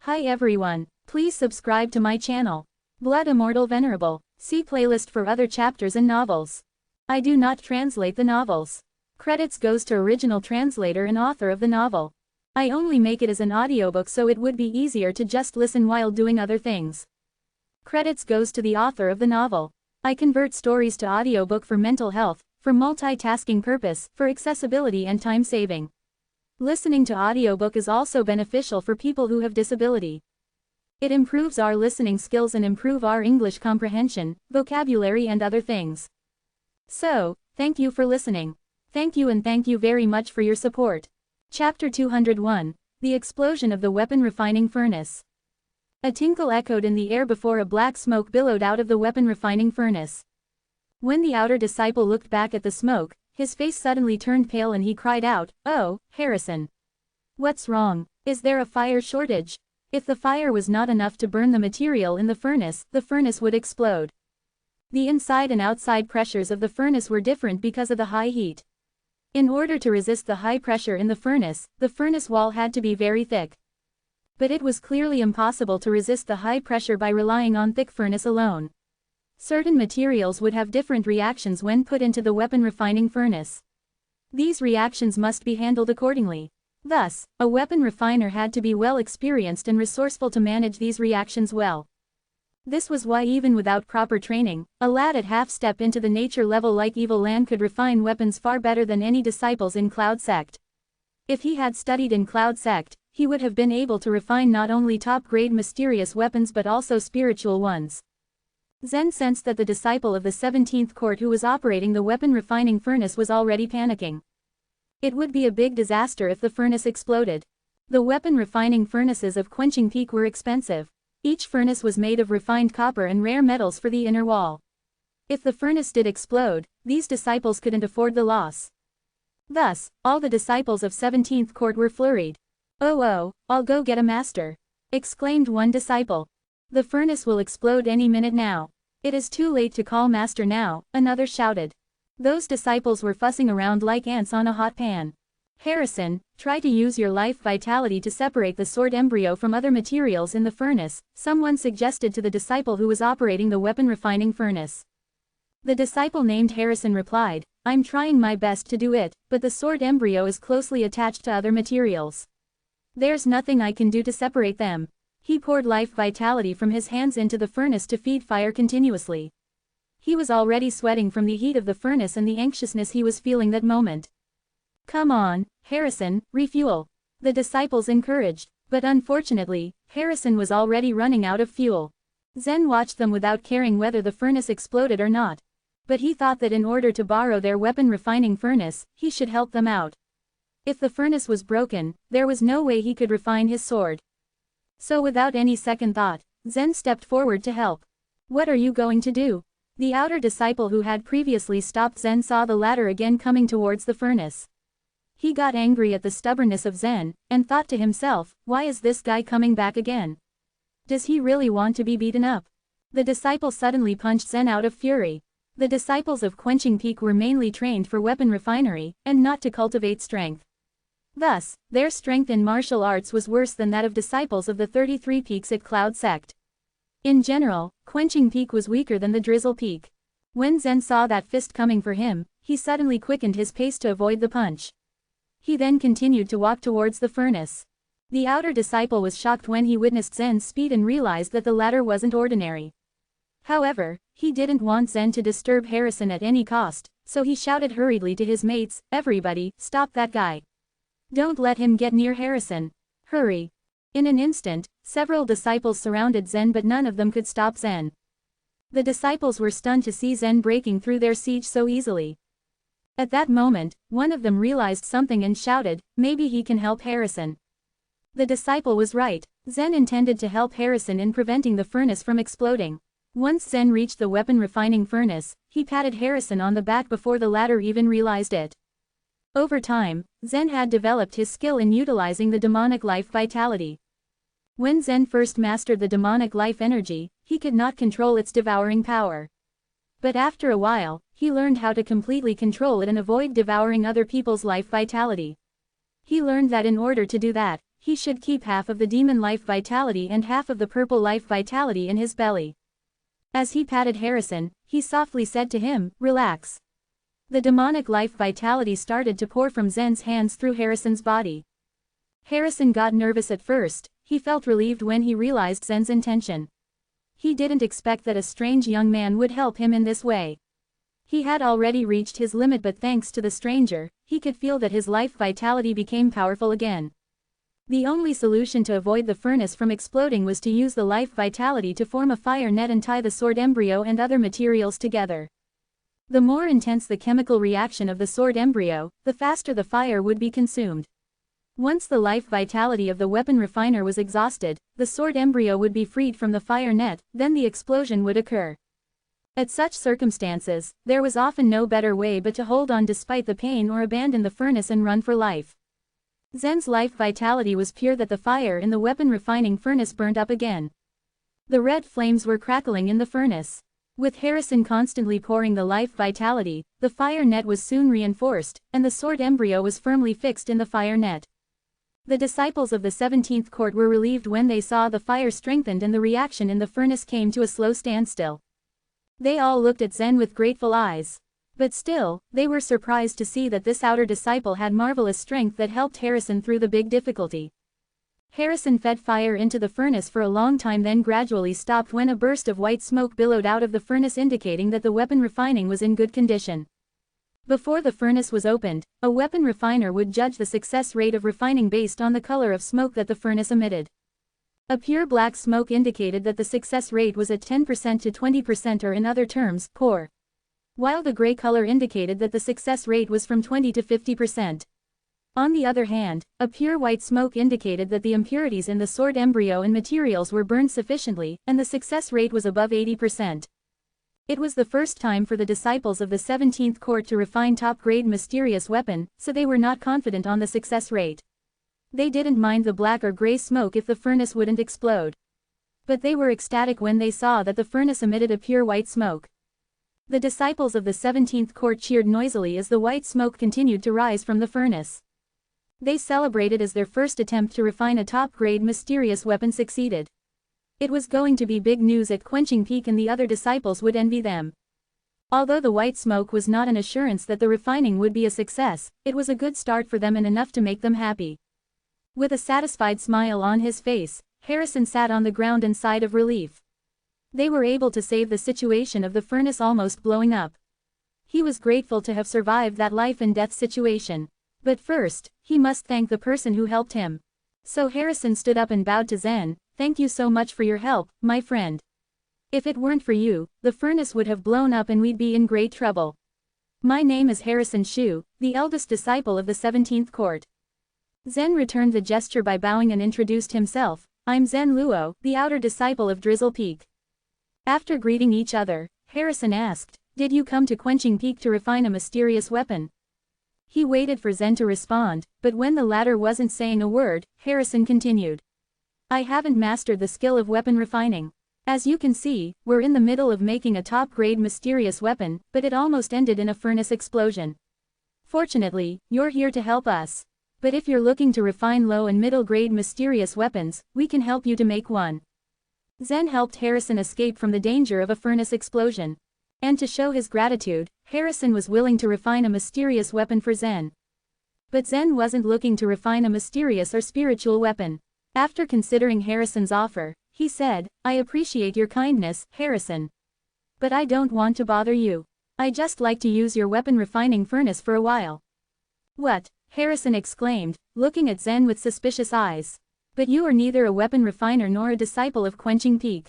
Hi everyone, please subscribe to my channel. Blood Immortal Venerable. See playlist for other chapters and novels. I do not translate the novels. Credits goes to original translator and author of the novel. I only make it as an audiobook so it would be easier to just listen while doing other things. Credits goes to the author of the novel. I convert stories to audiobook for mental health, for multitasking purpose, for accessibility and time saving. Listening to audiobook is also beneficial for people who have disability. It improves our listening skills and improve our English comprehension, vocabulary and other things. So, thank you for listening. Thank you and thank you very much for your support. Chapter 201, The Explosion of the Weapon Refining Furnace. A tinkle echoed in the air before a black smoke billowed out of the weapon refining furnace. When the outer disciple looked back at the smoke, his face suddenly turned pale and he cried out, "Oh, Harrison. What's wrong? Is there a fire shortage?" If the fire was not enough to burn the material in the furnace would explode. The inside and outside pressures of the furnace were different because of the high heat. In order to resist the high pressure in the furnace wall had to be very thick. But it was clearly impossible to resist the high pressure by relying on thick furnace alone. Certain materials would have different reactions when put into the weapon refining furnace. These reactions must be handled accordingly. Thus, a weapon refiner had to be well experienced and resourceful to manage these reactions well. This was why even without proper training, a lad at half-step into the nature level like Evil Land could refine weapons far better than any disciples in Cloud Sect. If he had studied in Cloud Sect, he would have been able to refine not only top-grade mysterious weapons but also spiritual ones. Zen sensed that the disciple of the 17th court who was operating the weapon refining furnace was already panicking. It would be a big disaster if the furnace exploded. The weapon refining furnaces of Quenching Peak were expensive. Each furnace was made of refined copper and rare metals for the inner wall. If the furnace did explode, these disciples couldn't afford the loss. Thus, all the disciples of 17th court were flurried. "Oh, I'll go get a master," exclaimed one disciple. "The furnace will explode any minute now." "It is too late to call master now," another shouted. Those disciples were fussing around like ants on a hot pan. "Harrison, try to use your life vitality to separate the sword embryo from other materials in the furnace," someone suggested to the disciple who was operating the weapon refining furnace. The disciple named Harrison replied, "I'm trying my best to do it, but the sword embryo is closely attached to other materials. There's nothing I can do to separate them." He poured life vitality from his hands into the furnace to feed fire continuously. He was already sweating from the heat of the furnace and the anxiousness he was feeling that moment. "Come on, Harrison, refuel," the disciples encouraged, but unfortunately, Harrison was already running out of fuel. Zen watched them without caring whether the furnace exploded or not. But he thought that in order to borrow their weapon refining furnace, he should help them out. If the furnace was broken, there was no way he could refine his sword. So without any second thought, Zen stepped forward to help. "What are you going to do?" The outer disciple who had previously stopped Zen saw the latter again coming towards the furnace. He got angry at the stubbornness of Zen, and thought to himself, "Why is this guy coming back again? Does he really want to be beaten up?" The disciple suddenly punched Zen out of fury. The disciples of Quenching Peak were mainly trained for weapon refinery, and not to cultivate strength. Thus, their strength in martial arts was worse than that of disciples of the 33 Peaks at Cloud Sect. In general, Quenching Peak was weaker than the Drizzle Peak. When Zen saw that fist coming for him, he suddenly quickened his pace to avoid the punch. He then continued to walk towards the furnace. The outer disciple was shocked when he witnessed Zen's speed and realized that the latter wasn't ordinary. However, he didn't want Zen to disturb Harrison at any cost, so he shouted hurriedly to his mates, "Everybody, stop that guy. Don't let him get near Harrison. Hurry." In an instant, several disciples surrounded Zen but none of them could stop Zen. The disciples were stunned to see Zen breaking through their siege so easily. At that moment, one of them realized something and shouted, "Maybe he can help Harrison." The disciple was right. Zen intended to help Harrison in preventing the furnace from exploding. Once Zen reached the weapon refining furnace, he patted Harrison on the back before the latter even realized it. Over time, Zen had developed his skill in utilizing the demonic life vitality. When Zen first mastered the demonic life energy, he could not control its devouring power. But after a while, he learned how to completely control it and avoid devouring other people's life vitality. He learned that in order to do that, he should keep half of the demon life vitality and half of the purple life vitality in his belly. As he patted Harrison, he softly said to him, "Relax." The demonic life vitality started to pour from Zen's hands through Harrison's body. Harrison got nervous at first. He felt relieved when he realized Zen's intention. He didn't expect that a strange young man would help him in this way. He had already reached his limit, but thanks to the stranger, he could feel that his life vitality became powerful again. The only solution to avoid the furnace from exploding was to use the life vitality to form a fire net and tie the sword embryo and other materials together. The more intense the chemical reaction of the sword embryo, the faster the fire would be consumed. Once the life vitality of the weapon refiner was exhausted, the sword embryo would be freed from the fire net, then the explosion would occur. At such circumstances, there was often no better way but to hold on despite the pain or abandon the furnace and run for life. Zen's life vitality was pure that the fire in the weapon refining furnace burned up again. The red flames were crackling in the furnace. With Harrison constantly pouring the life vitality, the fire net was soon reinforced, and the sword embryo was firmly fixed in the fire net. The disciples of the 17th court were relieved when they saw the fire strengthened and the reaction in the furnace came to a slow standstill. They all looked at Zen with grateful eyes. But still, they were surprised to see that this outer disciple had marvelous strength that helped Harrison through the big difficulty. Harrison fed fire into the furnace for a long time, then gradually stopped when a burst of white smoke billowed out of the furnace, indicating that the weapon refining was in good condition. Before the furnace was opened, a weapon refiner would judge the success rate of refining based on the color of smoke that the furnace emitted. A pure black smoke indicated that the success rate was at 10% to 20%, or in other terms, poor. While the gray color indicated that the success rate was from 20 to 50%. On the other hand, a pure white smoke indicated that the impurities in the sword embryo and materials were burned sufficiently, and the success rate was above 80%. It was the first time for the disciples of the 17th court to refine top-grade mysterious weapon, so they were not confident on the success rate. They didn't mind the black or gray smoke if the furnace wouldn't explode. But they were ecstatic when they saw that the furnace emitted a pure white smoke. The disciples of the 17th court cheered noisily as the white smoke continued to rise from the furnace. They celebrated as their first attempt to refine a top-grade mysterious weapon succeeded. It was going to be big news at Quenching Peak, and the other disciples would envy them. Although the white smoke was not an assurance that the refining would be a success, it was a good start for them and enough to make them happy. With a satisfied smile on his face, Harrison sat on the ground and sighed of relief. They were able to save the situation of the furnace almost blowing up. He was grateful to have survived that life and death situation. But first, he must thank the person who helped him. So Harrison stood up and bowed to Zen. "Thank you so much for your help, my friend. If it weren't for you, the furnace would have blown up and we'd be in great trouble. My name is Harrison Shu, the eldest disciple of the 17th court." Zen returned the gesture by bowing and introduced himself. "I'm Zen Luo, the outer disciple of Drizzle Peak." After greeting each other, Harrison asked, "Did you come to Quenching Peak to refine a mysterious weapon?" He waited for Zen to respond, but when the latter wasn't saying a word, Harrison continued. "I haven't mastered the skill of weapon refining. As you can see, we're in the middle of making a top-grade mysterious weapon, but it almost ended in a furnace explosion. Fortunately, you're here to help us. But if you're looking to refine low and middle-grade mysterious weapons, we can help you to make one." Zen helped Harrison escape from the danger of a furnace explosion. And to show his gratitude, Harrison was willing to refine a mysterious weapon for Zen. But Zen wasn't looking to refine a mysterious or spiritual weapon. After considering Harrison's offer, he said, "I appreciate your kindness, Harrison. But I don't want to bother you. I'd just like to use your weapon refining furnace for a while." "What?" Harrison exclaimed, looking at Zen with suspicious eyes. "But you are neither a weapon refiner nor a disciple of Quenching Peak."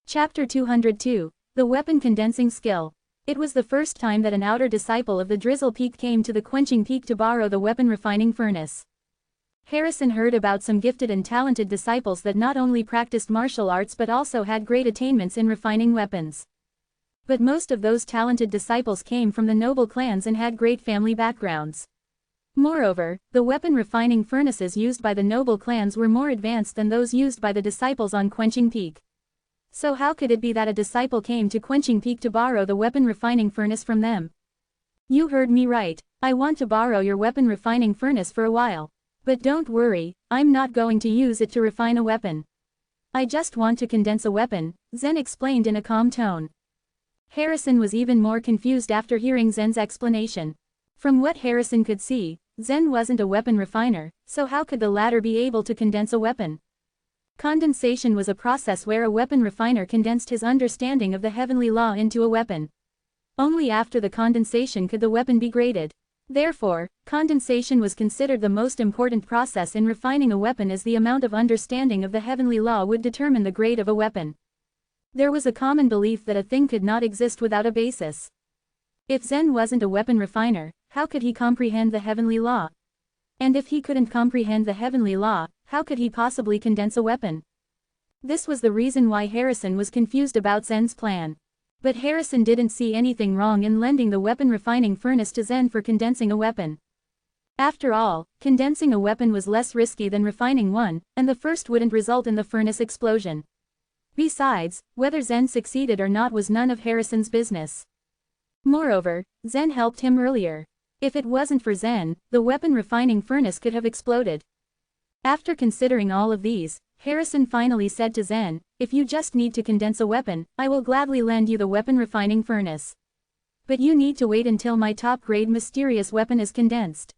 Chapter 202, The Weapon Condensing Skill. It was the first time that an outer disciple of the Drizzle Peak came to the Quenching Peak to borrow the weapon refining furnace. Harrison heard about some gifted and talented disciples that not only practiced martial arts but also had great attainments in refining weapons. But most of those talented disciples came from the noble clans and had great family backgrounds. Moreover, the weapon refining furnaces used by the noble clans were more advanced than those used by the disciples on Quenching Peak. So how could it be that a disciple came to Quenching Peak to borrow the weapon refining furnace from them? "You heard me right. I want to borrow your weapon refining furnace for a while. But don't worry, I'm not going to use it to refine a weapon. I just want to condense a weapon, Zen explained in a calm tone. Harrison was even more confused after hearing Zen's explanation. From what Harrison could see, Zen wasn't a weapon refiner, so how could the latter be able to condense a weapon? Condensation was a process where a weapon refiner condensed his understanding of the heavenly law into a weapon. Only after the condensation could the weapon be graded. Therefore, condensation was considered the most important process in refining a weapon, as the amount of understanding of the heavenly law would determine the grade of a weapon. There was a common belief that a thing could not exist without a basis. If Zen wasn't a weapon refiner, how could he comprehend the heavenly law? And if he couldn't comprehend the heavenly law, how could he possibly condense a weapon? This was the reason why Harrison was confused about Zen's plan. But Harrison didn't see anything wrong in lending the weapon refining furnace to Zen for condensing a weapon. After all, condensing a weapon was less risky than refining one, and the first wouldn't result in the furnace explosion. Besides, whether Zen succeeded or not was none of Harrison's business. Moreover, Zen helped him earlier. If it wasn't for Zen, the weapon refining furnace could have exploded. After considering all of these, Harrison finally said to Zen, "If you just need to condense a weapon, I will gladly lend you the weapon refining furnace. But you need to wait until my top-grade mysterious weapon is condensed.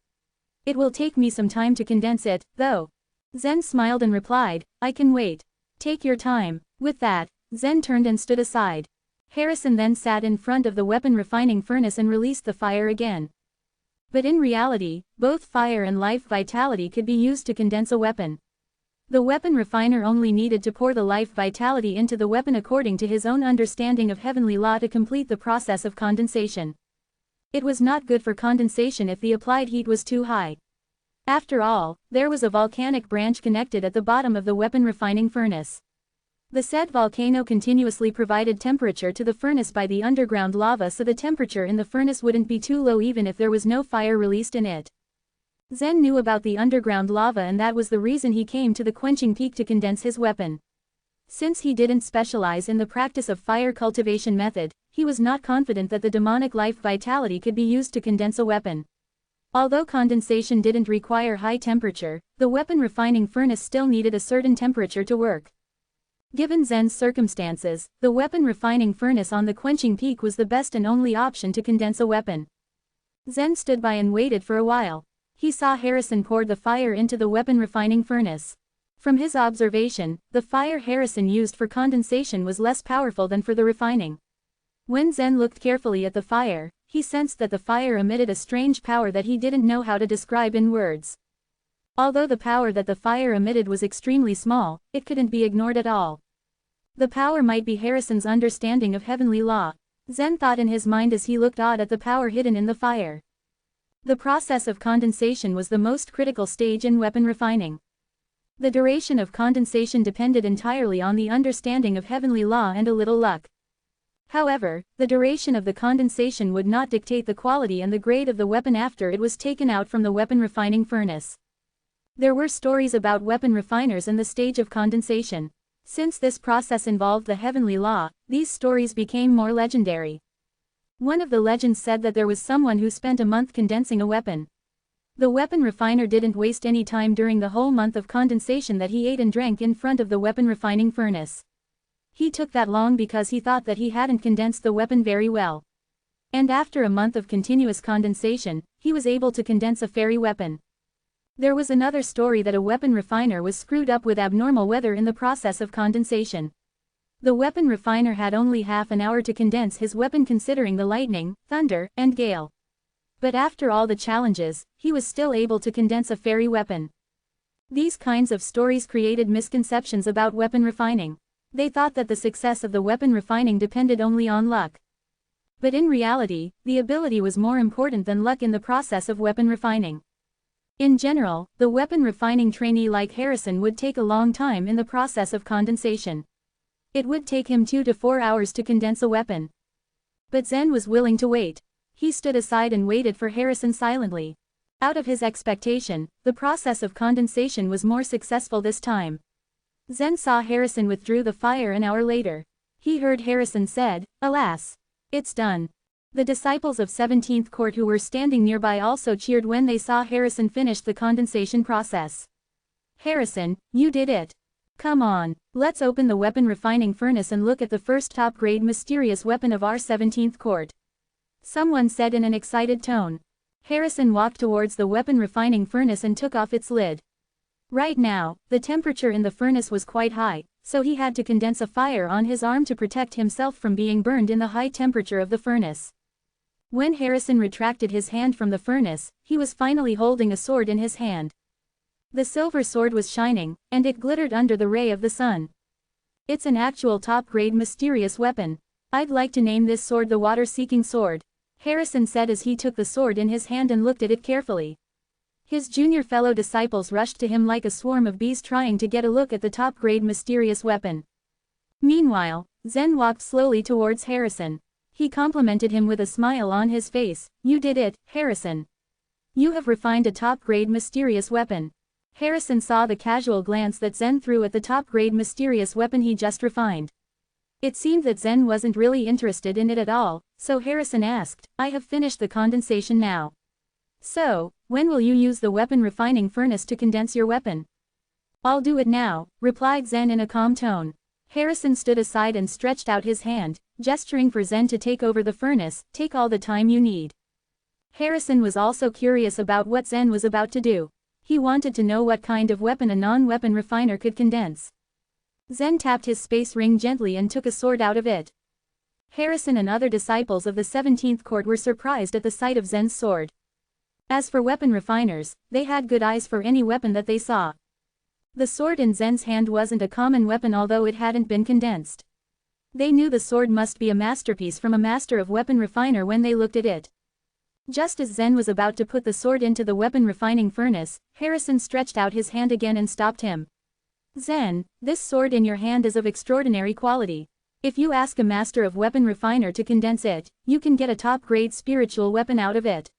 It will take me some time to condense it, though." Zen smiled and replied, "I can wait. Take your time." With that, Zen turned and stood aside. Harrison then sat in front of the weapon refining furnace and released the fire again. But in reality, both fire and life vitality could be used to condense a weapon. The weapon refiner only needed to pour the life vitality into the weapon according to his own understanding of heavenly law to complete the process of condensation. It was not good for condensation if the applied heat was too high. After all, there was a volcanic branch connected at the bottom of the weapon refining furnace. The said volcano continuously provided temperature to the furnace by the underground lava, so the temperature in the furnace wouldn't be too low even if there was no fire released in it. Zen knew about the underground lava, and that was the reason he came to the quenching peak to condense his weapon. Since he didn't specialize in the practice of fire cultivation method, he was not confident that the demonic life vitality could be used to condense a weapon. Although condensation didn't require high temperature, the weapon refining furnace still needed a certain temperature to work. Given Zen's circumstances, the weapon refining furnace on the quenching peak was the best and only option to condense a weapon. Zen stood by and waited for a while. He saw Harrison pour the fire into the weapon refining furnace. From his observation, the fire Harrison used for condensation was less powerful than for the refining. When Zen looked carefully at the fire, he sensed that the fire emitted a strange power that he didn't know how to describe in words. Although the power that the fire emitted was extremely small, it couldn't be ignored at all. The power might be Harrison's understanding of heavenly law. Zen thought in his mind as he looked out at the power hidden in the fire. The process of condensation was the most critical stage in weapon refining. The duration of condensation depended entirely on the understanding of heavenly law and a little luck. However, the duration of the condensation would not dictate the quality and the grade of the weapon after it was taken out from the weapon refining furnace. There were stories about weapon refiners and the stage of condensation. Since this process involved the heavenly law, these stories became more legendary. One of the legends said that there was someone who spent a month condensing a weapon. The weapon refiner didn't waste any time during the whole month of condensation that he ate and drank in front of the weapon refining furnace. He took that long because he thought that he hadn't condensed the weapon very well. And after a month of continuous condensation, he was able to condense a fairy weapon. There was another story that a weapon refiner was screwed up with abnormal weather in the process of condensation. The weapon refiner had only half an hour to condense his weapon considering the lightning, thunder, and gale. But after all the challenges, he was still able to condense a fairy weapon. These kinds of stories created misconceptions about weapon refining. They thought that the success of the weapon refining depended only on luck. But in reality, the ability was more important than luck in the process of weapon refining. In general, the weapon refining trainee like Harrison would take a long time in the process of condensation. It would take him 2 to 4 hours to condense a weapon. But Zen was willing to wait. He stood aside and waited for Harrison silently. Out of his expectation, the process of condensation was more successful this time. Zen saw Harrison withdrew the fire an hour later. He heard Harrison said, "Alas! It's done." The disciples of 17th Court who were standing nearby also cheered when they saw Harrison finish the condensation process. Harrison, you did it. Come on, let's open the weapon refining furnace and look at the first top-grade mysterious weapon of our 17th Court. Someone said in an excited tone. Harrison walked towards the weapon refining furnace and took off its lid. Right now, the temperature in the furnace was quite high, so he had to condense a fire on his arm to protect himself from being burned in the high temperature of the furnace. When Harrison retracted his hand from the furnace, he was finally holding a sword in his hand. The silver sword was shining, and it glittered under the ray of the sun. It's an actual top-grade mysterious weapon. I'd like to name this sword the Water-Seeking Sword, Harrison said as he took the sword in his hand and looked at it carefully. His junior fellow disciples rushed to him like a swarm of bees trying to get a look at the top-grade mysterious weapon. Meanwhile, Zen walked slowly towards Harrison. He complimented him with a smile on his face. You did it, Harrison. You have refined a top-grade mysterious weapon. Harrison saw the casual glance that Zen threw at the top-grade mysterious weapon he just refined. It seemed that Zen wasn't really interested in it at all, so Harrison asked, I have finished the condensation now. So, when will you use the weapon refining furnace to condense your weapon? I'll do it now, replied Zen in a calm tone. Harrison stood aside and stretched out his hand, gesturing for Zen to take over the furnace. Take all the time you need. Harrison was also curious about what Zen was about to do. He wanted to know what kind of weapon a non-weapon refiner could condense. Zen tapped his space ring gently and took a sword out of it. Harrison and other disciples of the 17th Court were surprised at the sight of Zen's sword. As for weapon refiners, they had good eyes for any weapon that they saw. The sword in Zen's hand wasn't a common weapon although it hadn't been condensed. They knew the sword must be a masterpiece from a master of weapon refiner when they looked at it. Just as Zen was about to put the sword into the weapon refining furnace, Harrison stretched out his hand again and stopped him. Zen, this sword in your hand is of extraordinary quality. If you ask a master of weapon refiner to condense it, you can get a top-grade spiritual weapon out of it.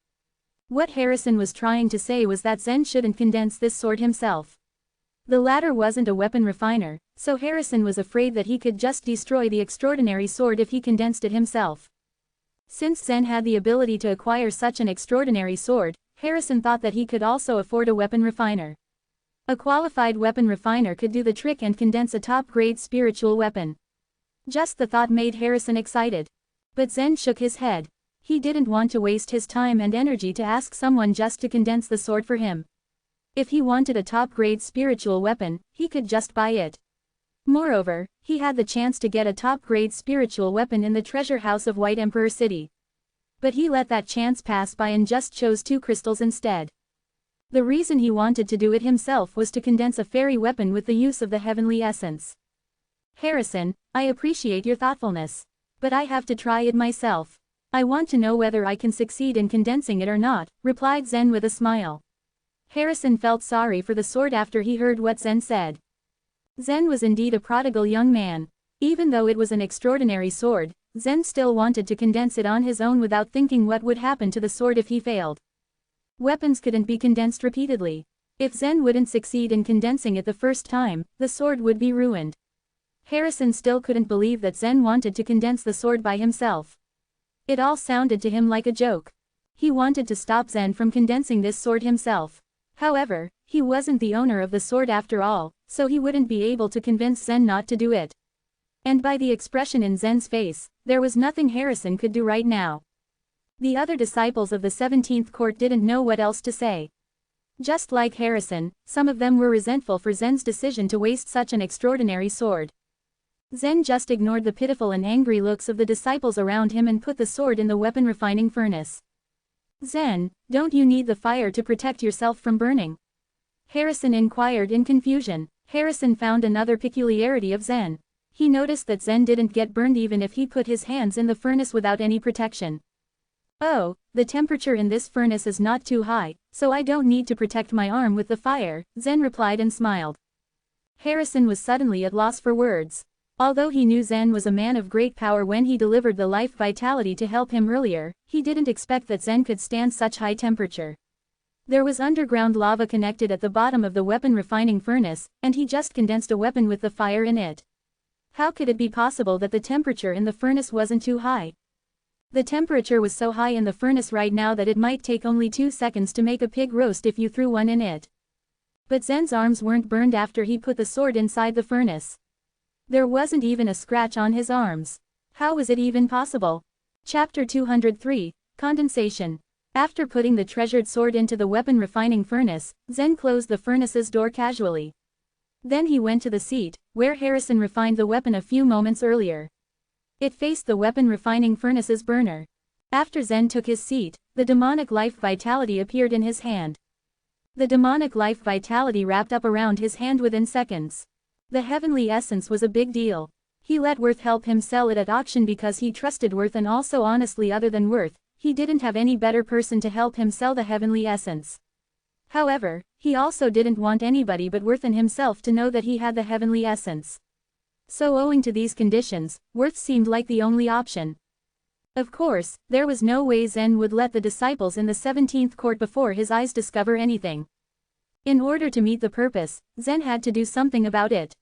What Harrison was trying to say was that Zen shouldn't condense this sword himself. The latter wasn't a weapon refiner, so Harrison was afraid that he could just destroy the extraordinary sword if he condensed it himself. Since Zen had the ability to acquire such an extraordinary sword, Harrison thought that he could also afford a weapon refiner. A qualified weapon refiner could do the trick and condense a top-grade spiritual weapon. Just the thought made Harrison excited. But Zen shook his head. He didn't want to waste his time and energy to ask someone just to condense the sword for him. If he wanted a top-grade spiritual weapon, he could just buy it. Moreover, he had the chance to get a top-grade spiritual weapon in the treasure house of White Emperor City. But he let that chance pass by and just chose 2 crystals instead. The reason he wanted to do it himself was to condense a fairy weapon with the use of the heavenly essence. Harrison, I appreciate your thoughtfulness. But I have to try it myself. I want to know whether I can succeed in condensing it or not, replied Zen with a smile. Harrison felt sorry for the sword after he heard what Zen said. Zen was indeed a prodigal young man. Even though it was an extraordinary sword, Zen still wanted to condense it on his own without thinking what would happen to the sword if he failed. Weapons couldn't be condensed repeatedly. If Zen wouldn't succeed in condensing it the first time, the sword would be ruined. Harrison still couldn't believe that Zen wanted to condense the sword by himself. It all sounded to him like a joke. He wanted to stop Zen from condensing this sword himself. However, he wasn't the owner of the sword after all, so he wouldn't be able to convince Zen not to do it. And by the expression in Zen's face, there was nothing Harrison could do right now. The other disciples of the 17th Court didn't know what else to say. Just like Harrison, some of them were resentful for Zen's decision to waste such an extraordinary sword. Zen just ignored the pitiful and angry looks of the disciples around him and put the sword in the weapon refining furnace. Zen, don't you need the fire to protect yourself from burning? Harrison inquired in confusion. Harrison found another peculiarity of Zen. He noticed that Zen didn't get burned even if he put his hands in the furnace without any protection. Oh, the temperature in this furnace is not too high, so I don't need to protect my arm with the fire, Zen replied and smiled. Harrison was suddenly at loss for words. Although he knew Zen was a man of great power when he delivered the life vitality to help him earlier, he didn't expect that Zen could stand such high temperature. There was underground lava connected at the bottom of the weapon refining furnace, and he just condensed a weapon with the fire in it. How could it be possible that the temperature in the furnace wasn't too high? The temperature was so high in the furnace right now that it might take only 2 seconds to make a pig roast if you threw one in it. But Zen's arms weren't burned after he put the sword inside the furnace. There wasn't even a scratch on his arms. How was it even possible? Chapter 203, Condensation. After putting the treasured sword into the weapon refining furnace, Zen closed the furnace's door casually. Then he went to the seat, where Harrison refined the weapon a few moments earlier. It faced the weapon refining furnace's burner. After Zen took his seat, the demonic life vitality appeared in his hand. The demonic life vitality wrapped up around his hand within seconds. The heavenly essence was a big deal. He let Worth help him sell it at auction because he trusted Worth, and also honestly, other than Worth, he didn't have any better person to help him sell the heavenly essence. However, he also didn't want anybody but Worth and himself to know that he had the heavenly essence. So owing to these conditions, Worth seemed like the only option. Of course, there was no way Zen would let the disciples in the 17th court before his eyes discover anything. In order to meet the purpose, Zen had to do something about it.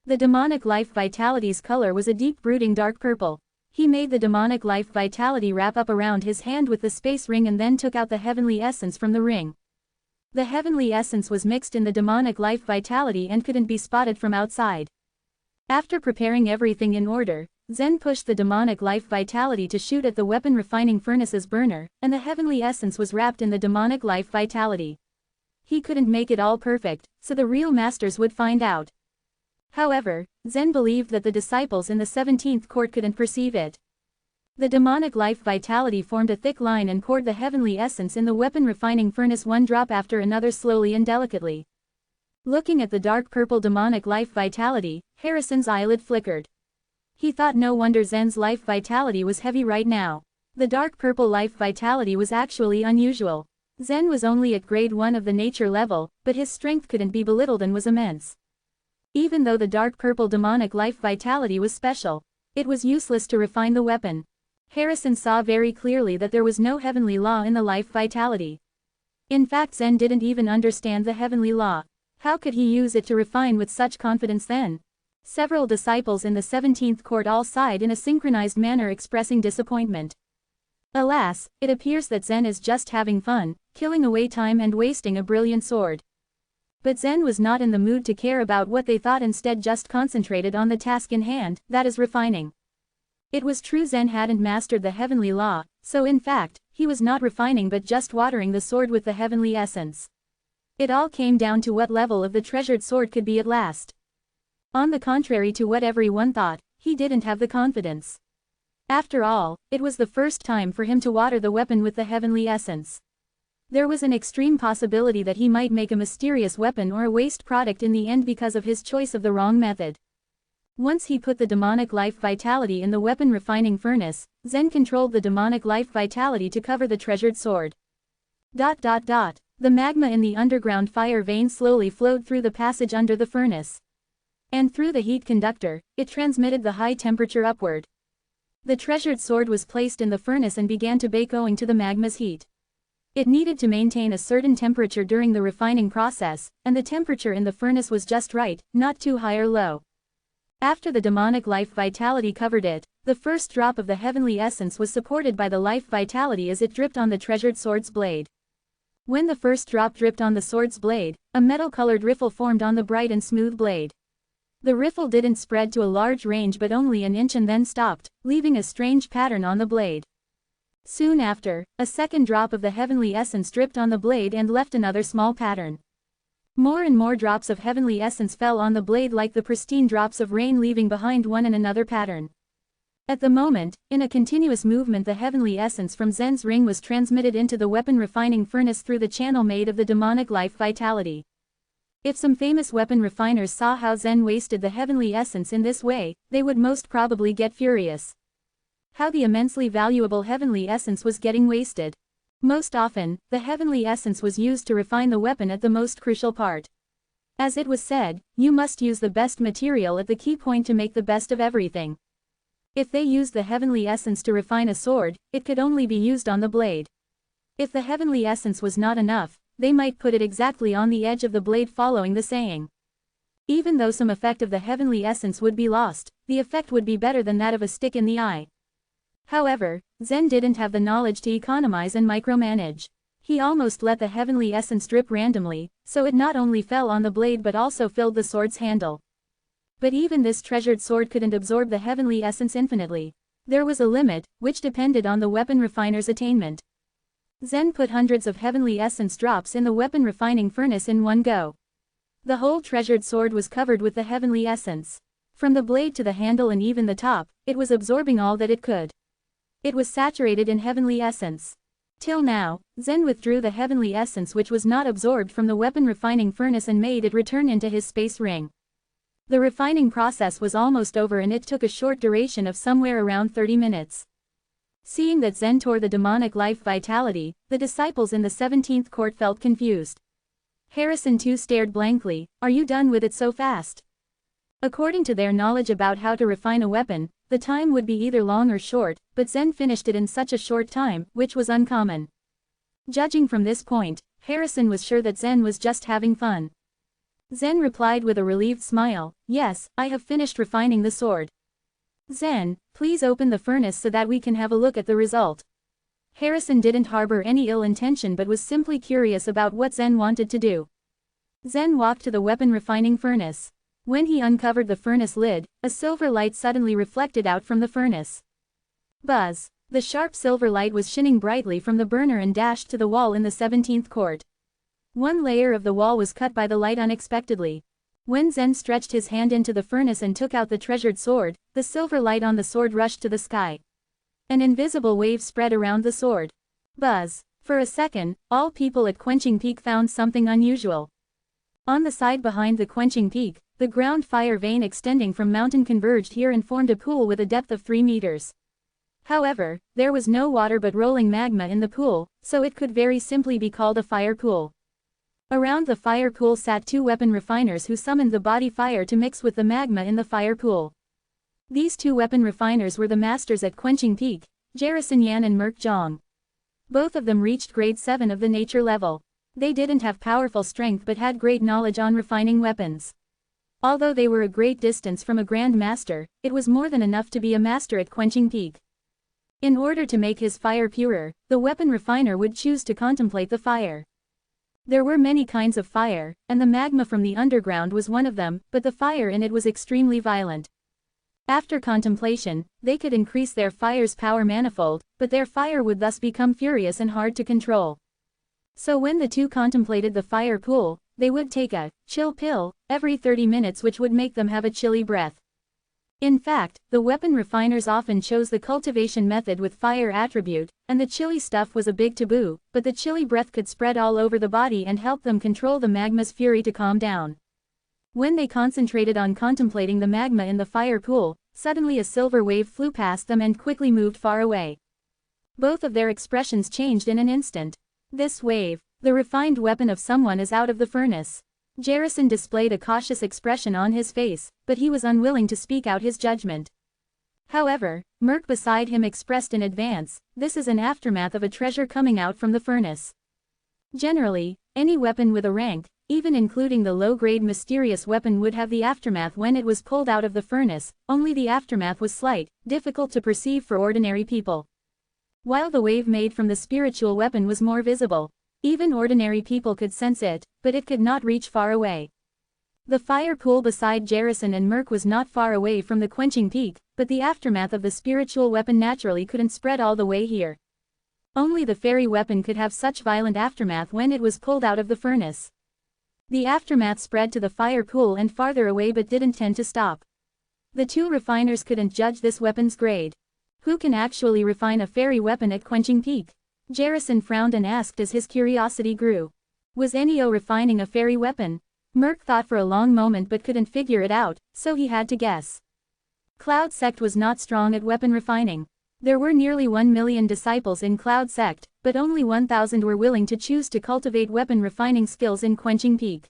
The demonic life vitality's color was a deep brooding dark purple. He made the demonic life vitality wrap up around his hand with the space ring and then took out the heavenly essence from the ring. The heavenly essence was mixed in the demonic life vitality and couldn't be spotted from outside. After preparing everything in order, Zen pushed the demonic life vitality to shoot at the weapon refining furnace's burner, and the heavenly essence was wrapped in the demonic life vitality. He couldn't make it all perfect, so the real masters would find out. However, Zen believed that the disciples in the 17th court couldn't perceive it. The demonic life vitality formed a thick line and poured the heavenly essence in the weapon refining furnace one drop after another, slowly and delicately. Looking at the dark purple demonic life vitality, Harrison's eyelid flickered. He thought no wonder Zen's life vitality was heavy right now. The dark purple life vitality was actually unusual. Zen was only at grade 1 of the nature level, but his strength couldn't be belittled and was immense. Even though the dark purple demonic life vitality was special, it was useless to refine the weapon. Harrison saw very clearly that there was no heavenly law in the life vitality. In fact, Zen didn't even understand the heavenly law. How could he use it to refine with such confidence then? Several disciples in the 17th court all sighed in a synchronized manner, expressing disappointment. Alas, it appears that Zen is just having fun, killing away time and wasting a brilliant sword. But Zen was not in the mood to care about what they thought, instead just concentrated on the task in hand, that is refining. It was true Zen hadn't mastered the heavenly law, so in fact, he was not refining but just watering the sword with the heavenly essence. It all came down to what level of the treasured sword could be at last. On the contrary to what everyone thought, he didn't have the confidence. After all, it was the first time for him to water the weapon with the heavenly essence. There was an extreme possibility that he might make a mysterious weapon or a waste product in the end because of his choice of the wrong method. Once he put the demonic life vitality in the weapon refining furnace, Zen controlled the demonic life vitality to cover the treasured sword. The magma in the underground fire vein slowly flowed through the passage under the furnace. And through the heat conductor, it transmitted the high temperature upward. The treasured sword was placed in the furnace and began to bake owing to the magma's heat. It needed to maintain a certain temperature during the refining process, and the temperature in the furnace was just right, not too high or low. After the demonic life vitality covered it, the first drop of the heavenly essence was supported by the life vitality as it dripped on the treasured sword's blade. When the first drop dripped on the sword's blade, a metal-colored riffle formed on the bright and smooth blade. The riffle didn't spread to a large range but only an inch and then stopped, leaving a strange pattern on the blade. Soon after, a second drop of the heavenly essence dripped on the blade and left another small pattern. More and more drops of heavenly essence fell on the blade like the pristine drops of rain, leaving behind one and another pattern. At the moment, in a continuous movement, the heavenly essence from Zen's ring was transmitted into the weapon refining furnace through the channel made of the demonic life vitality. If some famous weapon refiners saw how Zen wasted the heavenly essence in this way, they would most probably get furious. How the immensely valuable heavenly essence was getting wasted. Most often, the heavenly essence was used to refine the weapon at the most crucial part. As it was said, you must use the best material at the key point to make the best of everything. If they used the heavenly essence to refine a sword, it could only be used on the blade. If the heavenly essence was not enough, they might put it exactly on the edge of the blade, following the saying. Even though some effect of the heavenly essence would be lost, the effect would be better than that of a stick in the eye. However, Zen didn't have the knowledge to economize and micromanage. He almost let the heavenly essence drip randomly, so it not only fell on the blade but also filled the sword's handle. But even this treasured sword couldn't absorb the heavenly essence infinitely. There was a limit, which depended on the weapon refiner's attainment. Zen put hundreds of heavenly essence drops in the weapon refining furnace in one go. The whole treasured sword was covered with the heavenly essence. From the blade to the handle and even the top, it was absorbing all that it could. It was saturated in heavenly essence. Till now, Zen withdrew the heavenly essence which was not absorbed from the weapon refining furnace and made it return into his space ring. The refining process was almost over and it took a short duration of somewhere around 30 minutes. Seeing that Zen tore the demonic life vitality, the disciples in the 17th court felt confused. Harrison too stared blankly. "Are you done with it so fast?" According to their knowledge about how to refine a weapon, the time would be either long or short, but Zen finished it in such a short time, which was uncommon. Judging from this point, Harrison was sure that Zen was just having fun. Zen replied with a relieved smile, "Yes, I have finished refining the sword." "Zen, please open the furnace so that we can have a look at the result." Harrison didn't harbor any ill intention but was simply curious about what Zen wanted to do. Zen walked to the weapon refining furnace. When he uncovered the furnace lid, a silver light suddenly reflected out from the furnace. Buzz! The sharp silver light was shining brightly from the burner and dashed to the wall in the 17th court. One layer of the wall was cut by the light unexpectedly. When Zen stretched his hand into the furnace and took out the treasured sword, the silver light on the sword rushed to the sky. An invisible wave spread around the sword. Buzz! For a second, all people at Quenching Peak found something unusual. On the side behind the Quenching Peak, the ground fire vein extending from mountain converged here and formed a pool with a depth of 3 meters. However, there was no water but rolling magma in the pool, so it could very simply be called a fire pool. Around the fire pool sat 2 weapon refiners who summoned the body fire to mix with the magma in the fire pool. These 2 weapon refiners were the masters at Quenching Peak, Jarrison Yan and Merc Zhang. Both of them reached grade 7 of the nature level. They didn't have powerful strength but had great knowledge on refining weapons. Although they were a great distance from a Grand Master, it was more than enough to be a master at Quenching Peak. In order to make his fire purer, the weapon refiner would choose to contemplate the fire. There were many kinds of fire, and the magma from the underground was one of them, but the fire in it was extremely violent. After contemplation, they could increase their fire's power manifold, but their fire would thus become furious and hard to control. So when the 2 contemplated the fire pool, they would take a chill pill every 30 minutes which would make them have a chilly breath. In fact, the weapon refiners often chose the cultivation method with fire attribute, and the chilly stuff was a big taboo, but the chilly breath could spread all over the body and help them control the magma's fury to calm down. When they concentrated on contemplating the magma in the fire pool, suddenly a silver wave flew past them and quickly moved far away. Both of their expressions changed in an instant. This wave, the refined weapon of someone, is out of the furnace. Jarrison displayed a cautious expression on his face, but he was unwilling to speak out his judgment. However, Merc beside him expressed in advance, "This is an aftermath of a treasure coming out from the furnace." Generally, any weapon with a rank, even including the low-grade mysterious weapon, would have the aftermath when it was pulled out of the furnace, only the aftermath was slight, difficult to perceive for ordinary people. While the wave made from the spiritual weapon was more visible, even ordinary people could sense it, but it could not reach far away. The fire pool beside Jarrison and Merc was not far away from the Quenching Peak, but the aftermath of the spiritual weapon naturally couldn't spread all the way here. Only the fairy weapon could have such violent aftermath when it was pulled out of the furnace. The aftermath spread to the fire pool and farther away but didn't tend to stop. The 2 refiners couldn't judge this weapon's grade. Who can actually refine a fairy weapon at Quenching Peak? Jarrison frowned and asked as his curiosity grew. Was Enio refining a fairy weapon? Merc thought for a long moment but couldn't figure it out, so he had to guess. Cloud Sect was not strong at weapon refining. There were nearly 1 million disciples in Cloud Sect, but only 1,000 were willing to choose to cultivate weapon refining skills in Quenching Peak.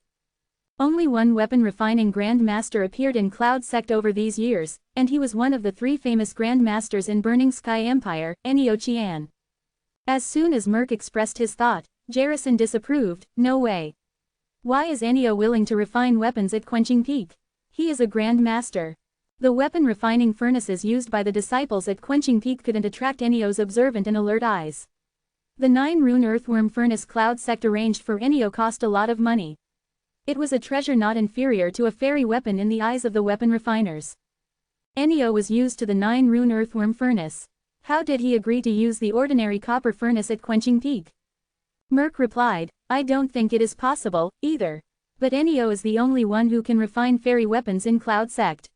Only one weapon refining Grand Master appeared in Cloud Sect over these years, and he was one of the 3 famous Grand Masters in Burning Sky Empire, Enio Qian. As soon as Merc expressed his thought, Jarrison disapproved. "No way. Why is Enio willing to refine weapons at Quenching Peak? He is a Grand Master." The weapon refining furnaces used by the disciples at Quenching Peak couldn't attract Ennio's observant and alert eyes. The 9-rune earthworm furnace cloud sect arranged for Ennio cost a lot of money. It was a treasure not inferior to a fairy weapon in the eyes of the weapon refiners. Ennio was used to the 9-rune earthworm furnace. How did he agree to use the ordinary copper furnace at Quenching Peak? Merc replied, I don't think it is possible, either. But Ennio is the only one who can refine fairy weapons in Cloud Sect.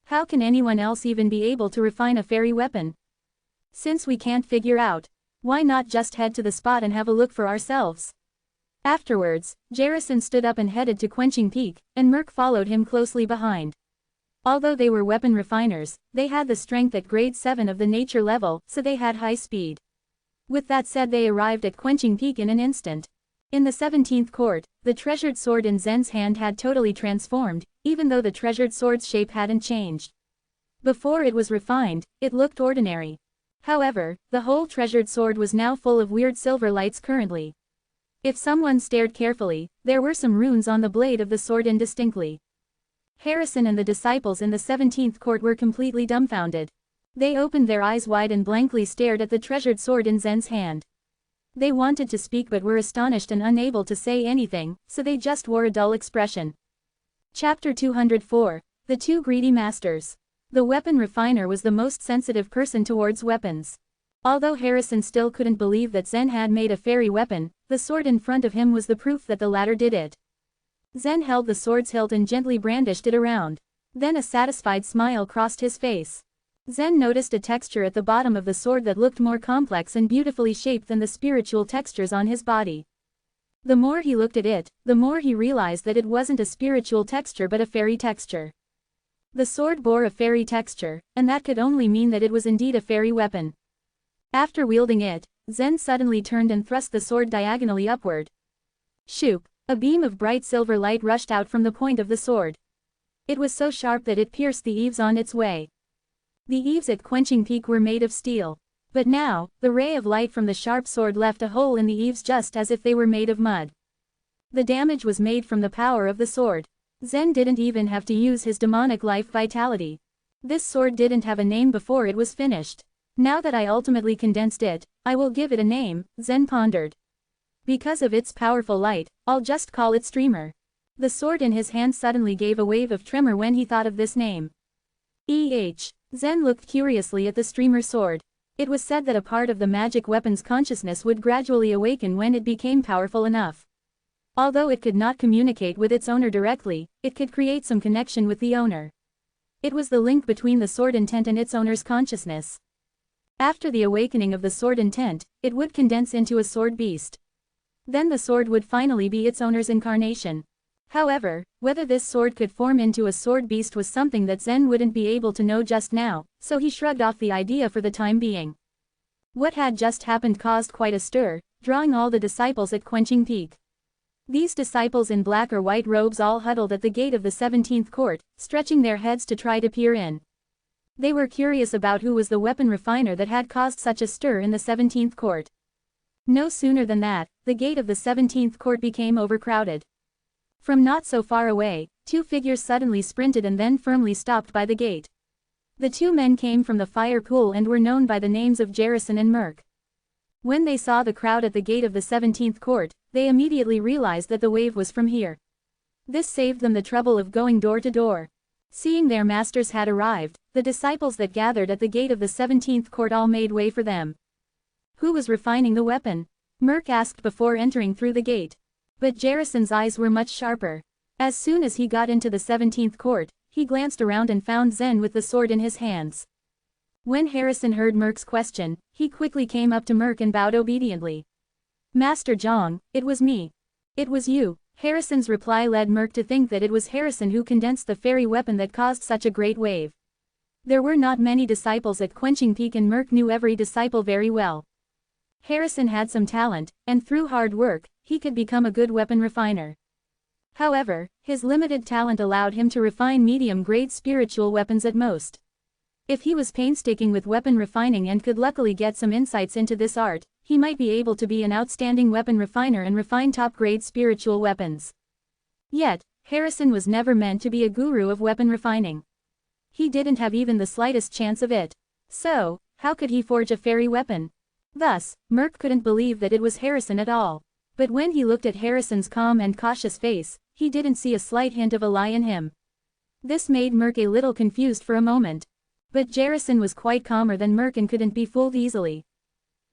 How can anyone else even be able to refine a fairy weapon? Since we can't figure out, why not just head to the spot and have a look for ourselves? Afterwards, Jarrison stood up and headed to Quenching Peak, and Merc followed him closely behind. Although they were weapon refiners, they had the strength at grade 7 of the nature level, so they had high speed. With that said, they arrived at Quenching Peak in an instant. In the 17th court, the treasured sword in Zen's hand had totally transformed, even though the treasured sword's shape hadn't changed. Before it was refined, it looked ordinary. However, the whole treasured sword was now full of weird silver lights currently. If someone stared carefully, there were some runes on the blade of the sword indistinctly. Harrison and the disciples in the 17th court were completely dumbfounded. They opened their eyes wide and blankly stared at the treasured sword in Zen's hand. They wanted to speak but were astonished and unable to say anything, so they just wore a dull expression. Chapter 204. The Two Greedy Masters. The weapon refiner was the most sensitive person towards weapons. Although Harrison still couldn't believe that Zen had made a fairy weapon, the sword in front of him was the proof that the latter did it. Zen held the sword's hilt and gently brandished it around. Then a satisfied smile crossed his face. Zen noticed a texture at the bottom of the sword that looked more complex and beautifully shaped than the spiritual textures on his body. The more he looked at it, the more he realized that it wasn't a spiritual texture but a fairy texture. The sword bore a fairy texture, and that could only mean that it was indeed a fairy weapon. After wielding it, Zen suddenly turned and thrust the sword diagonally upward. Shoop! A beam of bright silver light rushed out from the point of the sword. It was so sharp that it pierced the eaves on its way. The eaves at Quenching Peak were made of steel. But now, the ray of light from the sharp sword left a hole in the eaves just as if they were made of mud. The damage was made from the power of the sword. Zen didn't even have to use his demonic life vitality. This sword didn't have a name before it was finished. Now that I ultimately condensed it, I will give it a name, Zen pondered. Because of its powerful light, I'll just call it Streamer. The sword in his hand suddenly gave a wave of tremor when he thought of this name. Zen looked curiously at the streamer sword. It was said that a part of the magic weapon's consciousness would gradually awaken when it became powerful enough. Although it could not communicate with its owner directly, it could create some connection with the owner. It was the link between the sword intent and its owner's consciousness. After the awakening of the sword intent, it would condense into a sword beast. Then the sword would finally be its owner's incarnation. However, whether this sword could form into a sword beast was something that Zen wouldn't be able to know just now, so he shrugged off the idea for the time being. What had just happened caused quite a stir, drawing all the disciples at Quenching Peak. These disciples in black or white robes all huddled at the gate of the 17th court, stretching their heads to try to peer in. They were curious about who was the weapon refiner that had caused such a stir in the 17th court. No sooner than that, the gate of the 17th court became overcrowded. From not so far away, two figures suddenly sprinted and then firmly stopped by the gate. The two men came from the fire pool and were known by the names of Jarrison and Merc. When they saw the crowd at the gate of the 17th court, they immediately realized that the wave was from here. This saved them the trouble of going door to door. Seeing their masters had arrived, the disciples that gathered at the gate of the 17th court all made way for them. Who was refining the weapon? Merc asked before entering through the gate. But Jarrison's eyes were much sharper. As soon as he got into the 17th court, he glanced around and found Zen with the sword in his hands. When Harrison heard Merc's question, he quickly came up to Merc and bowed obediently. Master Zhang, it was me. It was you. Harrison's reply led Merc to think that it was Harrison who condensed the fairy weapon that caused such a great wave. There were not many disciples at Quenching Peak and Merc knew every disciple very well. Harrison had some talent, and through hard work, he could become a good weapon refiner. However, his limited talent allowed him to refine medium-grade spiritual weapons at most. If he was painstaking with weapon refining and could luckily get some insights into this art, he might be able to be an outstanding weapon refiner and refine top-grade spiritual weapons. Yet, Harrison was never meant to be a guru of weapon refining. He didn't have even the slightest chance of it. So, how could he forge a fairy weapon? Thus, Merc couldn't believe that it was Harrison at all. But when he looked at Harrison's calm and cautious face, he didn't see a slight hint of a lie in him. This made Merc a little confused for a moment. But Jarrison was quite calmer than Merc and couldn't be fooled easily.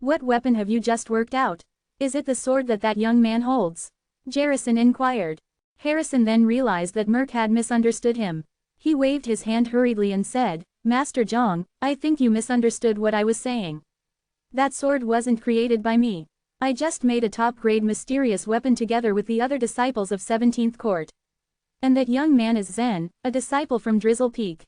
What weapon have you just worked out? Is it the sword that young man holds? Jarrison inquired. Harrison then realized that Merc had misunderstood him. He waved his hand hurriedly and said, Master Zhang, I think you misunderstood what I was saying. That sword wasn't created by me. I just made a top-grade mysterious weapon together with the other disciples of 17th Court. And that young man is Zen, a disciple from Drizzle Peak.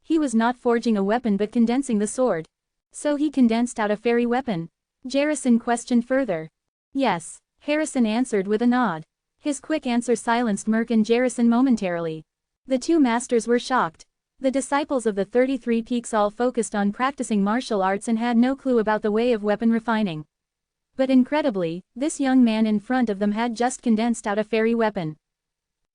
He was not forging a weapon but condensing the sword. So he condensed out a fairy weapon? Jarrison questioned further. Yes, Harrison answered with a nod. His quick answer silenced Merc and Jarrison momentarily. The two masters were shocked. The disciples of the 33 Peaks all focused on practicing martial arts and had no clue about the way of weapon refining. But incredibly, this young man in front of them had just condensed out a fairy weapon.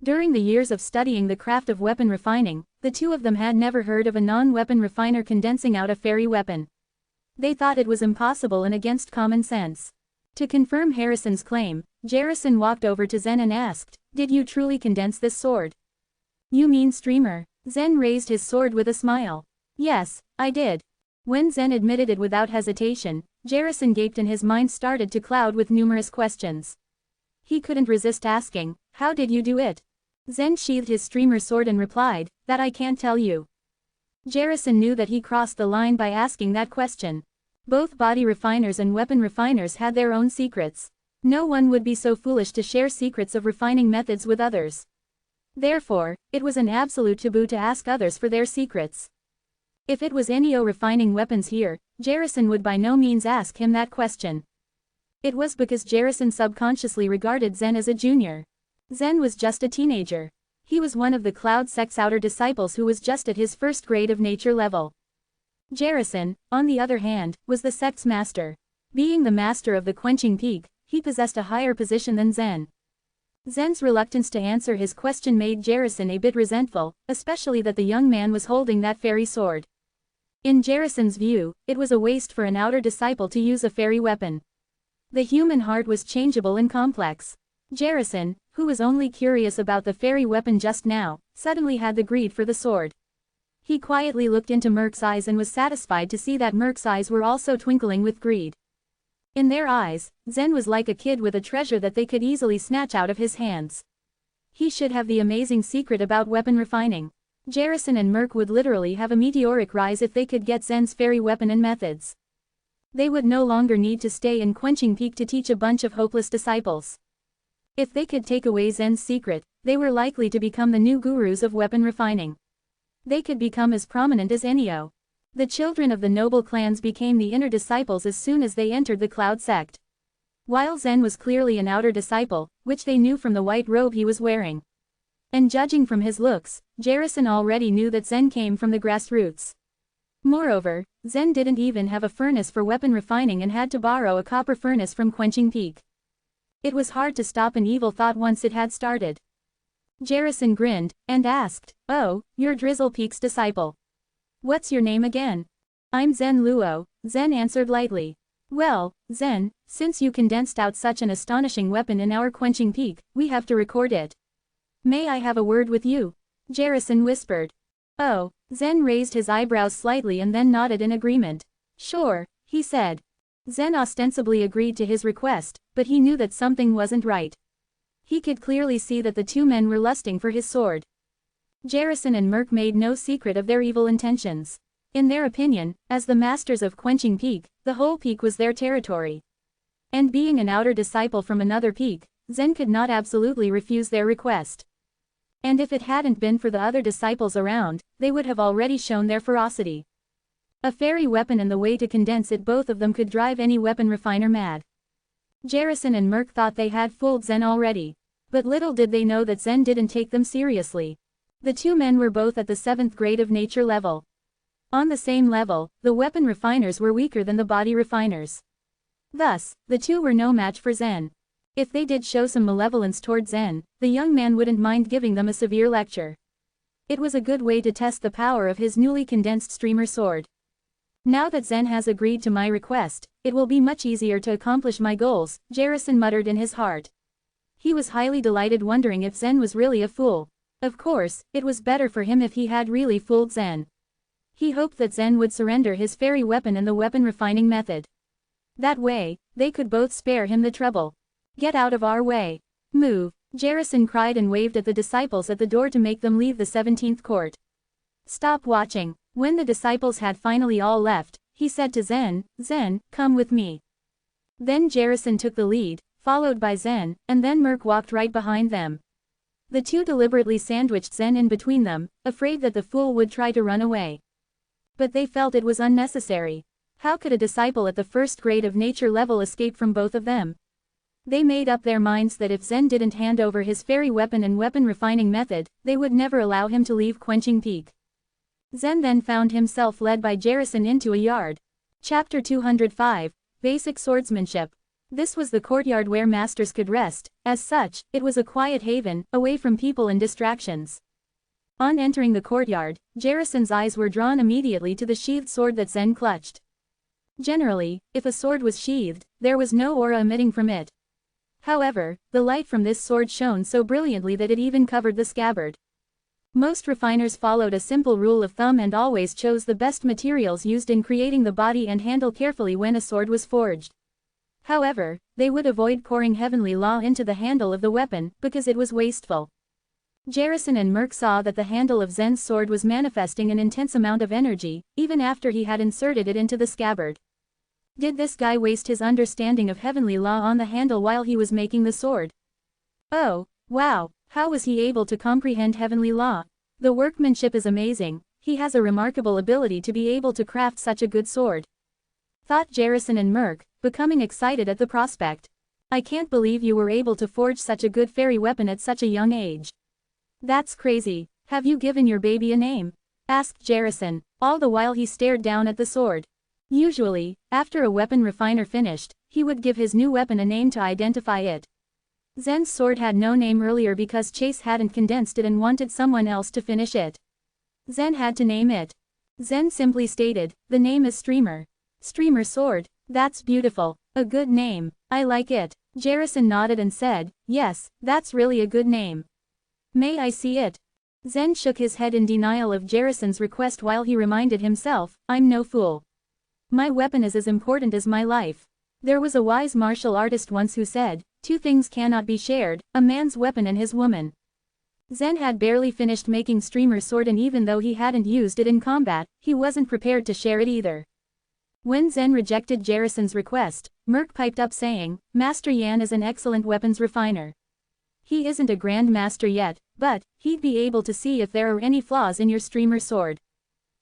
During the years of studying the craft of weapon refining, the two of them had never heard of a non-weapon refiner condensing out a fairy weapon. They thought it was impossible and against common sense. To confirm Harrison's claim, Jarrison walked over to Zen and asked, Did you truly condense this sword? You mean streamer? Zen raised his sword with a smile. Yes, I did. When Zen admitted it without hesitation, Jarrison gaped and his mind started to cloud with numerous questions. He couldn't resist asking, How did you do it? Zen sheathed his streamer sword and replied, That I can't tell you. Jarrison knew that he crossed the line by asking that question. Both body refiners and weapon refiners had their own secrets. No one would be so foolish to share secrets of refining methods with others. Therefore, it was an absolute taboo to ask others for their secrets. If it was Enio refining weapons here, Jarrison would by no means ask him that question. It was because Jarrison subconsciously regarded Zen as a junior. Zen was just a teenager. He was one of the Cloud Sect's outer disciples who was just at his first grade of nature level. Jarrison, on the other hand, was the sect's master. Being the master of the Quenching Peak, he possessed a higher position than Zen. Zen's reluctance to answer his question made Jarrison a bit resentful, especially that the young man was holding that fairy sword. In Jarrison's view, it was a waste for an outer disciple to use a fairy weapon. The human heart was changeable and complex. Jarrison, who was only curious about the fairy weapon just now, suddenly had the greed for the sword. He quietly looked into Merc's eyes and was satisfied to see that Merc's eyes were also twinkling with greed. In their eyes, Zen was like a kid with a treasure that they could easily snatch out of his hands. He should have the amazing secret about weapon refining. Jarrison and Merc would literally have a meteoric rise if they could get Zen's fairy weapon and methods. They would no longer need to stay in Quenching Peak to teach a bunch of hopeless disciples. If they could take away Zen's secret, they were likely to become the new gurus of weapon refining. They could become as prominent as Enio. The children of the noble clans became the inner disciples as soon as they entered the Cloud Sect. While Zen was clearly an outer disciple, which they knew from the white robe he was wearing. And judging from his looks, Jarrison already knew that Zen came from the grassroots. Moreover, Zen didn't even have a furnace for weapon refining and had to borrow a copper furnace from Quenching Peak. It was hard to stop an evil thought once it had started. Jarrison grinned, and asked, Oh, you're Drizzle Peak's disciple. What's your name again? I'm Zen Luo, Zen answered lightly. Well, Zen, since you condensed out such an astonishing weapon in our Quenching Peak, we have to record it. May I have a word with you? Jarrison whispered. Oh, Zen raised his eyebrows slightly and then nodded in agreement. Sure, he said. Zen ostensibly agreed to his request, but he knew that something wasn't right. He could clearly see that the two men were lusting for his sword. Jarrison and Merc made no secret of their evil intentions. In their opinion, as the masters of Quenching Peak, the whole peak was their territory. And being an outer disciple from another peak, Zen could not absolutely refuse their request. And if it hadn't been for the other disciples around, they would have already shown their ferocity. A fairy weapon and the way to condense it, both of them could drive any weapon refiner mad. Jarrison and Merc thought they had fooled Zen already. But little did they know that Zen didn't take them seriously. The two men were both at the 7th grade of nature level. On the same level, the weapon refiners were weaker than the body refiners. Thus, the two were no match for Zen. If they did show some malevolence toward Zen, the young man wouldn't mind giving them a severe lecture. It was a good way to test the power of his newly condensed streamer sword. Now that Zen has agreed to my request, it will be much easier to accomplish my goals, Jarrison muttered in his heart. He was highly delighted, wondering if Zen was really a fool. Of course, it was better for him if he had really fooled Zen. He hoped that Zen would surrender his fairy weapon and the weapon refining method. That way, they could both spare him the trouble. Get out of our way. Move, Jarrison cried and waved at the disciples at the door to make them leave the 17th court. Stop watching. When the disciples had finally all left, he said to Zen, Zen, come with me. Then Jarrison took the lead, followed by Zen, and then Merc walked right behind them. The two deliberately sandwiched Zen in between them, afraid that the fool would try to run away. But they felt it was unnecessary. How could a disciple at the first grade of nature level escape from both of them? They made up their minds that if Zen didn't hand over his fairy weapon and weapon refining method, they would never allow him to leave Quenching Peak. Zen then found himself led by Jarrison into a yard. Chapter 205, Basic Swordsmanship. This was the courtyard where masters could rest. As such, it was a quiet haven, away from people and distractions. On entering the courtyard, Jarrison's eyes were drawn immediately to the sheathed sword that Zen clutched. Generally, if a sword was sheathed, there was no aura emitting from it. However, the light from this sword shone so brilliantly that it even covered the scabbard. Most refiners followed a simple rule of thumb and always chose the best materials used in creating the body and handle carefully when a sword was forged. However, they would avoid pouring heavenly law into the handle of the weapon, because it was wasteful. Jarrison and Merc saw that the handle of Zen's sword was manifesting an intense amount of energy, even after he had inserted it into the scabbard. Did this guy waste his understanding of heavenly law on the handle while he was making the sword? Oh, wow, how was he able to comprehend heavenly law? The workmanship is amazing. He has a remarkable ability to be able to craft such a good sword. Thought Jarrison and Merc, becoming excited at the prospect. I can't believe you were able to forge such a good fairy weapon at such a young age. That's crazy. Have you given your baby a name? Asked Jarrison, all the while he stared down at the sword. Usually, after a weapon refiner finished, he would give his new weapon a name to identify it. Zen's sword had no name earlier because Chase hadn't condensed it and wanted someone else to finish it. Zen had to name it. Zen simply stated, the name is Streamer. Streamer sword, that's beautiful, a good name, I like it. Jarrison nodded and said, yes, that's really a good name. May I see it? Zen shook his head in denial of Jarrison's request while he reminded himself, I'm no fool. My weapon is as important as my life. There was a wise martial artist once who said, two things cannot be shared, a man's weapon and his woman. Zen had barely finished making Streamer's sword, and even though he hadn't used it in combat, he wasn't prepared to share it either. When Zen rejected Jarrison's request, Merc piped up saying, Master Yan is an excellent weapons refiner. He isn't a grand master yet, but he'd be able to see if there are any flaws in your Streamer sword.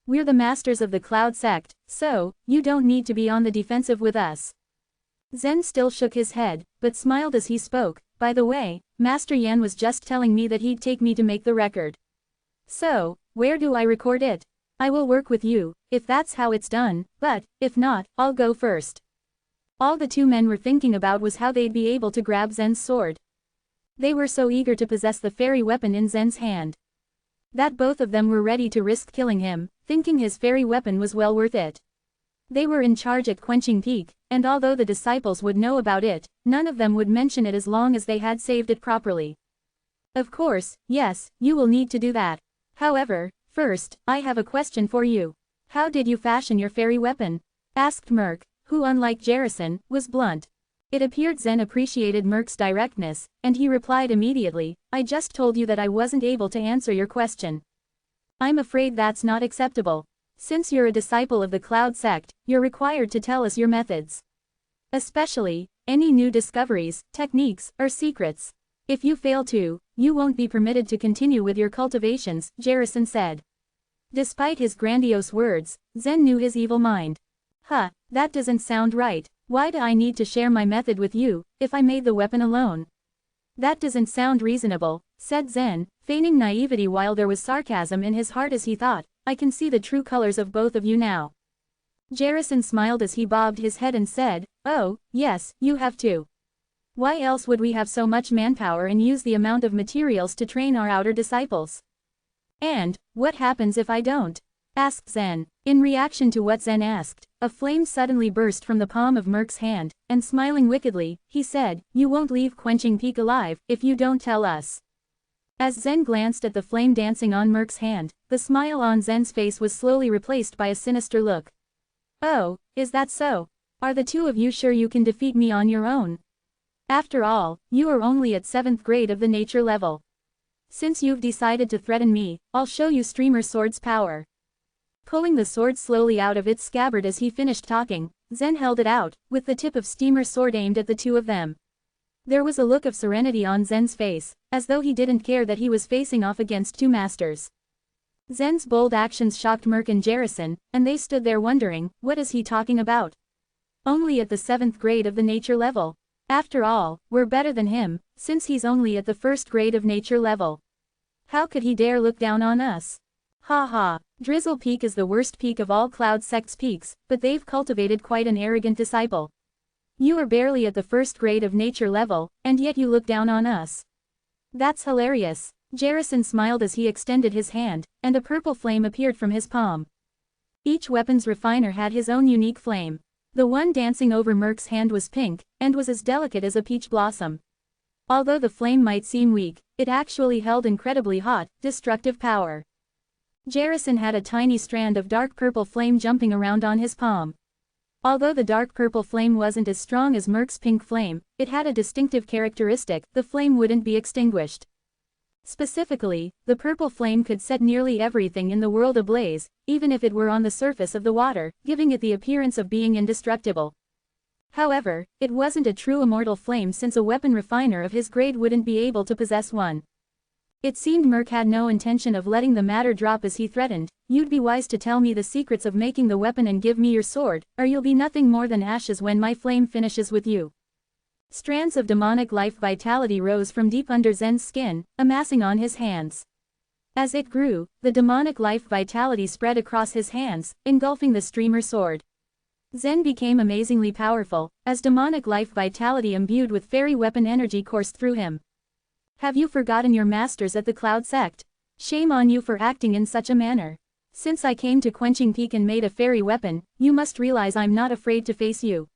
We're the masters of the Cloud sect, so you don't need to be on the defensive with us. Zen still shook his head, but smiled as he spoke. By the way, Master Yan was just telling me that he'd take me to make the record. So, where do I record it? I will work with you, if that's how it's done, but, if not, I'll go first. All the two men were thinking about was how they'd be able to grab Zen's sword. They were so eager to possess the fairy weapon in Zen's hand, that both of them were ready to risk killing him, thinking his fairy weapon was well worth it. They were in charge at Quenching Peak, and although the disciples would know about it, none of them would mention it as long as they had saved it properly. Of course, yes, you will need to do that. However, first, I have a question for you. How did you fashion your fairy weapon? Asked Merc, who unlike Jarrison, was blunt. It appeared Zen appreciated Merc's directness, and he replied immediately, I just told you that I wasn't able to answer your question. I'm afraid that's not acceptable. Since you're a disciple of the Cloud sect, you're required to tell us your methods. Especially, any new discoveries, techniques, or secrets. If you fail to, you won't be permitted to continue with your cultivations, Jarrison said. Despite his grandiose words, Zen knew his evil mind. That doesn't sound right. Why do I need to share my method with you, if I made the weapon alone? That doesn't sound reasonable, said Zen, feigning naivety while there was sarcasm in his heart as he thought, I can see the true colors of both of you now. Jarrison smiled as he bobbed his head and said, oh, yes, you have to. Why else would we have so much manpower and use the amount of materials to train our outer disciples? And, what happens if I don't? Asked Zen. In reaction to what Zen asked, a flame suddenly burst from the palm of Merc's hand, and smiling wickedly, he said, "You won't leave Quenching Peak alive, if you don't tell us." As Zen glanced at the flame dancing on Merc's hand, the smile on Zen's face was slowly replaced by a sinister look. "Oh, is that so? Are the two of you sure you can defeat me on your own? After all, you are only at 7th grade of the nature level. Since you've decided to threaten me, I'll show you Streamer Sword's power." Pulling the sword slowly out of its scabbard as he finished talking, Zen held it out, with the tip of Steamer's sword aimed at the two of them. There was a look of serenity on Zen's face, as though he didn't care that he was facing off against two masters. Zen's bold actions shocked Merc and Jarrison, and they stood there wondering, what is he talking about? Only at the 7th grade of the nature level. After all, we're better than him, since he's only at the 1st grade of nature level. How could he dare look down on us? Ha ha, Drizzle Peak is the worst peak of all Cloud Sect's peaks, but they've cultivated quite an arrogant disciple. You are barely at the 1st grade of nature level, and yet you look down on us. That's hilarious. Jarrison smiled as he extended his hand, and a purple flame appeared from his palm. Each weapons refiner had his own unique flame. The one dancing over Merc's hand was pink, and was as delicate as a peach blossom. Although the flame might seem weak, it actually held incredibly hot, destructive power. Jarrison had a tiny strand of dark purple flame jumping around on his palm. Although the dark purple flame wasn't as strong as Merc's pink flame, it had a distinctive characteristic: the flame wouldn't be extinguished. Specifically, the purple flame could set nearly everything in the world ablaze, even if it were on the surface of the water, giving it the appearance of being indestructible. However, it wasn't a true immortal flame since a weapon refiner of his grade wouldn't be able to possess one. It seemed Merc had no intention of letting the matter drop as he threatened, "You'd be wise to tell me the secrets of making the weapon and give me your sword, or you'll be nothing more than ashes when my flame finishes with you." Strands of demonic life vitality rose from deep under Zen's skin, amassing on his hands. As it grew, the demonic life vitality spread across his hands, engulfing the streamer sword. Zen became amazingly powerful, as demonic life vitality imbued with fairy weapon energy coursed through him. "Have you forgotten your masters at the Cloud Sect? Shame on you for acting in such a manner. Since I came to Quenching Peak and made a fairy weapon, you must realize I'm not afraid to face you.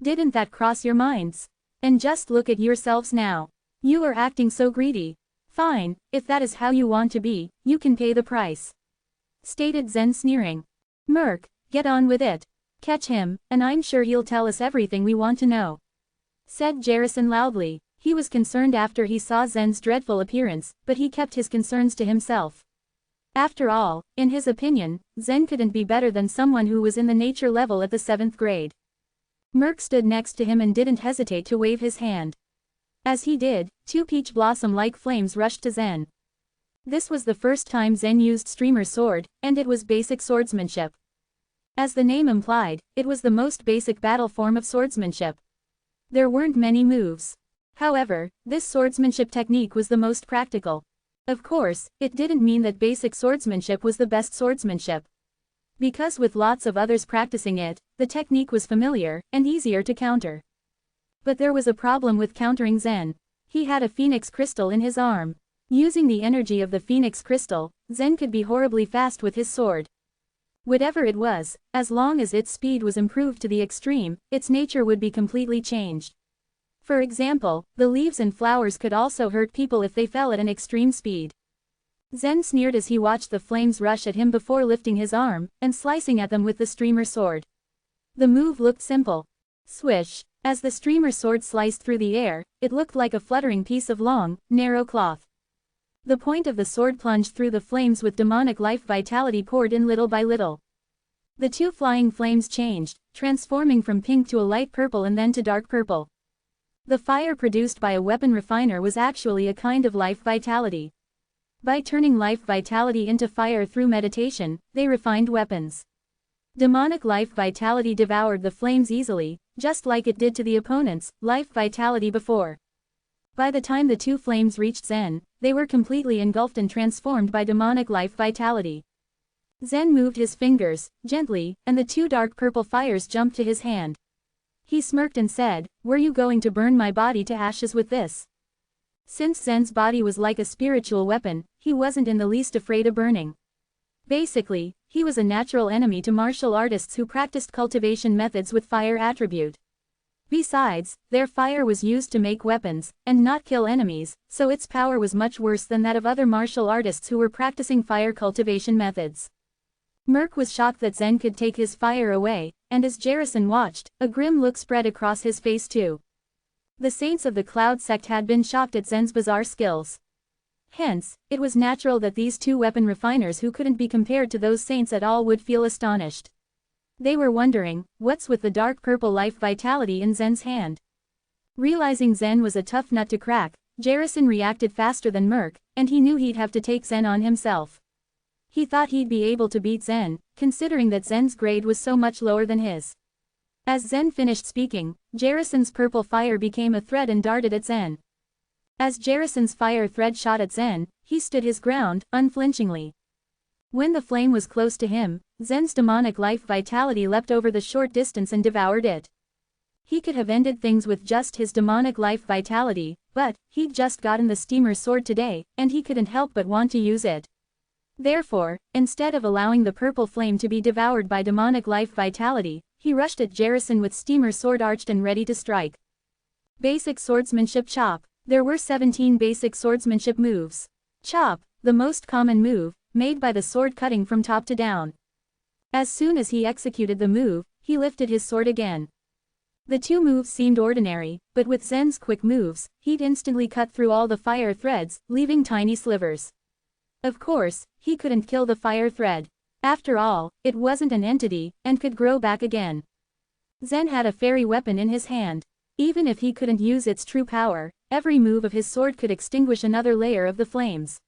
Didn't that cross your minds? And just look at yourselves now. You are acting so greedy. Fine, if that is how you want to be, you can pay the price," stated Zen sneering. "Merc, get on with it. Catch him, and I'm sure he'll tell us everything we want to know," said Jarrison loudly. He was concerned after he saw Zen's dreadful appearance, but he kept his concerns to himself. After all, in his opinion, Zen couldn't be better than someone who was in the nature level at the 7th grade. Merc stood next to him and didn't hesitate to wave his hand. As he did, two peach blossom-like flames rushed to Zen. This was the first time Zen used Streamer's sword, and it was basic swordsmanship. As the name implied, it was the most basic battle form of swordsmanship. There weren't many moves. However, this swordsmanship technique was the most practical. Of course, it didn't mean that basic swordsmanship was the best swordsmanship. Because with lots of others practicing it, the technique was familiar, and easier to counter. But there was a problem with countering Zen. He had a phoenix crystal in his arm. Using the energy of the phoenix crystal, Zen could be horribly fast with his sword. Whatever it was, as long as its speed was improved to the extreme, its nature would be completely changed. For example, the leaves and flowers could also hurt people if they fell at an extreme speed. Zen sneered as he watched the flames rush at him before lifting his arm, and slicing at them with the streamer sword. The move looked simple. Swish! As the streamer sword sliced through the air, it looked like a fluttering piece of long, narrow cloth. The point of the sword plunged through the flames with demonic life vitality poured in little by little. The two flying flames changed, transforming from pink to a light purple and then to dark purple. The fire produced by a weapon refiner was actually a kind of life vitality. By turning life vitality into fire through meditation, they refined weapons. Demonic life vitality devoured the flames easily, just like it did to the opponent's life vitality before. By the time the two flames reached Zen, they were completely engulfed and transformed by demonic life vitality. Zen moved his fingers, gently, and the two dark purple fires jumped to his hand. He smirked and said, "Were you going to burn my body to ashes with this?" Since Zen's body was like a spiritual weapon, he wasn't in the least afraid of burning. Basically, he was a natural enemy to martial artists who practiced cultivation methods with fire attribute. Besides, their fire was used to make weapons, and not kill enemies, so its power was much worse than that of other martial artists who were practicing fire cultivation methods. Merc was shocked that Zen could take his fire away, and as Jarrison watched, a grim look spread across his face too. The saints of the Cloud sect had been shocked at Zen's bizarre skills. Hence, it was natural that these two weapon refiners who couldn't be compared to those saints at all would feel astonished. They were wondering, what's with the dark purple life vitality in Zen's hand? Realizing Zen was a tough nut to crack, Jarrison reacted faster than Merc, and he knew he'd have to take Zen on himself. He thought he'd be able to beat Zen, considering that Zen's grade was so much lower than his. As Zen finished speaking, Jarrison's purple fire became a thread and darted at Zen. As Jarrison's fire thread shot at Zen, he stood his ground, unflinchingly. When the flame was close to him, Zen's demonic life vitality leapt over the short distance and devoured it. He could have ended things with just his demonic life vitality, but he'd just gotten the steamer sword today, and he couldn't help but want to use it. Therefore, instead of allowing the purple flame to be devoured by demonic life vitality, he rushed at Jarrison with steamer sword arched and ready to strike. Basic swordsmanship chop. There were 17 basic swordsmanship moves. Chop, the most common move, made by the sword cutting from top to down. As soon as he executed the move, he lifted his sword again. The two moves seemed ordinary, but with Zen's quick moves, he'd instantly cut through all the fire threads, leaving tiny slivers. Of course, he couldn't kill the fire thread. After all, it wasn't an entity, and could grow back again. Zen had a fairy weapon in his hand. Even if he couldn't use its true power, every move of his sword could extinguish another layer of the flames.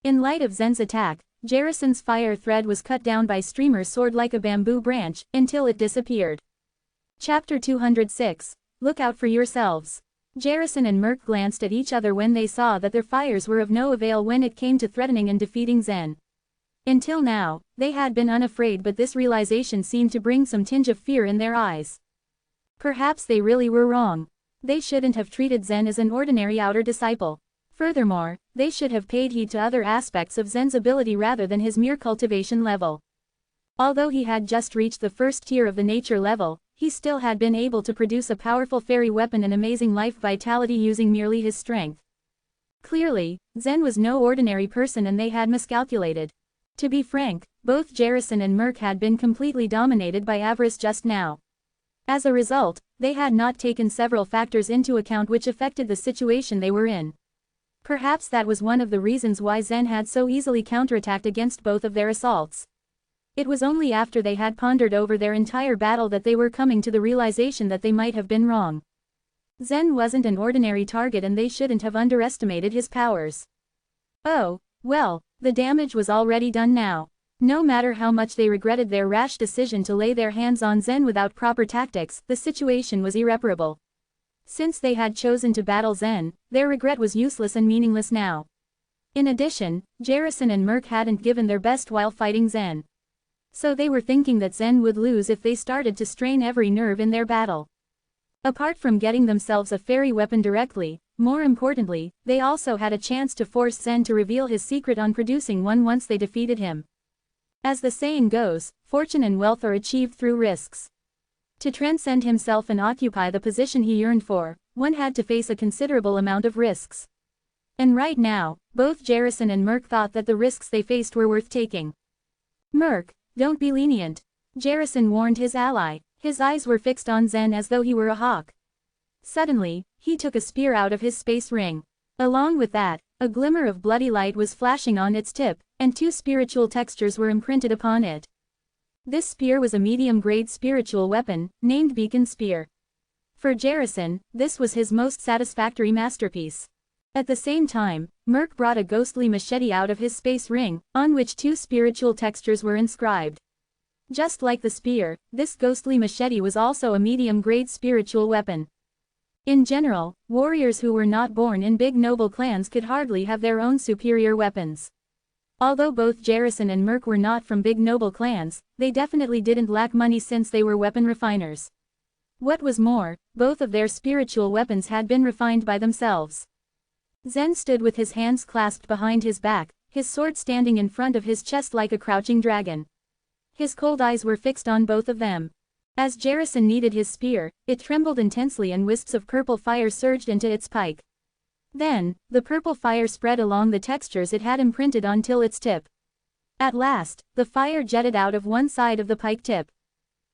In light of Zen's attack, Jarrison's fire thread was cut down by Streamer's sword like a bamboo branch, until it disappeared. Chapter 206. Look out for yourselves. Jarrison and Merc glanced at each other when they saw that their fires were of no avail when it came to threatening and defeating Zen. Until now, they had been unafraid, but this realization seemed to bring some tinge of fear in their eyes. Perhaps they really were wrong. They shouldn't have treated Zen as an ordinary outer disciple. Furthermore, they should have paid heed to other aspects of Zen's ability rather than his mere cultivation level. Although he had just reached the first tier of the nature level, he still had been able to produce a powerful fairy weapon and amazing life vitality using merely his strength. Clearly, Zen was no ordinary person and they had miscalculated. To be frank, both Jarrison and Merc had been completely dominated by avarice just now. As a result, they had not taken several factors into account which affected the situation they were in. Perhaps that was one of the reasons why Zen had so easily counterattacked against both of their assaults. It was only after they had pondered over their entire battle that they were coming to the realization that they might have been wrong. Zen wasn't an ordinary target and they shouldn't have underestimated his powers. Oh, well, the damage was already done now. No matter how much they regretted their rash decision to lay their hands on Zen without proper tactics, the situation was irreparable. Since they had chosen to battle Zen, their regret was useless and meaningless now. In addition, Jarrison and Merc hadn't given their best while fighting Zen. So they were thinking that Zen would lose if they started to strain every nerve in their battle. Apart from getting themselves a fairy weapon directly, more importantly, they also had a chance to force Zen to reveal his secret on producing one once they defeated him. As the saying goes, fortune and wealth are achieved through risks. To transcend himself and occupy the position he yearned for, one had to face a considerable amount of risks. And right now, both Jarrison and Merc thought that the risks they faced were worth taking. Merc, don't be lenient. Jarrison warned his ally. His eyes were fixed on Zen as though he were a hawk. Suddenly, he took a spear out of his space ring. Along with that, a glimmer of bloody light was flashing on its tip, and two spiritual textures were imprinted upon it. This spear was a medium-grade spiritual weapon, named Beacon Spear. For Jarrison, this was his most satisfactory masterpiece. At the same time, Merc brought a ghostly machete out of his space ring, on which two spiritual textures were inscribed. Just like the spear, this ghostly machete was also a medium-grade spiritual weapon. In general, warriors who were not born in big noble clans could hardly have their own superior weapons. Although both Jarrison and Merc were not from big noble clans, they definitely didn't lack money since they were weapon refiners. What was more, both of their spiritual weapons had been refined by themselves. Zen stood with his hands clasped behind his back, his sword standing in front of his chest like a crouching dragon. His cold eyes were fixed on both of them. As Jarrison kneaded his spear, it trembled intensely and wisps of purple fire surged into its pike. Then, the purple fire spread along the textures it had imprinted on till its tip. At last, the fire jetted out of one side of the pike tip.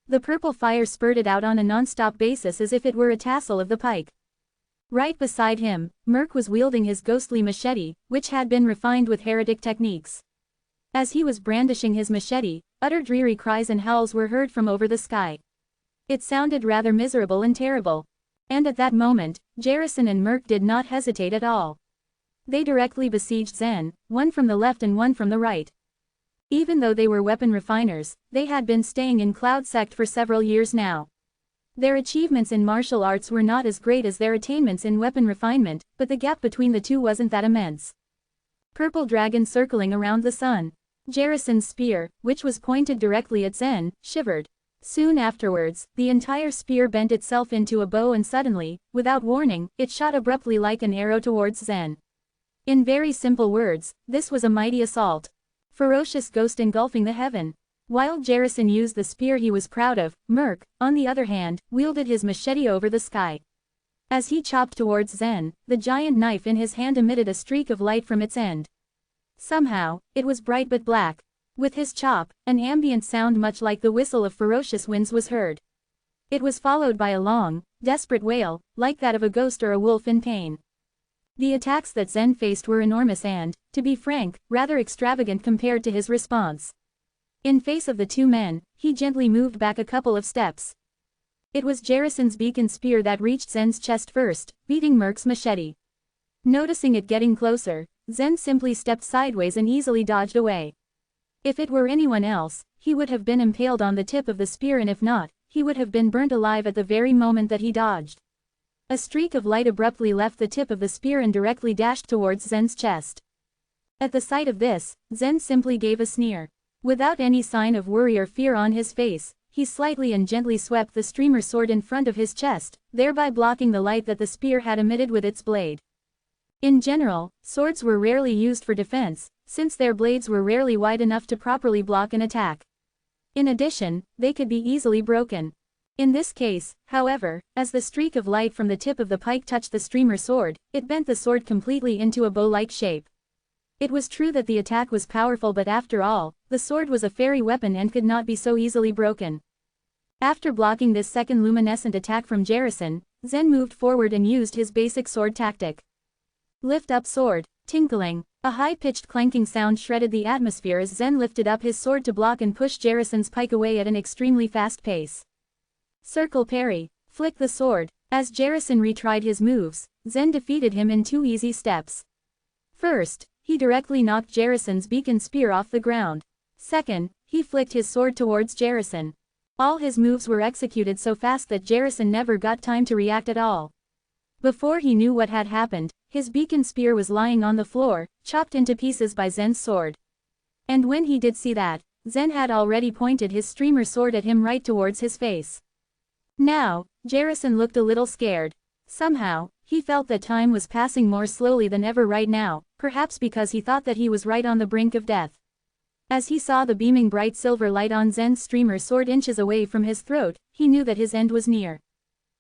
The purple fire spurted out on a non-stop basis as if it were a tassel of the pike. Right beside him, Merc was wielding his ghostly machete, which had been refined with heretic techniques. As he was brandishing his machete, utter dreary cries and howls were heard from over the sky. It sounded rather miserable and terrible. And at that moment, Jarrison and Merc did not hesitate at all. They directly besieged Zen, one from the left and one from the right. Even though they were weapon refiners, they had been staying in Cloud Sect for several years now. Their achievements in martial arts were not as great as their attainments in weapon refinement, but the gap between the two wasn't that immense. Purple dragon circling around the sun. Jarrison's spear, which was pointed directly at Zen, shivered. Soon afterwards, the entire spear bent itself into a bow and suddenly, without warning, it shot abruptly like an arrow towards Zen. In very simple words, this was a mighty assault. Ferocious ghost engulfing the heaven. While Jarrison used the spear he was proud of, Merc, on the other hand, wielded his machete over the sky. As he chopped towards Zen, the giant knife in his hand emitted a streak of light from its end. Somehow, it was bright but black. With his chop, an ambient sound much like the whistle of ferocious winds was heard. It was followed by a long, desperate wail, like that of a ghost or a wolf in pain. The attacks that Zen faced were enormous and, to be frank, rather extravagant compared to his response. In face of the two men, he gently moved back a couple of steps. It was Jarrison's beacon spear that reached Zen's chest first, beating Merc's machete. Noticing it getting closer, Zen simply stepped sideways and easily dodged away. If it were anyone else, he would have been impaled on the tip of the spear, and if not, he would have been burnt alive at the very moment that he dodged. A streak of light abruptly left the tip of the spear and directly dashed towards Zen's chest. At the sight of this, Zen simply gave a sneer. Without any sign of worry or fear on his face, he slightly and gently swept the streamer sword in front of his chest, thereby blocking the light that the spear had emitted with its blade. In general, swords were rarely used for defense, since their blades were rarely wide enough to properly block an attack. In addition, they could be easily broken. In this case, however, as the streak of light from the tip of the pike touched the streamer sword, it bent the sword completely into a bow-like shape. It was true that the attack was powerful, but after all, the sword was a fairy weapon and could not be so easily broken. After blocking this second luminescent attack from Jarrison, Zen moved forward and used his basic sword tactic. Lift up sword. Tinkling. A high-pitched clanking sound shredded the atmosphere as Zen lifted up his sword to block and push Jarrison's pike away at an extremely fast pace. Circle parry. Flick the sword. As Jarrison retried his moves, Zen defeated him in 2 easy steps. First, he directly knocked Jarrison's beacon spear off the ground. Second, he flicked his sword towards Jarrison. All his moves were executed so fast that Jarrison never got time to react at all. Before he knew what had happened, his beacon spear was lying on the floor, chopped into pieces by Zen's sword. And when he did see that, Zen had already pointed his streamer sword at him right towards his face. Now, Jarrison looked a little scared. Somehow, he felt that time was passing more slowly than ever right now, perhaps because he thought that he was right on the brink of death. As he saw the beaming bright silver light on Zen's streamer sword inches away from his throat, he knew that his end was near.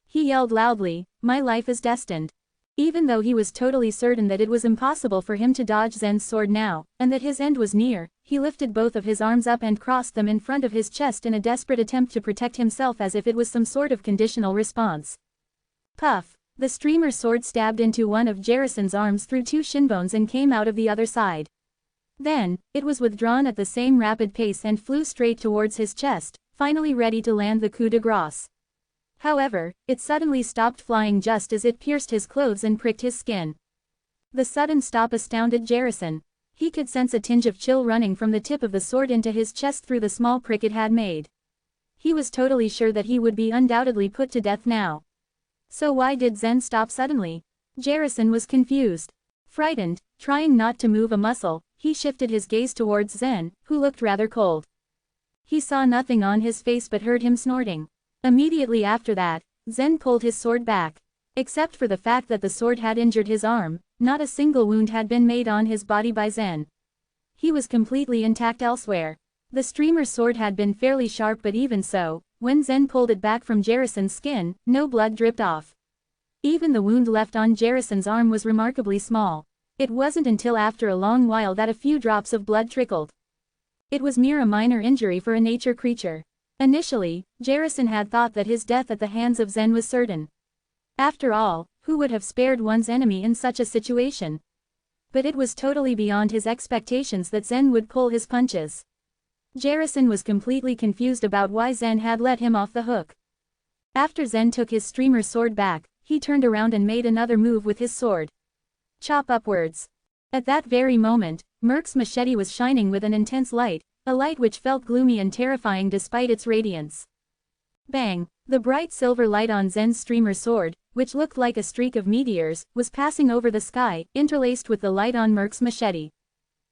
He yelled loudly, "My life is destined." Even though he was totally certain that it was impossible for him to dodge Zen's sword now, and that his end was near, he lifted both of his arms up and crossed them in front of his chest in a desperate attempt to protect himself, as if it was some sort of conditional response. Puff! The streamer sword stabbed into one of Jarrison's arms through 2 shin bones and came out of the other side. Then, it was withdrawn at the same rapid pace and flew straight towards his chest, finally ready to land the coup de grace. However, it suddenly stopped flying just as it pierced his clothes and pricked his skin. The sudden stop astounded Jarrison. He could sense a tinge of chill running from the tip of the sword into his chest through the small prick it had made. He was totally sure that he would be undoubtedly put to death now. So why did Zen stop suddenly? Jarrison was confused. Frightened, trying not to move a muscle, he shifted his gaze towards Zen, who looked rather cold. He saw nothing on his face but heard him snorting. Immediately after that, Zen pulled his sword back. Except for the fact that the sword had injured his arm, not a single wound had been made on his body by Zen. He was completely intact elsewhere. The streamer's sword had been fairly sharp, but even so, when Zen pulled it back from Jarrison's skin, no blood dripped off. Even the wound left on Jarrison's arm was remarkably small. It wasn't until after a long while that a few drops of blood trickled. It was mere a minor injury for a nature creature. Initially, Jarrison had thought that his death at the hands of Zen was certain. After all, who would have spared one's enemy in such a situation? But it was totally beyond his expectations that Zen would pull his punches. Jarrison was completely confused about why Zen had let him off the hook. After Zen took his streamer's sword back, he turned around and made another move with his sword. Chop upwards. At that very moment, Merc's machete was shining with an intense light, a light which felt gloomy and terrifying despite its radiance. Bang! The bright silver light on Zen's streamer sword, which looked like a streak of meteors, was passing over the sky, interlaced with the light on Merc's machete.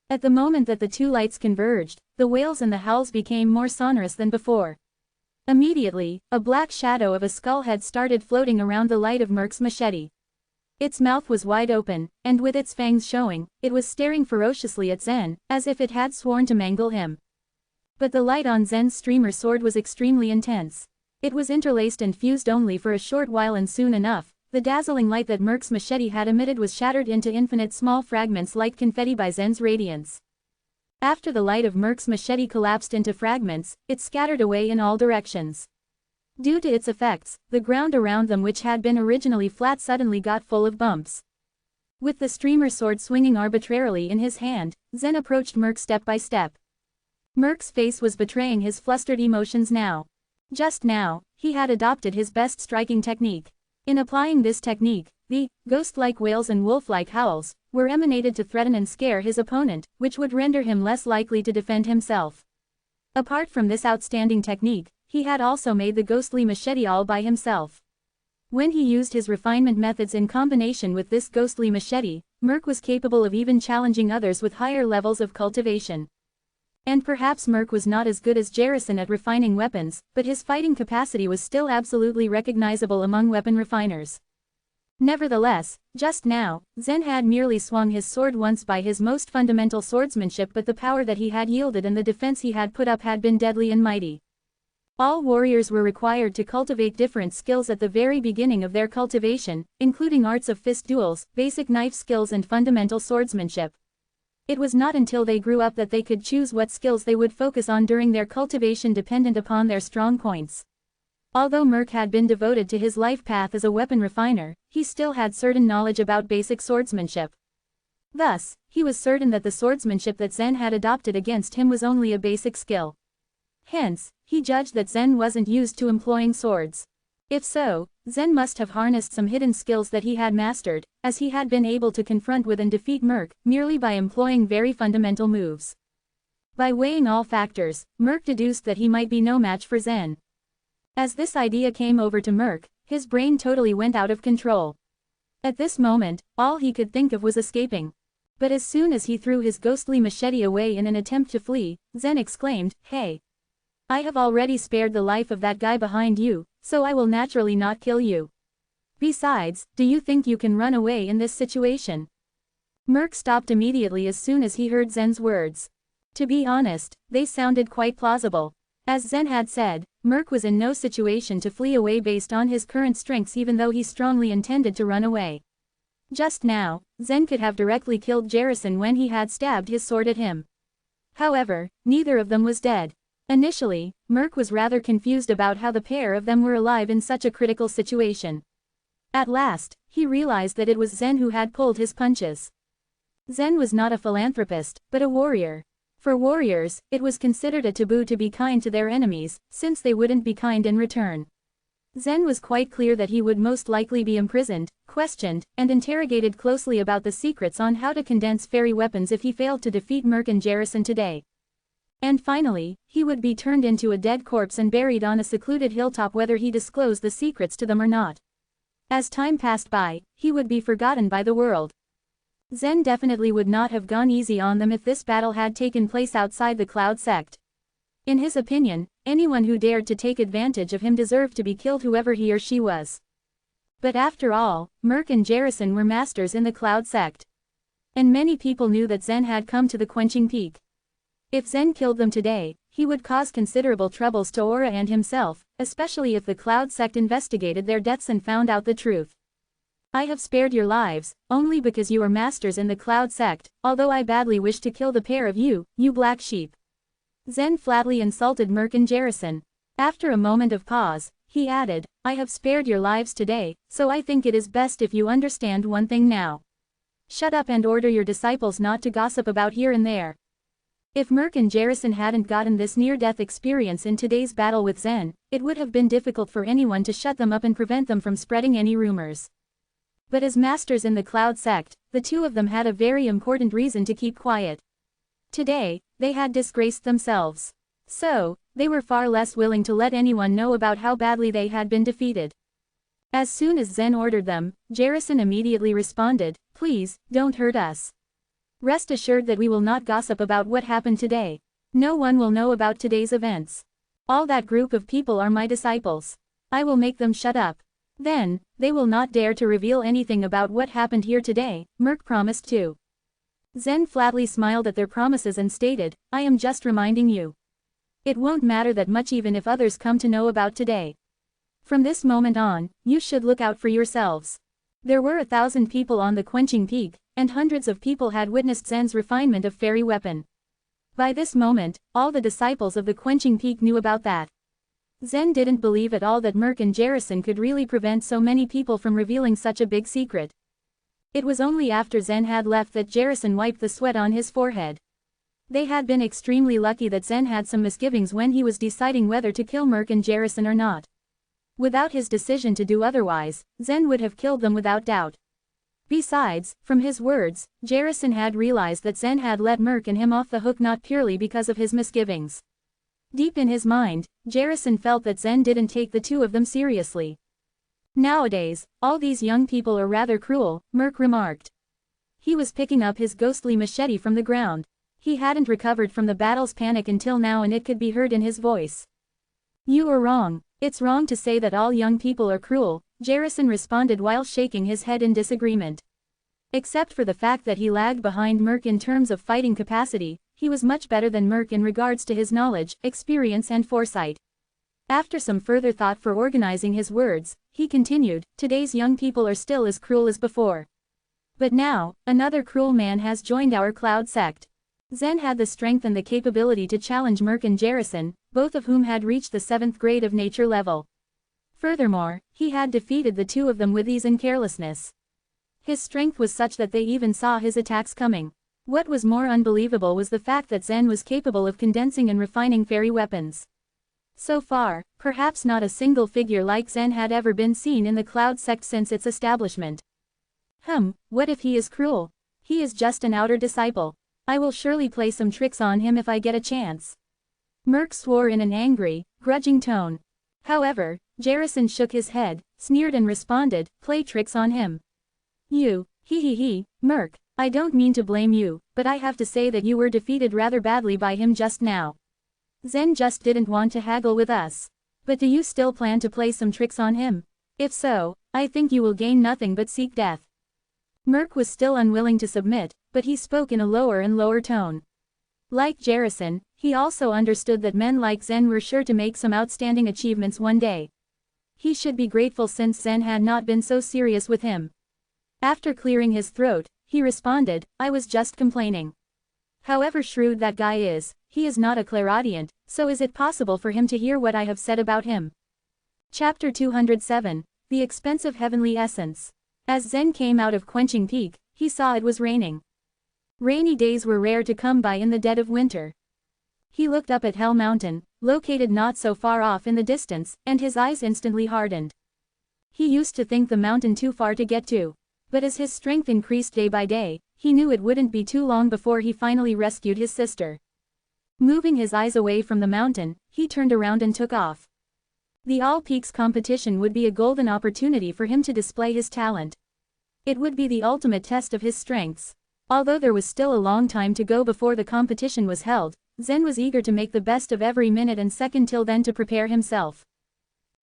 At the moment that the two lights converged, the wails and the howls became more sonorous than before. Immediately, a black shadow of a skull head started floating around the light of Merc's machete. Its mouth was wide open, and with its fangs showing, it was staring ferociously at Zen, as if it had sworn to mangle him. But the light on Zen's streamer sword was extremely intense. It was interlaced and fused only for a short while, and soon enough, the dazzling light that Merc's machete had emitted was shattered into infinite small fragments like confetti by Zen's radiance. After the light of Merc's machete collapsed into fragments, it scattered away in all directions. Due to its effects, the ground around them, which had been originally flat, suddenly got full of bumps. With the streamer sword swinging arbitrarily in his hand, Zen approached Merc step by step. Merc's face was betraying his flustered emotions now. Just now, he had adopted his best striking technique. In applying this technique, the ghost-like wails and wolf-like howls were emanated to threaten and scare his opponent, which would render him less likely to defend himself. Apart from this outstanding technique, he had also made the ghostly machete all by himself. When he used his refinement methods in combination with this ghostly machete, Merc was capable of even challenging others with higher levels of cultivation. And perhaps Merc was not as good as Jarrison at refining weapons, but his fighting capacity was still absolutely recognizable among weapon refiners. Nevertheless, just now, Zen had merely swung his sword once by his most fundamental swordsmanship, but the power that he had yielded and the defense he had put up had been deadly and mighty. All warriors were required to cultivate different skills at the very beginning of their cultivation, including arts of fist duels, basic knife skills and fundamental swordsmanship. It was not until they grew up that they could choose what skills they would focus on during their cultivation dependent upon their strong points. Although Merc had been devoted to his life path as a weapon refiner, he still had certain knowledge about basic swordsmanship. Thus, he was certain that the swordsmanship that Zen had adopted against him was only a basic skill. Hence, he judged that Zen wasn't used to employing swords. If so, Zen must have harnessed some hidden skills that he had mastered, as he had been able to confront with and defeat Merc merely by employing very fundamental moves. By weighing all factors, Merc deduced that he might be no match for Zen. As this idea came over to Merc, his brain totally went out of control. At this moment, all he could think of was escaping. But as soon as he threw his ghostly machete away in an attempt to flee, Zen exclaimed, "Hey! I have already spared the life of that guy behind you, so I will naturally not kill you. Besides, do you think you can run away in this situation?" Merc stopped immediately as soon as he heard Zen's words. To be honest, they sounded quite plausible. As Zen had said, Merc was in no situation to flee away based on his current strengths, even though he strongly intended to run away. Just now, Zen could have directly killed Jarrison when he had stabbed his sword at him. However, neither of them was dead. Initially, Merc was rather confused about how the pair of them were alive in such a critical situation. At last, he realized that it was Zen who had pulled his punches. Zen was not a philanthropist, but a warrior. For warriors, it was considered a taboo to be kind to their enemies, since they wouldn't be kind in return. Zen was quite clear that he would most likely be imprisoned, questioned, and interrogated closely about the secrets on how to condense fairy weapons if he failed to defeat Merc and Jarrison today. And finally, he would be turned into a dead corpse and buried on a secluded hilltop whether he disclosed the secrets to them or not. As time passed by, he would be forgotten by the world. Zen definitely would not have gone easy on them if this battle had taken place outside the Cloud sect. In his opinion, anyone who dared to take advantage of him deserved to be killed, whoever he or she was. But after all, Merc and Jarrison were masters in the Cloud sect. And many people knew that Zen had come to the Quenching Peak. If Zen killed them today, he would cause considerable troubles to Aura and himself, especially if the Cloud sect investigated their deaths and found out the truth. I have spared your lives, only because you are masters in the Cloud sect, although I badly wish to kill the pair of you, you black sheep. Zen flatly insulted Merc and Jarrison. After a moment of pause, he added, I have spared your lives today, so I think it is best if you understand one thing now. Shut up and order your disciples not to gossip about here and there. If Merc and Jarrison hadn't gotten this near-death experience in today's battle with Zen, it would have been difficult for anyone to shut them up and prevent them from spreading any rumors. But as masters in the Cloud sect, the two of them had a very important reason to keep quiet. Today, they had disgraced themselves. So, they were far less willing to let anyone know about how badly they had been defeated. As soon as Zen ordered them, Jarrison immediately responded, Please, don't hurt us. Rest assured that we will not gossip about what happened today. No one will know about today's events. All that group of people are my disciples. I will make them shut up. Then, they will not dare to reveal anything about what happened here today, Merc promised too. Zen flatly smiled at their promises and stated, I am just reminding you. It won't matter that much even if others come to know about today. From this moment on, you should look out for yourselves. There were 1,000 people on the Quenching Peak, and hundreds of people had witnessed Zen's refinement of fairy weapon. By this moment, all the disciples of the Quenching Peak knew about that. Zen didn't believe at all that Merc and Jarrison could really prevent so many people from revealing such a big secret. It was only after Zen had left that Jarrison wiped the sweat on his forehead. They had been extremely lucky that Zen had some misgivings when he was deciding whether to kill Merc and Jarrison or not. Without his decision to do otherwise, Zen would have killed them without doubt. Besides, from his words, Jarrison had realized that Zen had let Merc and him off the hook not purely because of his misgivings. Deep in his mind, Jarrison felt that Zen didn't take the two of them seriously. Nowadays, all these young people are rather cruel, Merc remarked. He was picking up his ghostly machete from the ground. He hadn't recovered from the battle's panic until now and it could be heard in his voice. You are wrong. It's wrong to say that all young people are cruel, Jarrison responded while shaking his head in disagreement. Except for the fact that he lagged behind Merc in terms of fighting capacity, he was much better than Merc in regards to his knowledge, experience and foresight. After some further thought for organizing his words, he continued, today's young people are still as cruel as before. But now, another cruel man has joined our Cloud sect. Zen had the strength and the capability to challenge Merc and Jarrison, both of whom had reached the 7th grade of nature level. Furthermore, he had defeated the two of them with ease and carelessness. His strength was such that they even saw his attacks coming. What was more unbelievable was the fact that Zen was capable of condensing and refining fairy weapons. So far, perhaps not a single figure like Zen had ever been seen in the Cloud sect since its establishment. What if he is cruel? He is just an outer disciple. I will surely play some tricks on him if I get a chance. Merc swore in an angry, grudging tone. However, Jarrison shook his head, sneered and responded, play tricks on him. You, Merc, I don't mean to blame you, but I have to say that you were defeated rather badly by him just now. Zen just didn't want to haggle with us. But do you still plan to play some tricks on him? If so, I think you will gain nothing but seek death. Merc was still unwilling to submit, but he spoke in a lower and lower tone. Like Jarrison, he also understood that men like Zen were sure to make some outstanding achievements one day. He should be grateful since Zen had not been so serious with him. After clearing his throat, he responded, I was just complaining. However shrewd that guy is, he is not a clairaudient, so is it possible for him to hear what I have said about him? Chapter 207, The Expensive Heavenly Essence. As Zen came out of Quenching Peak, he saw it was raining. Rainy days were rare to come by in the dead of winter. He looked up at Hell Mountain, located not so far off in the distance, and his eyes instantly hardened. He used to think the mountain too far to get to. But as his strength increased day by day, he knew it wouldn't be too long before he finally rescued his sister. Moving his eyes away from the mountain, he turned around and took off. The All Peaks competition would be a golden opportunity for him to display his talent. It would be the ultimate test of his strengths. Although there was still a long time to go before the competition was held, Zen was eager to make the best of every minute and second till then to prepare himself.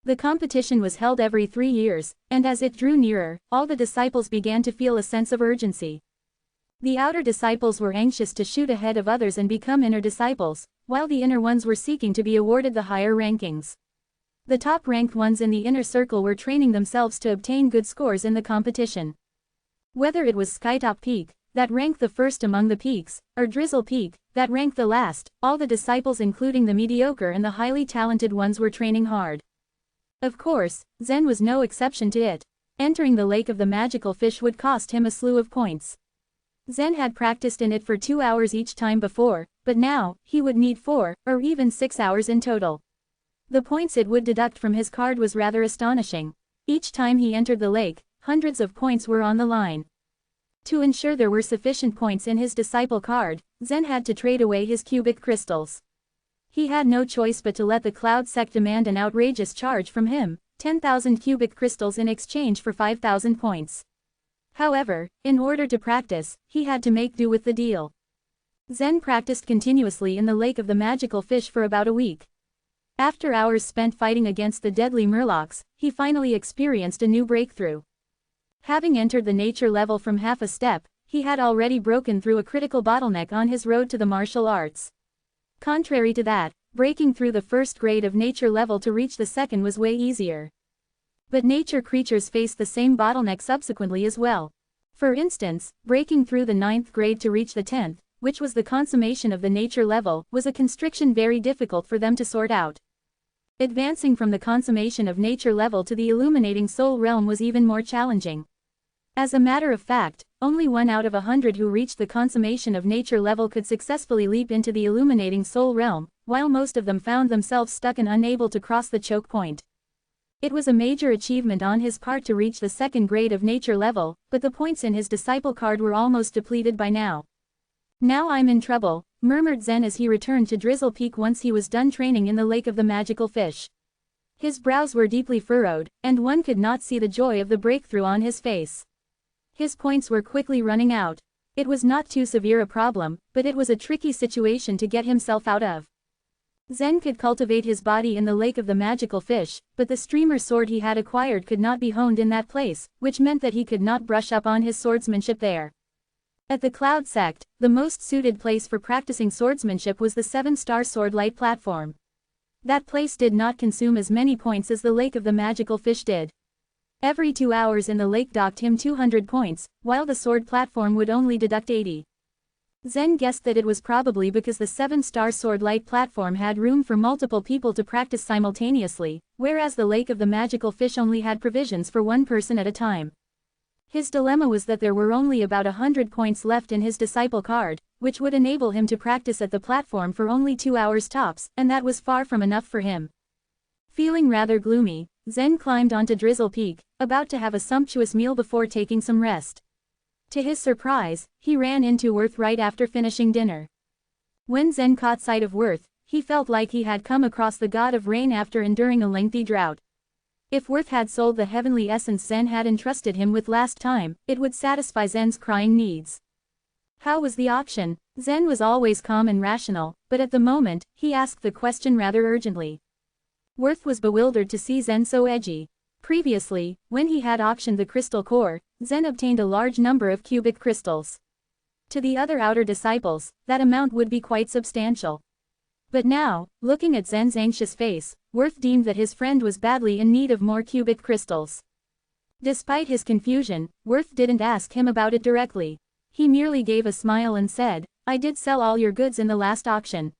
The competition was held every 3 years, and as it drew nearer, all the disciples began to feel a sense of urgency. The outer disciples were anxious to shoot ahead of others and become inner disciples, while the inner ones were seeking to be awarded the higher rankings. The top-ranked ones in the inner circle were training themselves to obtain good scores in the competition. Whether it was Skytop Peak, that ranked the first among the peaks, or Drizzle Peak, that ranked the last, all the disciples including the mediocre and the highly talented ones were training hard. Of course, Zen was no exception to it. Entering the lake of the magical fish would cost him a slew of points. Zen had practiced in it for 2 hours each time before, but now, he would need 4, or even 6 hours in total. The points it would deduct from his card was rather astonishing. Each time he entered the lake, hundreds of points were on the line. To ensure there were sufficient points in his disciple card, Zen had to trade away his cubic crystals. He had no choice but to let the cloud sect demand an outrageous charge from him, 10,000 cubic crystals in exchange for 5,000 points. However, in order to practice, he had to make do with the deal. Zen practiced continuously in the lake of the magical fish for about a week. After hours spent fighting against the deadly murlocs, he finally experienced a new breakthrough. Having entered the nature level from half a step, he had already broken through a critical bottleneck on his road to the martial arts. Contrary to that, breaking through the first grade of nature level to reach the second was way easier. But nature creatures face the same bottleneck subsequently as well. For instance, breaking through the 9th grade to reach the 10th, which was the consummation of the nature level, was a constriction very difficult for them to sort out. Advancing from the consummation of nature level to the illuminating soul realm was even more challenging. As a matter of fact, only 1 out of 100 who reached the consummation of nature level could successfully leap into the illuminating soul realm, while most of them found themselves stuck and unable to cross the choke point. It was a major achievement on his part to reach the 2nd grade of nature level, but the points in his disciple card were almost depleted by now. "Now I'm in trouble," murmured Zen as he returned to Drizzle Peak once he was done training in the lake of the magical fish. His brows were deeply furrowed, and one could not see the joy of the breakthrough on his face. His points were quickly running out. It was not too severe a problem, but it was a tricky situation to get himself out of. Zen could cultivate his body in the lake of the magical fish, but the streamer sword he had acquired could not be honed in that place, which meant that he could not brush up on his swordsmanship there. At the Cloud Sect, the most suited place for practicing swordsmanship was the 7-star sword light platform. That place did not consume as many points as the lake of the magical fish did. Every 2 hours in the lake docked him 200 points, while the sword platform would only deduct 80. Zen guessed that it was probably because the 7-star sword light platform had room for multiple people to practice simultaneously, whereas the lake of the magical fish only had provisions for 1 person at a time. His dilemma was that there were only about 100 points left in his disciple card, which would enable him to practice at the platform for only 2 hours tops, and that was far from enough for him. Feeling rather gloomy, Zen climbed onto Drizzle Peak, about to have a sumptuous meal before taking some rest. To his surprise, he ran into Worth right after finishing dinner. When Zen caught sight of Worth, he felt like he had come across the god of rain after enduring a lengthy drought. If Worth had sold the heavenly essence Zen had entrusted him with last time, it would satisfy Zen's crying needs. How was the auction? Zen was always calm and rational, but at the moment, he asked the question rather urgently. Worth was bewildered to see Zen so edgy. Previously, when he had auctioned the crystal core, Zen obtained a large number of cubic crystals. To the other outer disciples, that amount would be quite substantial. But now, looking at Zen's anxious face, Worth deemed that his friend was badly in need of more cubic crystals. Despite his confusion, Worth didn't ask him about it directly. He merely gave a smile and said, "I did sell all your goods in the last auction."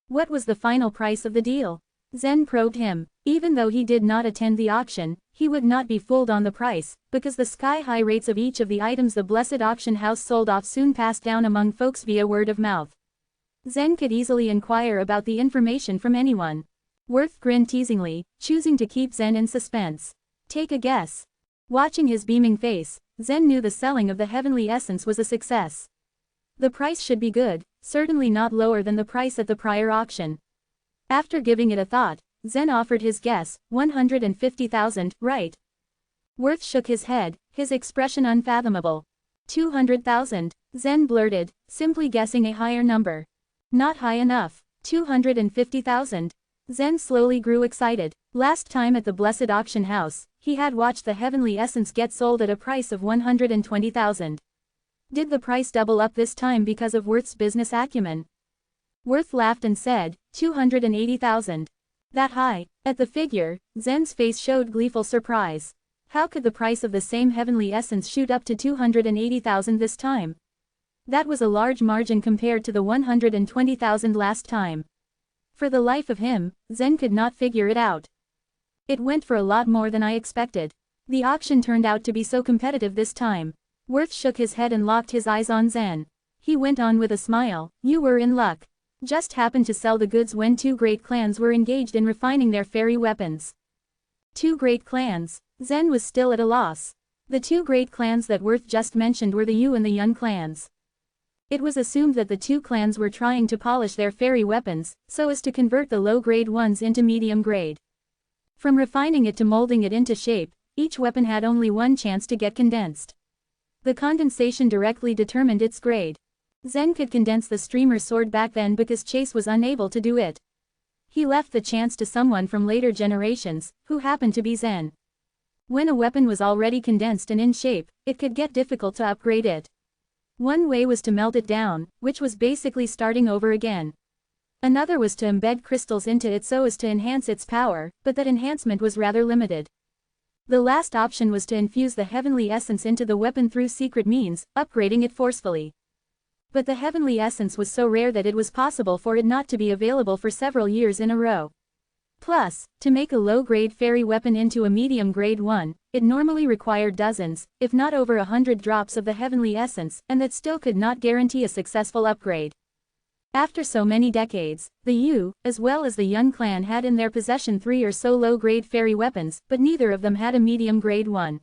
"What was the final price of the deal?" Zen probed him. Even though he did not attend the auction, he would not be fooled on the price, because the sky-high rates of each of the items the blessed auction house sold off soon passed down among folks via word of mouth. Zen could easily inquire about the information from anyone. Worth grinned teasingly, choosing to keep Zen in suspense. "Take a guess." Watching his beaming face, Zen knew the selling of the heavenly essence was a success. The price should be good, certainly not lower than the price at the prior auction. After giving it a thought, Zen offered his guess, 150,000, right? Worth shook his head, his expression unfathomable. 200,000, Zen blurted, simply guessing a higher number. Not high enough. 250,000. Zen slowly grew excited. Last time at the Blessed Auction House, he had watched the heavenly essence get sold at a price of 120,000. Did the price double up this time because of Worth's business acumen? Worth laughed and said, 280,000. That high? At the figure, Zen's face showed gleeful surprise. How could the price of the same heavenly essence shoot up to 280,000 this time? That was a large margin compared to the 120,000 last time. For the life of him, Zen could not figure it out. It went for a lot more than I expected. The auction turned out to be so competitive this time. Worth shook his head and locked his eyes on Zen. He went on with a smile, you were in luck. Just happened to sell the goods when two great clans were engaged in refining their fairy weapons. Two great clans? Zen was still at a loss. The two great clans that Worth just mentioned were the Yu and the Yun clans. It was assumed that the two clans were trying to polish their fairy weapons, so as to convert the low-grade ones into medium-grade. From refining it to molding it into shape, each weapon had only one chance to get condensed. The condensation directly determined its grade. Zen could condense the streamer sword back then because Chase was unable to do it. He left the chance to someone from later generations, who happened to be Zen. When a weapon was already condensed and in shape, it could get difficult to upgrade it. One way was to melt it down, which was basically starting over again. Another was to embed crystals into it so as to enhance its power, but that enhancement was rather limited. The last option was to infuse the heavenly essence into the weapon through secret means, upgrading it forcefully. But the heavenly essence was so rare that it was possible for it not to be available for several years in a row. Plus, to make a low-grade fairy weapon into a medium-grade one, it normally required dozens, if not over 100 drops of the heavenly essence, and that still could not guarantee a successful upgrade. After so many decades, the Yu, as well as the Yun clan had in their possession 3 or so low-grade fairy weapons, but neither of them had a medium-grade one.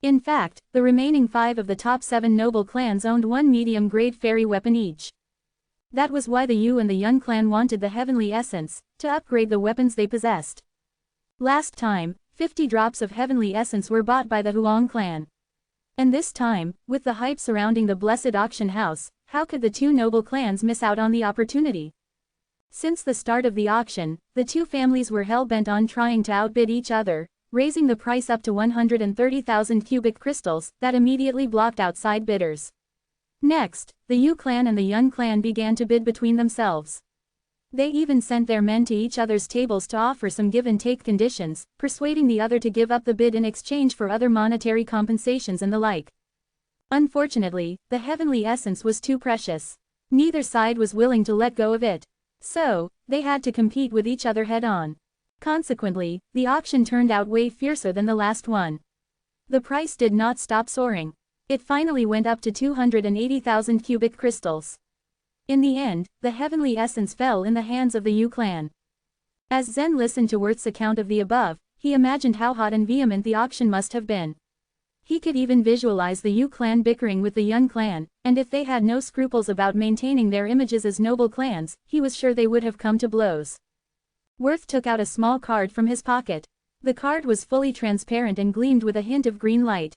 In fact, the remaining 5 of the top 7 noble clans owned one medium-grade fairy weapon each. That was why the Yu and the Yun clan wanted the heavenly essence, to upgrade the weapons they possessed. Last time, 50 drops of heavenly essence were bought by the Huang clan. And this time, with the hype surrounding the Blessed Auction House, how could the two noble clans miss out on the opportunity? Since the start of the auction, the two families were hell-bent on trying to outbid each other, raising the price up to 130,000 cubic crystals, that immediately blocked outside bidders. Next, the Yu clan and the Yun clan began to bid between themselves. They even sent their men to each other's tables to offer some give-and-take conditions, persuading the other to give up the bid in exchange for other monetary compensations and the like. Unfortunately, the heavenly essence was too precious. Neither side was willing to let go of it. So, they had to compete with each other head-on. Consequently, the auction turned out way fiercer than the last one. The price did not stop soaring. It finally went up to 280,000 cubic crystals. In the end, the heavenly essence fell in the hands of the Yu clan. As Zen listened to Worth's account of the above, he imagined how hot and vehement the auction must have been. He could even visualize the Yu clan bickering with the Yun clan, and if they had no scruples about maintaining their images as noble clans, he was sure they would have come to blows. Worth took out a small card from his pocket. The card was fully transparent and gleamed with a hint of green light.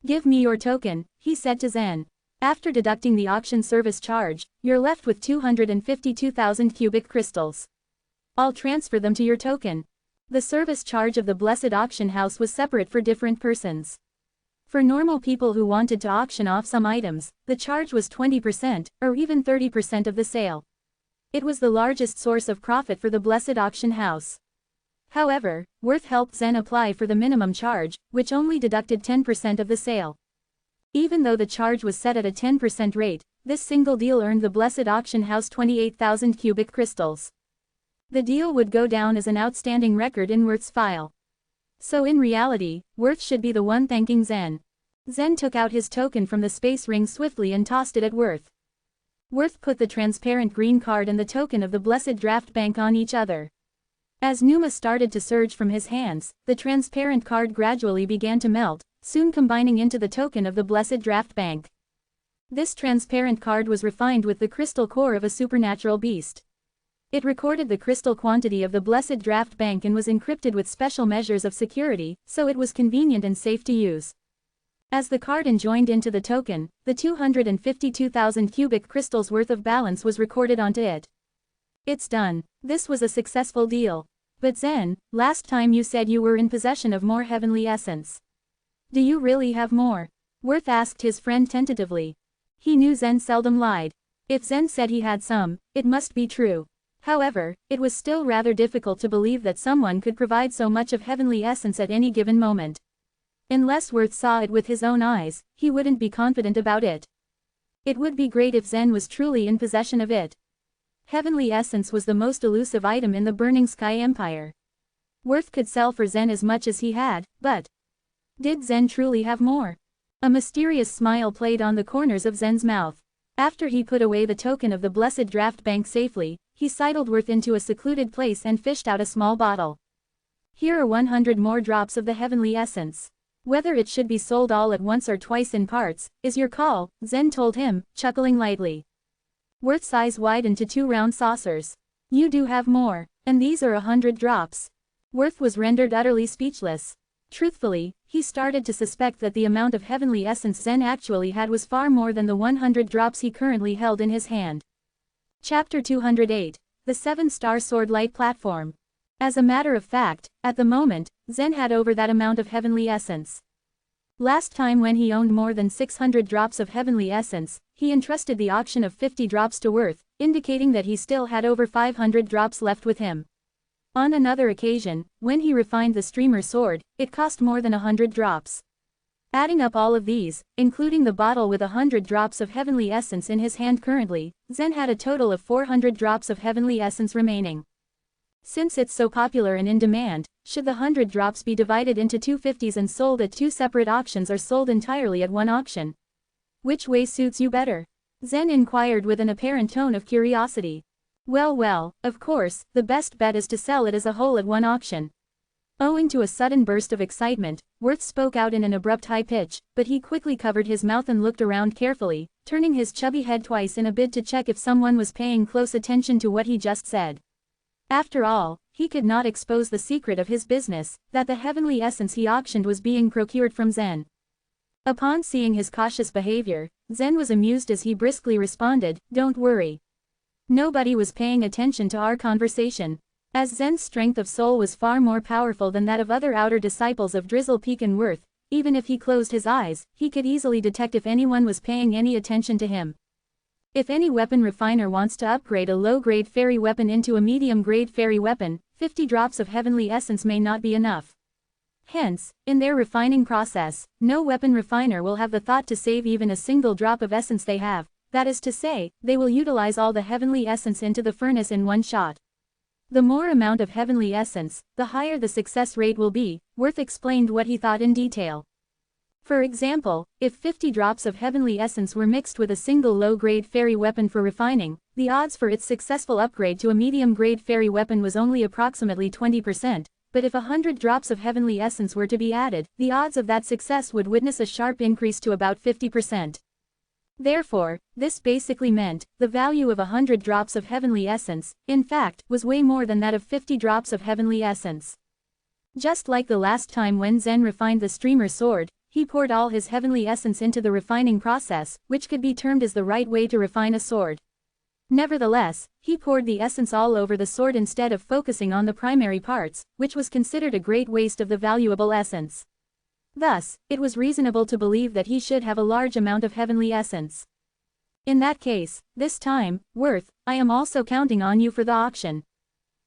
"Give me your token," he said to Zen. "After deducting the auction service charge, you're left with 252,000 cubic crystals. I'll transfer them to your token." The service charge of the Blessed Auction House was separate for different persons. For normal people who wanted to auction off some items, the charge was 20%, or even 30% of the sale. It was the largest source of profit for the Blessed Auction House. However, Worth helped Zen apply for the minimum charge, which only deducted 10% of the sale. Even though the charge was set at a 10% rate, this single deal earned the Blessed Auction House 28,000 cubic crystals. The deal would go down as an outstanding record in Worth's file. So in reality, Worth should be the one thanking Zen. Zen took out his token from the space ring swiftly and tossed it at Worth. Worth put the transparent green card and the token of the Blessed Draft Bank on each other. As Numa started to surge from his hands, the transparent card gradually began to melt, soon combining into the token of the Blessed Draft Bank. This transparent card was refined with the crystal core of a supernatural beast. It recorded the crystal quantity of the Blessed Draft Bank and was encrypted with special measures of security, so it was convenient and safe to use. As the card enjoined into the token, the 252,000 cubic crystals worth of balance was recorded onto it. It's done. This was a successful deal. But Zen, last time you said you were in possession of more heavenly essence. Do you really have more? Worth asked his friend tentatively. He knew Zen seldom lied. If Zen said he had some, it must be true. However, it was still rather difficult to believe that someone could provide so much of heavenly essence at any given moment. Unless Worth saw it with his own eyes, he wouldn't be confident about it. It would be great if Zen was truly in possession of it. Heavenly essence was the most elusive item in the Burning Sky Empire. Worth could sell for Zen as much as he had, but did Zen truly have more? A mysterious smile played on the corners of Zen's mouth. After he put away the token of the blessed draft bank safely, he sidled Worth into a secluded place and fished out a small bottle. Here are 100 more drops of the heavenly essence. Whether it should be sold all at once or twice in parts, is your call, Zen told him, chuckling lightly. Worth's eyes widened to 2 round saucers. You do have more, and these are 100 drops. Worth was rendered utterly speechless. Truthfully, he started to suspect that the amount of heavenly essence Zen actually had was far more than the 100 drops he currently held in his hand. Chapter 208, The 7-Star Sword Light Platform. As a matter of fact, at the moment, Zen had over that amount of heavenly essence. Last time when he owned more than 600 drops of heavenly essence, he entrusted the auction of 50 drops to Worth, indicating that he still had over 500 drops left with him. On another occasion, when he refined the streamer sword, it cost more than 100 drops. Adding up all of these, including the bottle with 100 drops of heavenly essence in his hand currently, Zen had a total of 400 drops of heavenly essence remaining. Since it's so popular and in demand, should the 100 drops be divided into 250s and sold at 2 separate auctions or sold entirely at one auction? Which way suits you better? Zen inquired with an apparent tone of curiosity. Well, of course, the best bet is to sell it as a whole at one auction. Owing to a sudden burst of excitement, Worth spoke out in an abrupt high pitch, but he quickly covered his mouth and looked around carefully, turning his chubby head twice in a bid to check if someone was paying close attention to what he just said. After all, he could not expose the secret of his business, that the heavenly essence he auctioned was being procured from Zen. Upon seeing his cautious behavior, Zen was amused as he briskly responded, "Don't worry. Nobody was paying attention to our conversation." As Zen's strength of soul was far more powerful than that of other outer disciples of Drizzle Peak and Worth, even if he closed his eyes, he could easily detect if anyone was paying any attention to him. If any weapon refiner wants to upgrade a low-grade fairy weapon into a medium-grade fairy weapon, 50 drops of heavenly essence may not be enough. Hence, in their refining process, no weapon refiner will have the thought to save even a single drop of essence they have, that is to say, they will utilize all the heavenly essence into the furnace in one shot. The more amount of heavenly essence, the higher the success rate will be. Worth explained what he thought in detail. For example, if 50 drops of heavenly essence were mixed with a single low-grade fairy weapon for refining, the odds for its successful upgrade to a medium-grade fairy weapon was only approximately 20%, but if 100 drops of heavenly essence were to be added, the odds of that success would witness a sharp increase to about 50%. Therefore, this basically meant, the value of 100 drops of heavenly essence, in fact, was way more than that of 50 drops of heavenly essence. Just like the last time when Zen refined the streamer sword, he poured all his heavenly essence into the refining process, which could be termed as the right way to refine a sword. Nevertheless, he poured the essence all over the sword instead of focusing on the primary parts, which was considered a great waste of the valuable essence. Thus, it was reasonable to believe that he should have a large amount of heavenly essence. In that case, this time, Worth, I am also counting on you for the auction.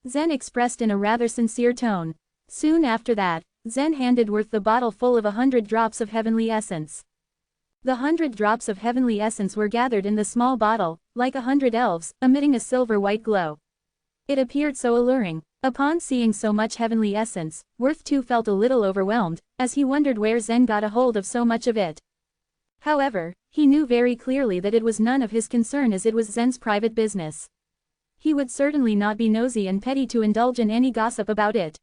Zen expressed in a rather sincere tone. Soon after that, Zen handed Worth the bottle full of 100 drops of heavenly essence. The 100 drops of heavenly essence were gathered in the small bottle, like 100 elves, emitting a silver-white glow. It appeared so alluring. Upon seeing so much heavenly essence, Worth too felt a little overwhelmed, as he wondered where Zen got a hold of so much of it. However, he knew very clearly that it was none of his concern as it was Zen's private business. He would certainly not be nosy and petty to indulge in any gossip about it.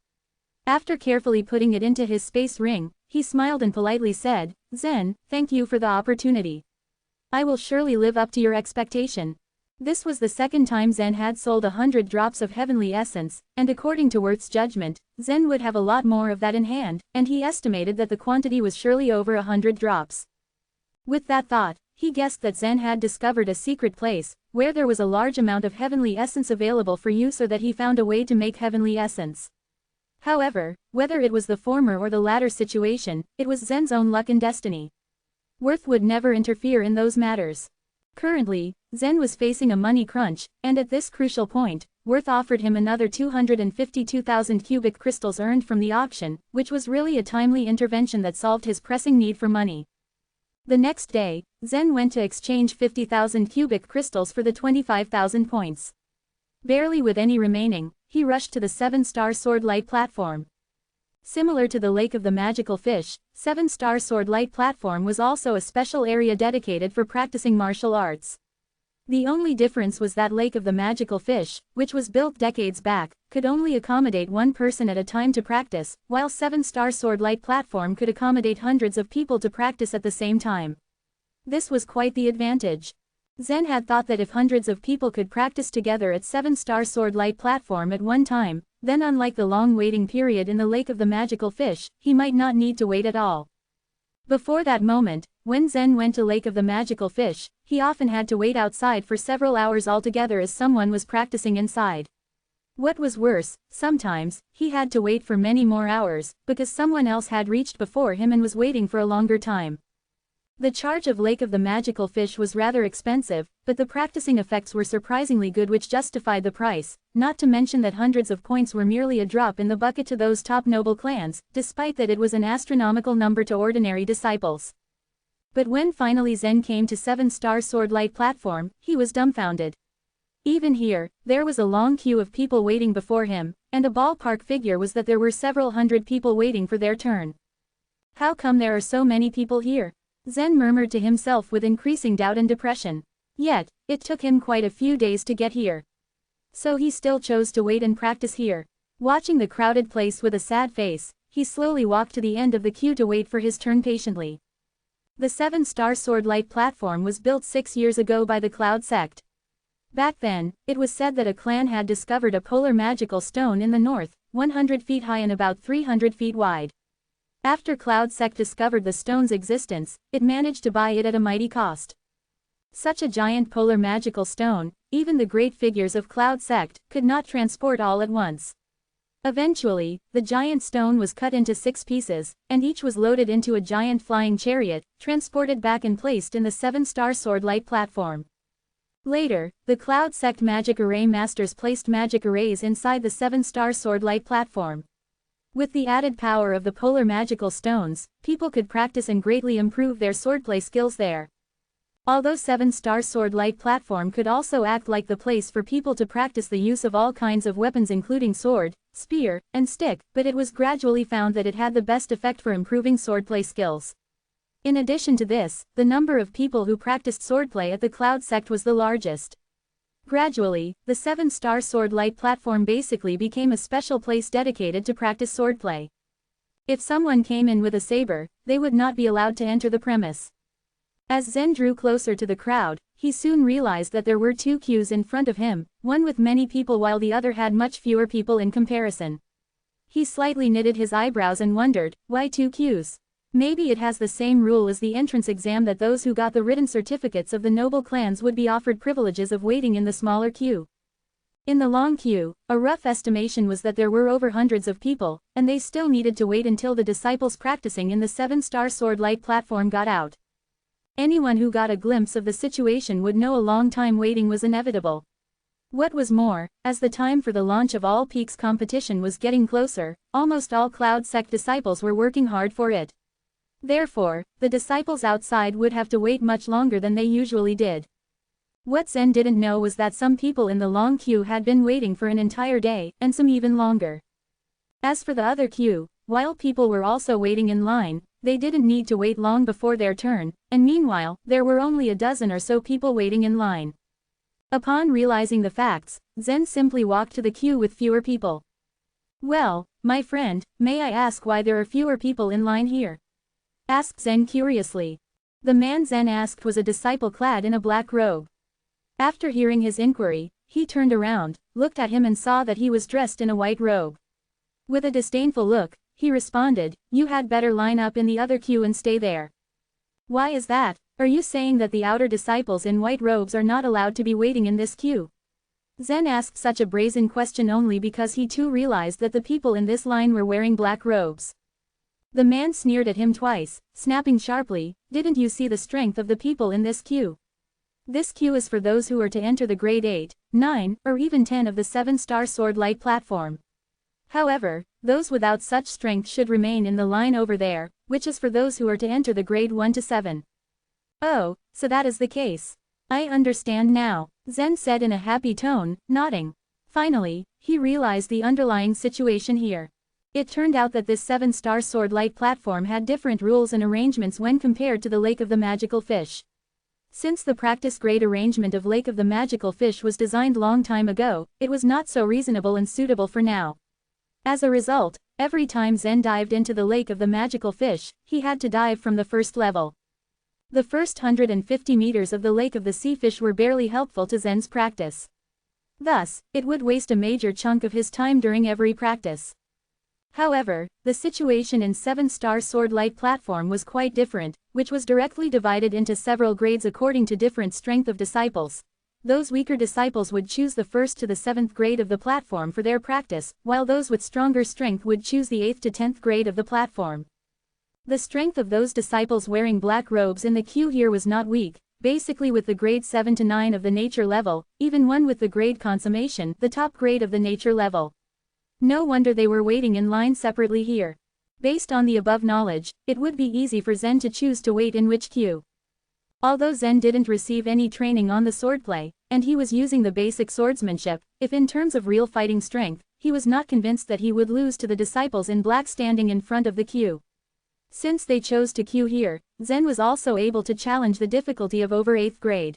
After carefully putting it into his space ring, he smiled and politely said, Zen, thank you for the opportunity. I will surely live up to your expectation. This was the second time Zen had sold 100 drops of heavenly essence, and according to Worth's judgment, Zen would have a lot more of that in hand, and he estimated that the quantity was surely over 100 drops. With that thought, he guessed that Zen had discovered a secret place, where there was a large amount of heavenly essence available for use, or that he found a way to make heavenly essence. However, whether it was the former or the latter situation, it was Zen's own luck and destiny. Worth would never interfere in those matters. Currently, Zen was facing a money crunch, and at this crucial point, Worth offered him another 252,000 cubic crystals earned from the auction, which was really a timely intervention that solved his pressing need for money. The next day, Zen went to exchange 50,000 cubic crystals for the 25,000 points. Barely with any remaining, he rushed to the 7-star sword light platform. Similar to the Lake of the Magical Fish, 7-star sword light platform was also a special area dedicated for practicing martial arts. The only difference was that Lake of the Magical Fish, which was built decades back, could only accommodate one person at a time to practice, while 7-star sword light platform could accommodate hundreds of people to practice at the same time. This was quite the advantage. Zen had thought that if hundreds of people could practice together at 7-star sword light platform at one time, then unlike the long waiting period in the Lake of the Magical Fish, he might not need to wait at all. Before that moment, when Zen went to Lake of the Magical Fish, he often had to wait outside for several hours altogether as someone was practicing inside. What was worse, sometimes, he had to wait for many more hours, because someone else had reached before him and was waiting for a longer time. The charge of Lake of the Magical Fish was rather expensive, but the practicing effects were surprisingly good, which justified the price, not to mention that hundreds of points were merely a drop in the bucket to those top noble clans, despite that it was an astronomical number to ordinary disciples. But when finally Zen came to 7-star sword light platform, he was dumbfounded. Even here, there was a long queue of people waiting before him, and a ballpark figure was that there were several hundred people waiting for their turn. How come there are so many people here? Zen murmured to himself with increasing doubt and depression. Yet, it took him quite a few days to get here. So he still chose to wait and practice here. Watching the crowded place with a sad face, he slowly walked to the end of the queue to wait for his turn patiently. The 7-star sword light platform was built 6 years ago by the Cloud sect. Back then, it was said that a clan had discovered a polar magical stone in the north, 100 feet high and about 300 feet wide. After Cloud sect discovered the stone's existence, it managed to buy it at a mighty cost. Such a giant polar magical stone, even the great figures of Cloud sect could not transport all at once. Eventually, the giant stone was cut into 6 pieces, and each was loaded into a giant flying chariot, transported back and placed in the 7-star sword light platform. Later, the Cloud sect magic array masters placed magic arrays inside the 7-star sword light platform. With the added power of the polar magical stones, people could practice and greatly improve their swordplay skills there. Although 7-star sword light platform could also act like the place for people to practice the use of all kinds of weapons including sword, spear, and stick, but it was gradually found that it had the best effect for improving swordplay skills. In addition to this, the number of people who practiced swordplay at the Cloud sect was the largest. Gradually, the 7-star sword light platform basically became a special place dedicated to practice swordplay. If someone came in with a saber, they would not be allowed to enter the premise. As Zen drew closer to the crowd, he soon realized that there were 2 queues in front of him, one with many people while the other had much fewer people in comparison. He slightly knitted his eyebrows and wondered, why 2 queues? Maybe it has the same rule as the entrance exam, that those who got the written certificates of the noble clans would be offered privileges of waiting in the smaller queue. In the long queue, a rough estimation was that there were over hundreds of people, and they still needed to wait until the disciples practicing in the 7-star sword light platform got out. Anyone who got a glimpse of the situation would know a long time waiting was inevitable. What was more, as the time for the launch of All Peaks competition was getting closer, almost all Cloud sect disciples were working hard for it. Therefore, the disciples outside would have to wait much longer than they usually did. What Zen didn't know was that some people in the long queue had been waiting for an entire day, and some even longer. As for the other queue, while people were also waiting in line, they didn't need to wait long before their turn, and meanwhile, there were only a dozen or so people waiting in line. Upon realizing the facts, Zen simply walked to the queue with fewer people. "Well, my friend, may I ask why there are fewer people in line here?" asked Zen curiously. The man Zen asked was a disciple clad in a black robe. After hearing his inquiry, he turned around, looked at him and saw that he was dressed in a white robe. With a disdainful look, he responded, "You had better line up in the other queue and stay there." "Why is that?" Are you saying that the outer disciples in white robes are not allowed to be waiting in this queue? Zen asked such a brazen question only because he too realized that the people in this line were wearing black robes. The man sneered at him twice, snapping sharply, "Didn't you see the strength of the people in this queue? This queue is for those who are to enter the grade 8, 9, or even 10 of the 7-star sword light platform. However, those without such strength should remain in the line over there, which is for those who are to enter the grade 1 to 7. Oh, so that is the case. I understand now, Zen said in a happy tone, nodding. Finally, he realized the underlying situation here. It turned out that this 7-star sword light platform had different rules and arrangements when compared to the Lake of the Magical Fish. Since the practice grade arrangement of Lake of the Magical Fish was designed long time ago, it was not so reasonable and suitable for now. As a result, every time Zen dived into the Lake of the Magical Fish, he had to dive from the first level. The first 150 meters of the Lake of the Sea Fish were barely helpful to Zen's practice. Thus, it would waste a major chunk of his time during every practice. However, the situation in 7-star sword light platform was quite different, which was directly divided into several grades according to different strength of disciples. Those weaker disciples would choose the 1st to the 7th grade of the platform for their practice, while those with stronger strength would choose the 8th to 10th grade of the platform. The strength of those disciples wearing black robes in the queue here was not weak, basically with the grade 7 to 9 of the nature level, even one with the grade consummation, the top grade of the nature level. No wonder they were waiting in line separately here. Based on the above knowledge, it would be easy for Zen to choose to wait in which queue. Although Zen didn't receive any training on the swordplay, and he was using the basic swordsmanship, if in terms of real fighting strength, he was not convinced that he would lose to the disciples in black standing in front of the queue. Since they chose to queue here, Zen was also able to challenge the difficulty of over 8th grade.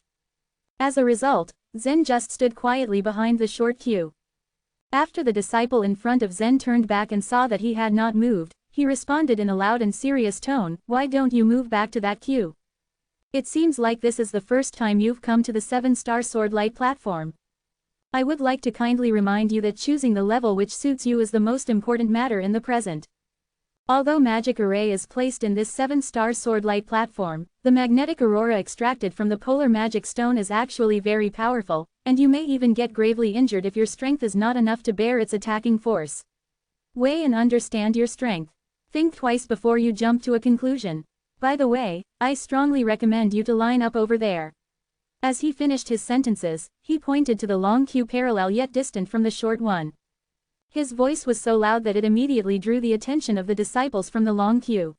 As a result, Zen just stood quietly behind the short queue. After the disciple in front of Zen turned back and saw that he had not moved, he responded in a loud and serious tone, "Why don't you move back to that queue? It seems like this is the first time you've come to the 7-star sword light platform. I would like to kindly remind you that choosing the level which suits you is the most important matter in the present. Although magic array is placed in this 7-star sword light platform, the magnetic aurora extracted from the polar magic stone is actually very powerful, and you may even get gravely injured if your strength is not enough to bear its attacking force. Weigh and understand your strength. Think twice before you jump to a conclusion. By the way, I strongly recommend you to line up over there." As he finished his sentences, he pointed to the long queue parallel yet distant from the short one. His voice was so loud that it immediately drew the attention of the disciples from the long queue.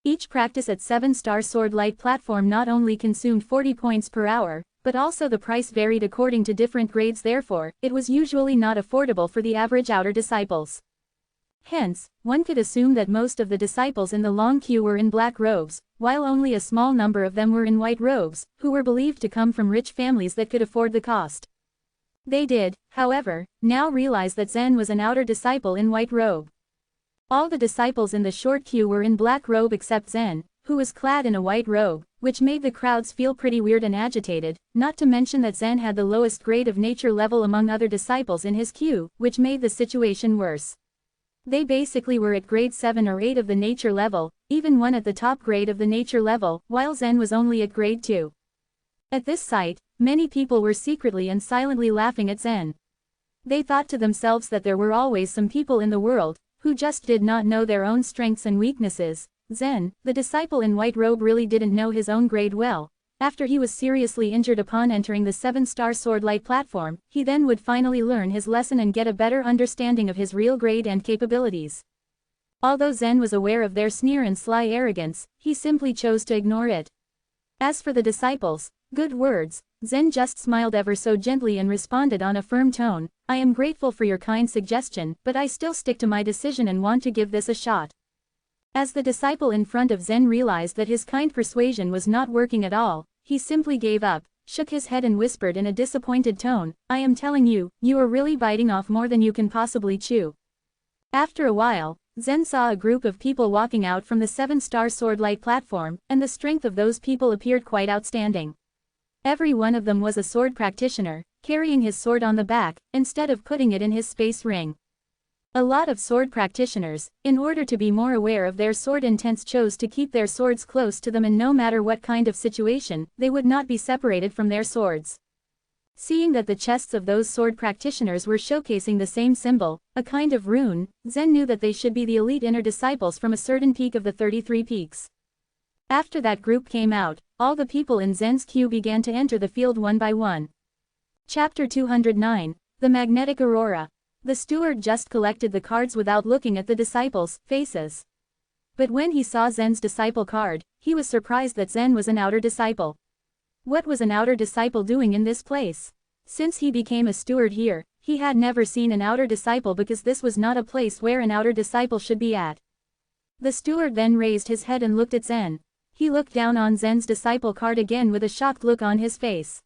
Each practice at 7-star sword light platform not only consumed 40 points per hour, but also the price varied according to different grades, therefore, it was usually not affordable for the average outer disciples. Hence, one could assume that most of the disciples in the long queue were in black robes, while only a small number of them were in white robes, who were believed to come from rich families that could afford the cost. They did, however, now realize that Zen was an outer disciple in white robe. All the disciples in the short queue were in black robe except Zen, who was clad in a white robe, which made the crowds feel pretty weird and agitated, not to mention that Zen had the lowest grade of nature level among other disciples in his queue, which made the situation worse. They basically were at grade 7 or 8 of the nature level, even one at the top grade of the nature level, while Zen was only at grade 2. At this sight, many people were secretly and silently laughing at Zen. They thought to themselves that there were always some people in the world, who just did not know their own strengths and weaknesses. Zen, the disciple in white robe, really didn't know his own grade well. After he was seriously injured upon entering the 7-star sword light platform, he then would finally learn his lesson and get a better understanding of his real grade and capabilities. Although Zen was aware of their sneer and sly arrogance, he simply chose to ignore it. As for the disciples, good words, Zen just smiled ever so gently and responded on a firm tone, "I am grateful for your kind suggestion, but I still stick to my decision and want to give this a shot." As the disciple in front of Zen realized that his kind persuasion was not working at all, he simply gave up, shook his head and whispered in a disappointed tone, "I am telling you, you are really biting off more than you can possibly chew." After a while, Zen saw a group of people walking out from the 7-star sword light platform, and the strength of those people appeared quite outstanding. Every one of them was a sword practitioner, carrying his sword on the back, instead of putting it in his space ring. A lot of sword practitioners, in order to be more aware of their sword intents, chose to keep their swords close to them, and no matter what kind of situation, they would not be separated from their swords. Seeing that the chests of those sword practitioners were showcasing the same symbol, a kind of rune, Zen knew that they should be the elite inner disciples from a certain peak of the 33 peaks. After that group came out, all the people in Zen's queue began to enter the field one by one. Chapter 209, The Magnetic Aurora. The steward just collected the cards without looking at the disciples' faces. But when he saw Zen's disciple card, he was surprised that Zen was an outer disciple. What was an outer disciple doing in this place? Since he became a steward here, he had never seen an outer disciple because this was not a place where an outer disciple should be at. The steward then raised his head and looked at Zen. He looked down on Zen's disciple card again with a shocked look on his face.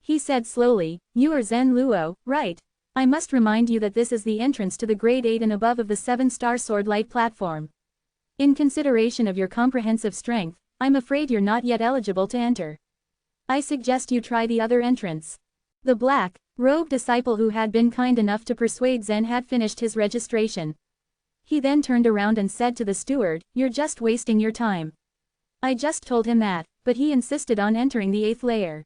He said slowly, "You are Zen Luo, right? I must remind you that this is the entrance to the grade 8 and above of the 7-star sword light platform. In consideration of your comprehensive strength, I'm afraid you're not yet eligible to enter. I suggest you try the other entrance." The black-robed disciple who had been kind enough to persuade Zen had finished his registration. He then turned around and said to the steward, "You're just wasting your time. I just told him that, but he insisted on entering the 8th layer."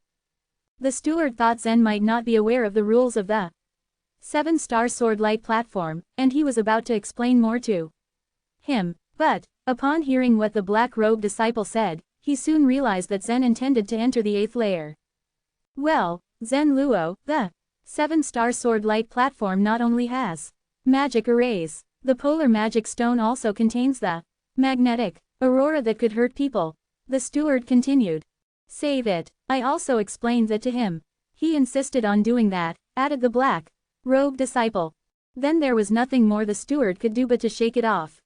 The steward thought Zen might not be aware of the rules of the 7-star sword light platform, and he was about to explain more to him. But, upon hearing what the black-robed disciple said, he soon realized that Zen intended to enter the 8th layer. Well, Zen Luo, the 7-star sword light platform not only has magic arrays, the polar magic stone also contains the magnetic aurora that could hurt people. The steward continued. "Save it. I also explained that to him. He insisted on doing that," added the black-robed disciple. Then there was nothing more the steward could do but to shake it off.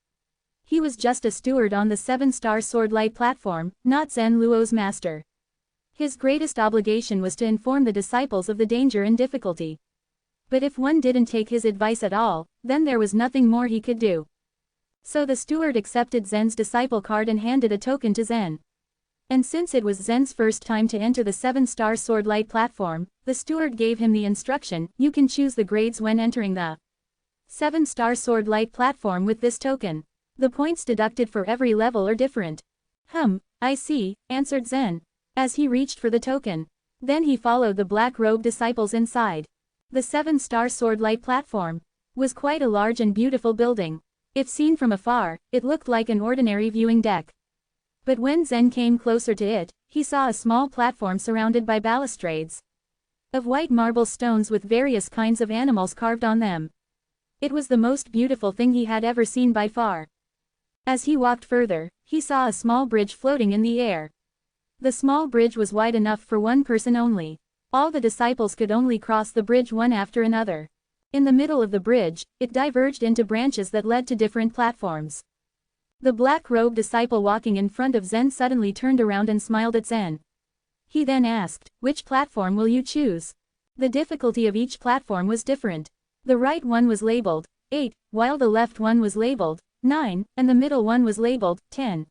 He was just a steward on the 7-star sword light platform, not Zen Luo's master. His greatest obligation was to inform the disciples of the danger and difficulty. But if one didn't take his advice at all, then there was nothing more he could do. So the steward accepted Zen's disciple card and handed a token to Zen. And since it was Zen's first time to enter the 7-star sword light platform, the steward gave him the instruction, "You can choose the grades when entering the 7-star sword light platform with this token. The points deducted for every level are different." I see," answered Zen, as he reached for the token. Then he followed the black-robed disciples inside. The 7-star sword light platform was quite a large and beautiful building. If seen from afar, it looked like an ordinary viewing deck. But when Zen came closer to it, he saw a small platform surrounded by balustrades of white marble stones with various kinds of animals carved on them. It was the most beautiful thing he had ever seen by far. As he walked further, he saw a small bridge floating in the air. The small bridge was wide enough for one person only. All the disciples could only cross the bridge one after another. In the middle of the bridge, it diverged into branches that led to different platforms. The black-robed disciple walking in front of Zen suddenly turned around and smiled at Zen. He then asked, "Which platform will you choose?" The difficulty of each platform was different. The right one was labeled 8, while the left one was labeled 9, and the middle one was labeled 10.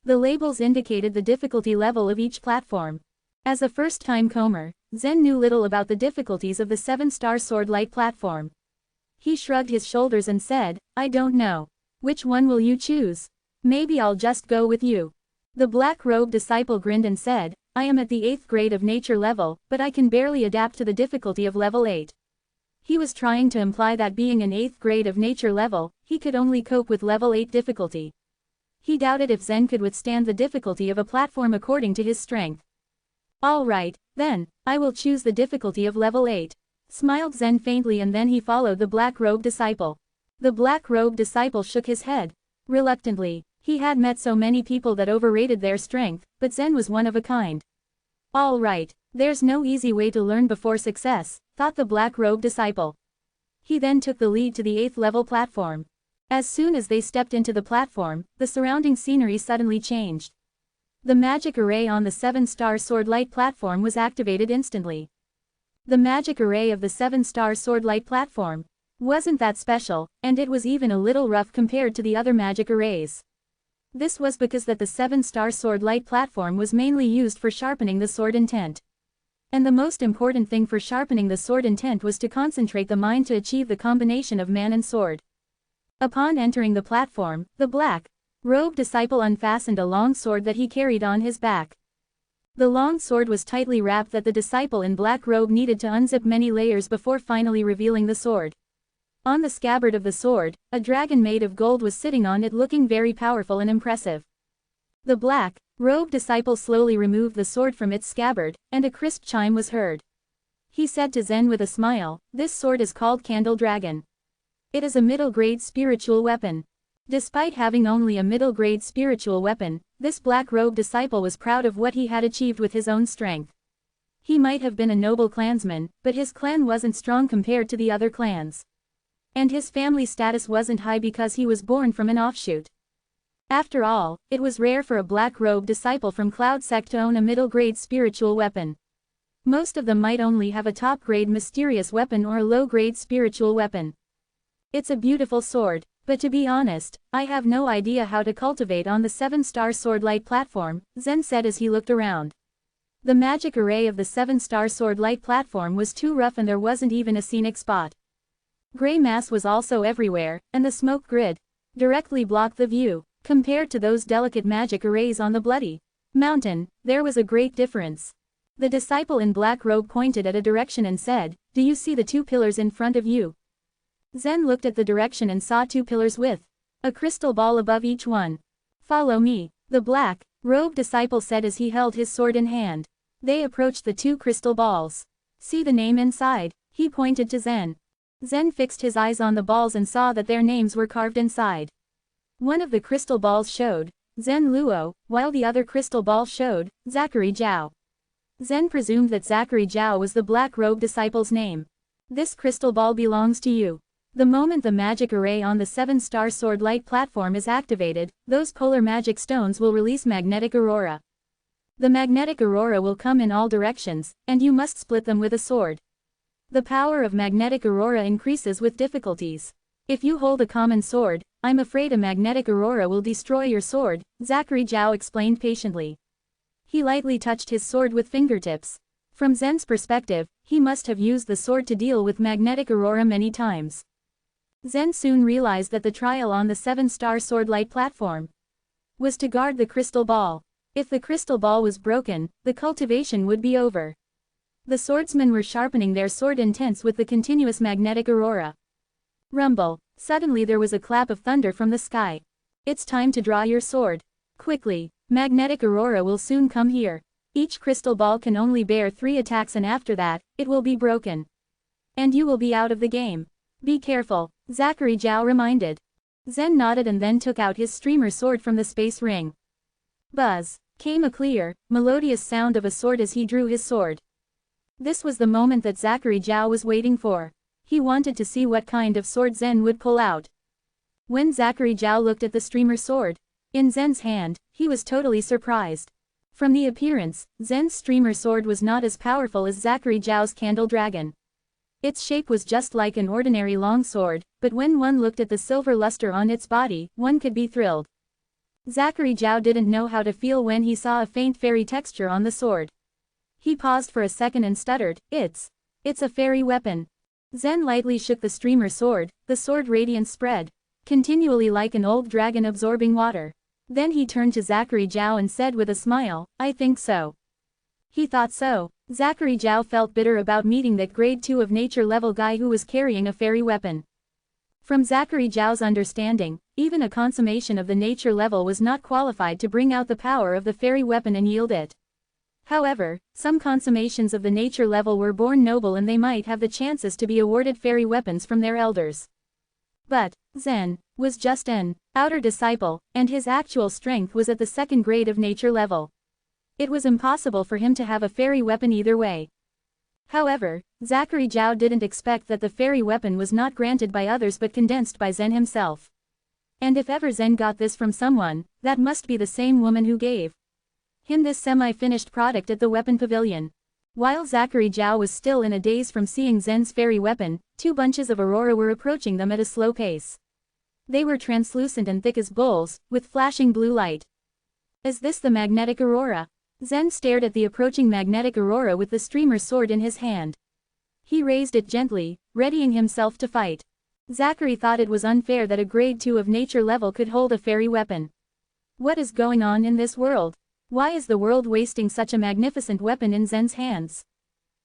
The labels indicated the difficulty level of each platform. As a first-time comer, Zen knew little about the difficulties of the 7-star sword light platform. He shrugged his shoulders and said, "I don't know. Which one will you choose? Maybe I'll just go with you." The black-robed disciple grinned and said, "I am at the 8th grade of nature level, but I can barely adapt to the difficulty of level 8. He was trying to imply that being an 8th grade of nature level, he could only cope with level 8 difficulty. He doubted if Zen could withstand the difficulty of a platform according to his strength. "All right, then, I will choose the difficulty of level 8. Smiled Zen faintly, and then he followed the black-robed disciple. The black-robed disciple shook his head. Reluctantly, he had met so many people that overrated their strength, but Zen was one of a kind. "All right, there's no easy way to learn before success," thought the black-robed disciple. He then took the lead to the 8th level platform. As soon as they stepped into the platform, the surrounding scenery suddenly changed. The magic array on the 7-star sword light platform was activated instantly. The magic array of the 7-star sword light platform wasn't that special, and it was even a little rough compared to the other magic arrays. This was because that the 7-star sword light platform was mainly used for sharpening the sword intent. And the most important thing for sharpening the sword intent was to concentrate the mind to achieve the combination of man and sword. Upon entering the platform, the black-robed disciple unfastened a long sword that he carried on his back. The long sword was tightly wrapped that the disciple in black robe needed to unzip many layers before finally revealing the sword. On the scabbard of the sword, a dragon made of gold was sitting on it looking very powerful and impressive. The black-robed disciple slowly removed the sword from its scabbard, and a crisp chime was heard. He said to Zen with a smile, "This sword is called Candle Dragon. It is a middle-grade spiritual weapon." Despite having only a middle-grade spiritual weapon, this black-robed disciple was proud of what he had achieved with his own strength. He might have been a noble clansman, but his clan wasn't strong compared to the other clans. And his family status wasn't high because he was born from an offshoot. After all, it was rare for a black-robed disciple from Cloud Sect to own a middle-grade spiritual weapon. Most of them might only have a top-grade mysterious weapon or a low-grade spiritual weapon. It's a beautiful sword, but to be honest, I have no idea how to cultivate on the 7-star sword light platform, Zen said as he looked around. The magic array of the 7-star sword light platform was too rough and there wasn't even a scenic spot. Gray mass was also everywhere, and the smoke grid directly blocked the view. Compared to those delicate magic arrays on the bloody mountain, there was a great difference. The disciple in black robe pointed at a direction and said, "Do you see the 2 pillars in front of you?" Zen looked at the direction and saw 2 pillars with a crystal ball above each one. "Follow me," the black-robed disciple said as he held his sword in hand. They approached the 2 crystal balls. "See the name inside," he pointed to Zen. Zen fixed his eyes on the balls and saw that their names were carved inside. One of the crystal balls showed Zen Luo, while the other crystal ball showed Zachary Zhao. Zen presumed that Zachary Zhao was the black-robed disciple's name. "This crystal ball belongs to you. The moment the magic array on the 7-star sword light platform is activated, those polar magic stones will release magnetic aurora. The magnetic aurora will come in all directions, and you must split them with a sword. The power of magnetic aurora increases with difficulties. If you hold a common sword, I'm afraid a magnetic aurora will destroy your sword," Zachary Zhao explained patiently. He lightly touched his sword with fingertips. From Zen's perspective, he must have used the sword to deal with magnetic aurora many times. Zen soon realized that the trial on the 7-star sword light platform was to guard the crystal ball. If the crystal ball was broken, the cultivation would be over. The swordsmen were sharpening their sword intense with the continuous magnetic aurora. Rumble. Suddenly there was a clap of thunder from the sky. "It's time to draw your sword. Quickly, magnetic aurora will soon come here. Each crystal ball can only bear 3 attacks and after that, it will be broken. And you will be out of the game. Be careful," Zachary Zhao reminded. Zen nodded and then took out his streamer sword from the space ring. Buzz. Came a clear, melodious sound of a sword as he drew his sword. This was the moment that Zachary Zhao was waiting for. He wanted to see what kind of sword Zen would pull out. When Zachary Zhao looked at the streamer sword in Zen's hand, he was totally surprised. From the appearance, Zen's streamer sword was not as powerful as Zachary Zhao's Candle Dragon. Its shape was just like an ordinary long sword, but when one looked at the silver luster on its body, one could be thrilled. Zachary Zhao didn't know how to feel when he saw a faint fairy texture on the sword. He paused for a second and stuttered, It's a fairy weapon." Zen lightly shook the streamer sword, the sword radiance spread continually like an old dragon absorbing water. Then he turned to Zachary Zhao and said with a smile, "I think so." He thought so. Zachary Zhao felt bitter about meeting that grade 2 of nature level guy who was carrying a fairy weapon. From Zachary Zhao's understanding, even a consummation of the nature level was not qualified to bring out the power of the fairy weapon and yield it. However, some consummations of the nature level were born noble and they might have the chances to be awarded fairy weapons from their elders. But Zen was just an outer disciple, and his actual strength was at the 2nd grade of nature level. It was impossible for him to have a fairy weapon either way. However, Zachary Zhao didn't expect that the fairy weapon was not granted by others but condensed by Zen himself. And if ever Zen got this from someone, that must be the same woman who gave him this semi-finished product at the weapon pavilion. While Zachary Zhao was still in a daze from seeing Zen's fairy weapon, 2 bunches of aurora were approaching them at a slow pace. They were translucent and thick as bowls, with flashing blue light. "Is this the magnetic aurora?" Zen stared at the approaching magnetic aurora with the streamer sword in his hand. He raised it gently, readying himself to fight. Zachary thought it was unfair that a grade 2 of nature level could hold a fairy weapon. What is going on in this world? Why is the world wasting such a magnificent weapon in Zen's hands?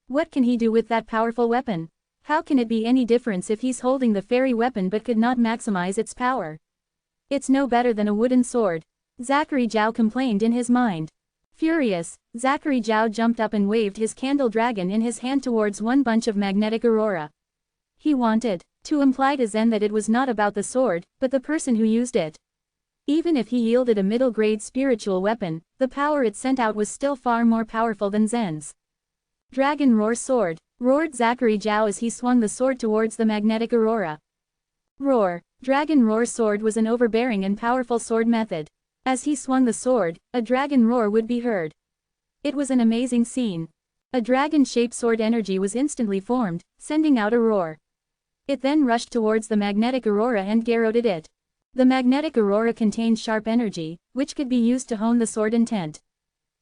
What can he do with that powerful weapon? How can it be any difference if he's holding the fairy weapon but could not maximize its power? It's no better than a wooden sword. Zachary Zhao complained in his mind. Furious, Zachary Zhao jumped up and waved his candle dragon in his hand towards one bunch of magnetic aurora. He wanted to imply to Zen that it was not about the sword, but the person who used it. Even if he yielded a middle-grade spiritual weapon, the power it sent out was still far more powerful than Zen's. Dragon Roar Sword, roared Zachary Zhao as he swung the sword towards the magnetic aurora. Roar. Dragon Roar Sword was an overbearing and powerful sword method. As he swung the sword, a dragon roar would be heard. It was an amazing scene. A dragon-shaped sword energy was instantly formed, sending out a roar. It then rushed towards the magnetic aurora and garroted it. The magnetic aurora contained sharp energy, which could be used to hone the sword intent.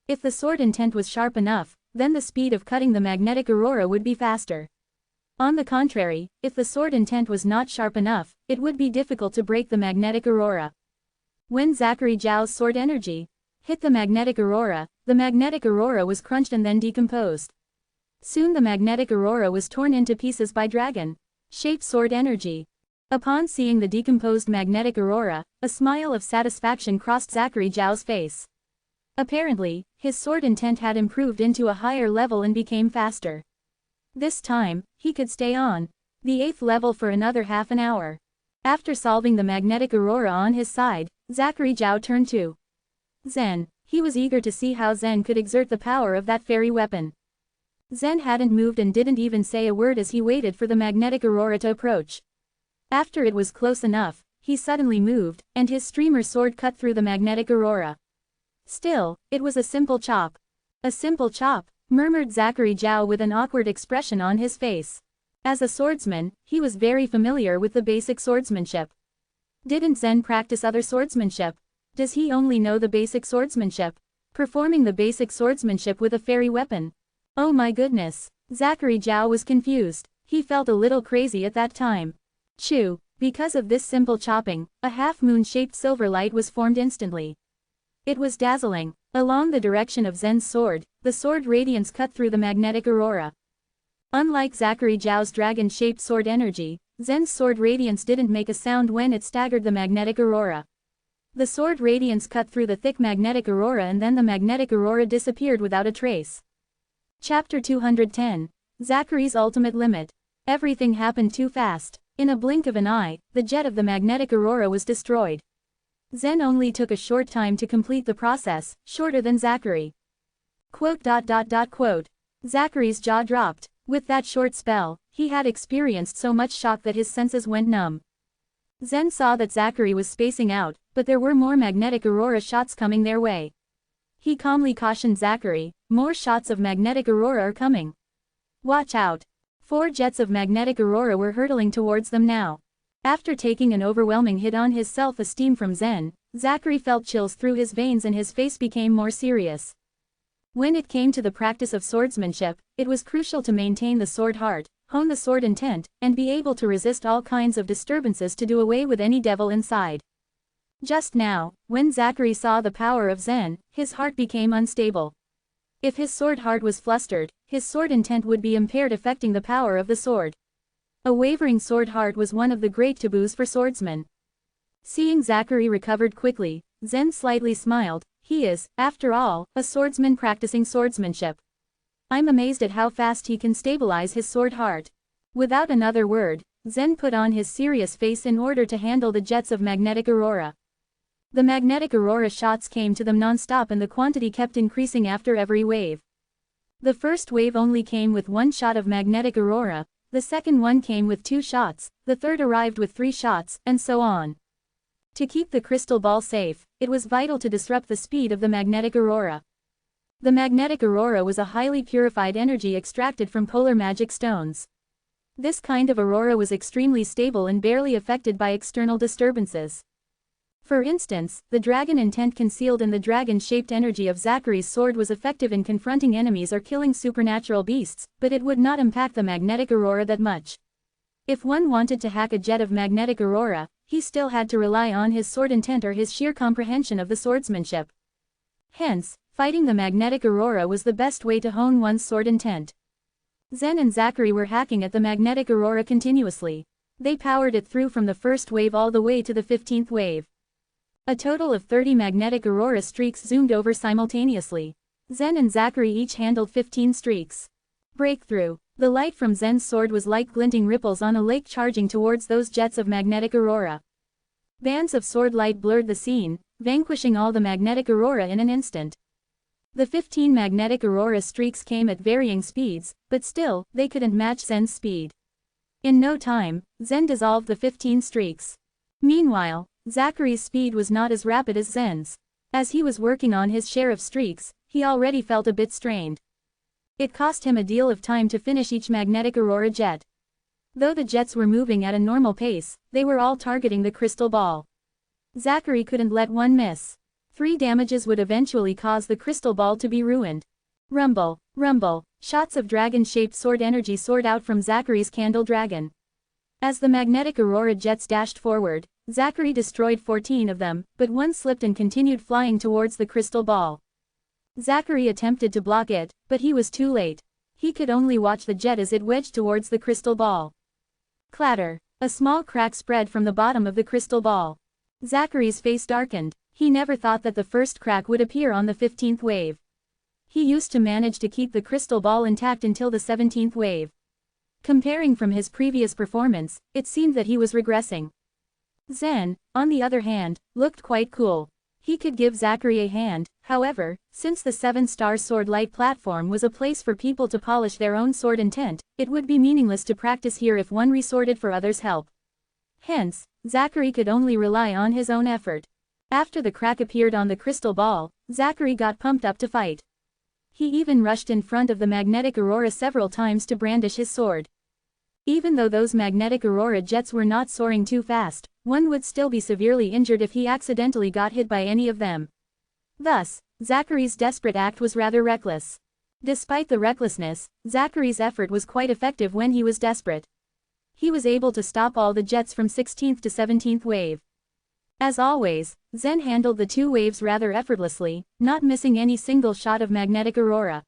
If the sword intent was sharp enough, then the speed of cutting the magnetic aurora would be faster. On the contrary, if the sword intent was not sharp enough, it would be difficult to break the magnetic aurora. When Zachary Zhao's sword energy hit the magnetic aurora was crunched and then decomposed. Soon the magnetic aurora was torn into pieces by dragon-shaped sword energy. Upon seeing the decomposed magnetic aurora, a smile of satisfaction crossed Zachary Zhao's face. Apparently, his sword intent had improved into a higher level and became faster. This time, he could stay on the 8th level for another half an hour. After solving the magnetic aurora on his side, Zachary Zhao turned to Zen. He was eager to see how Zen could exert the power of that fairy weapon. Zen hadn't moved and didn't even say a word as he waited for the magnetic aurora to approach. After it was close enough, he suddenly moved, and his streamer sword cut through the magnetic aurora. Still, it was a simple chop. A simple chop, murmured Zachary Zhao with an awkward expression on his face. As a swordsman, he was very familiar with the basic swordsmanship. Didn't Zen practice other swordsmanship? Does he only know the basic swordsmanship? Performing the basic swordsmanship with a fairy weapon? Oh my goodness. Zachary Zhao was confused. He felt a little crazy at that time. Chew. Because of this simple chopping, a half-moon-shaped silver light was formed instantly. It was dazzling. Along the direction of Zen's sword, the sword radiance cut through the magnetic aurora. Unlike Zachary Zhao's dragon-shaped sword energy, Zen's sword radiance didn't make a sound when it staggered the magnetic aurora. The sword radiance cut through the thick magnetic aurora and then the magnetic aurora disappeared without a trace. Chapter 210. Zachary's Ultimate Limit. Everything happened too fast. In a blink of an eye, the jet of the magnetic aurora was destroyed. Zen only took a short time to complete the process, shorter than Zachary. Quote. Zachary's jaw dropped. With that short spell, he had experienced so much shock that his senses went numb. Zen saw that Zachary was spacing out, but there were more magnetic aurora shots coming their way. He calmly cautioned Zachary, more shots of magnetic aurora are coming. Watch out. 4 jets of magnetic aurora were hurtling towards them now. After taking an overwhelming hit on his self-esteem from Zen, Zachary felt chills through his veins and his face became more serious. When it came to the practice of swordsmanship, it was crucial to maintain the sword heart, hone the sword intent, and be able to resist all kinds of disturbances to do away with any devil inside. Just now, when Zachary saw the power of Zen, his heart became unstable. If his sword heart was flustered, his sword intent would be impaired, affecting the power of the sword. A wavering sword heart was one of the great taboos for swordsmen. Seeing Zachary recovered quickly, Zen slightly smiled. He is, after all, a swordsman practicing swordsmanship. I'm amazed at how fast he can stabilize his sword heart. Without another word, Zen put on his serious face in order to handle the jets of magnetic aurora. The magnetic aurora shots came to them non-stop and the quantity kept increasing after every wave. The first wave only came with 1 shot of magnetic aurora, the second one came with 2 shots, the third arrived with 3 shots, and so on. To keep the crystal ball safe, it was vital to disrupt the speed of the magnetic aurora. The magnetic aurora was a highly purified energy extracted from polar magic stones. This kind of aurora was extremely stable and barely affected by external disturbances. For instance, the dragon intent concealed in the dragon-shaped energy of Zachary's sword was effective in confronting enemies or killing supernatural beasts, but it would not impact the magnetic aurora that much. If one wanted to hack a jet of magnetic aurora, he still had to rely on his sword intent or his sheer comprehension of the swordsmanship. Hence, fighting the magnetic aurora was the best way to hone one's sword intent. Zen and Zachary were hacking at the magnetic aurora continuously. They powered it through from the first wave all the way to the 15th wave. A total of 30 magnetic aurora streaks zoomed over simultaneously. Zen and Zachary each handled 15 streaks. Breakthrough. The light from Zen's sword was like glinting ripples on a lake charging towards those jets of magnetic aurora. Bands of sword light blurred the scene, vanquishing all the magnetic aurora in an instant. The 15 magnetic aurora streaks came at varying speeds, but still, they couldn't match Zen's speed. In no time, Zen dissolved the 15 streaks. Meanwhile, Zachary's speed was not as rapid as Zen's. As he was working on his share of streaks, he already felt a bit strained. It cost him a deal of time to finish each magnetic aurora jet. Though the jets were moving at a normal pace, they were all targeting the crystal ball. Zachary couldn't let one miss. 3 damages would eventually cause the crystal ball to be ruined. Rumble, rumble, shots of dragon-shaped sword energy soared out from Zachary's candle dragon. As the magnetic aurora jets dashed forward, Zachary destroyed 14 of them, but one slipped and continued flying towards the crystal ball. Zachary attempted to block it, but he was too late. He could only watch the jet as it wedged towards the crystal ball. Clatter. A small crack spread from the bottom of the crystal ball. Zachary's face darkened. He never thought that the first crack would appear on the 15th wave. He used to manage to keep the crystal ball intact until the 17th wave. Comparing from his previous performance, it seemed that he was regressing. Zen, on the other hand, looked quite cool. He could give Zachary a hand. However, since the 7-star sword light platform was a place for people to polish their own sword intent, it would be meaningless to practice here if one resorted for others' help. Hence, Zachary could only rely on his own effort. After the crack appeared on the crystal ball, Zachary got pumped up to fight. He even rushed in front of the magnetic aurora several times to brandish his sword. Even though those magnetic aurora jets were not soaring too fast, one would still be severely injured if he accidentally got hit by any of them. Thus, Zachary's desperate act was rather reckless. Despite the recklessness, Zachary's effort was quite effective when he was desperate. He was able to stop all the jets from 16th to 17th wave. As always, Zen handled the 2 waves rather effortlessly, not missing any single shot of magnetic aurora.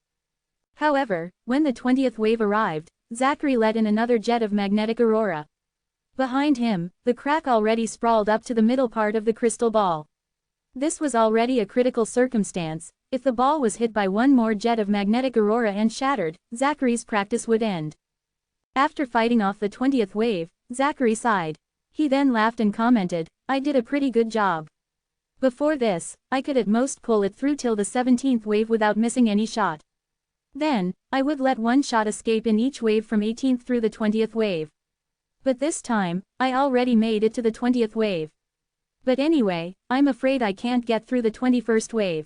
However, when the 20th wave arrived, Zachary let in another jet of magnetic aurora. Behind him, the crack already sprawled up to the middle part of the crystal ball. This was already a critical circumstance. If the ball was hit by one more jet of magnetic aurora and shattered, Zachary's practice would end. After fighting off the 20th wave, Zachary sighed. He then laughed and commented, "I did a pretty good job. Before this, I could at most pull it through till the 17th wave without missing any shot. Then, I would let one shot escape in each wave from 18th through the 20th wave. But this time, I already made it to the 20th wave. But anyway, I'm afraid I can't get through the 21st wave."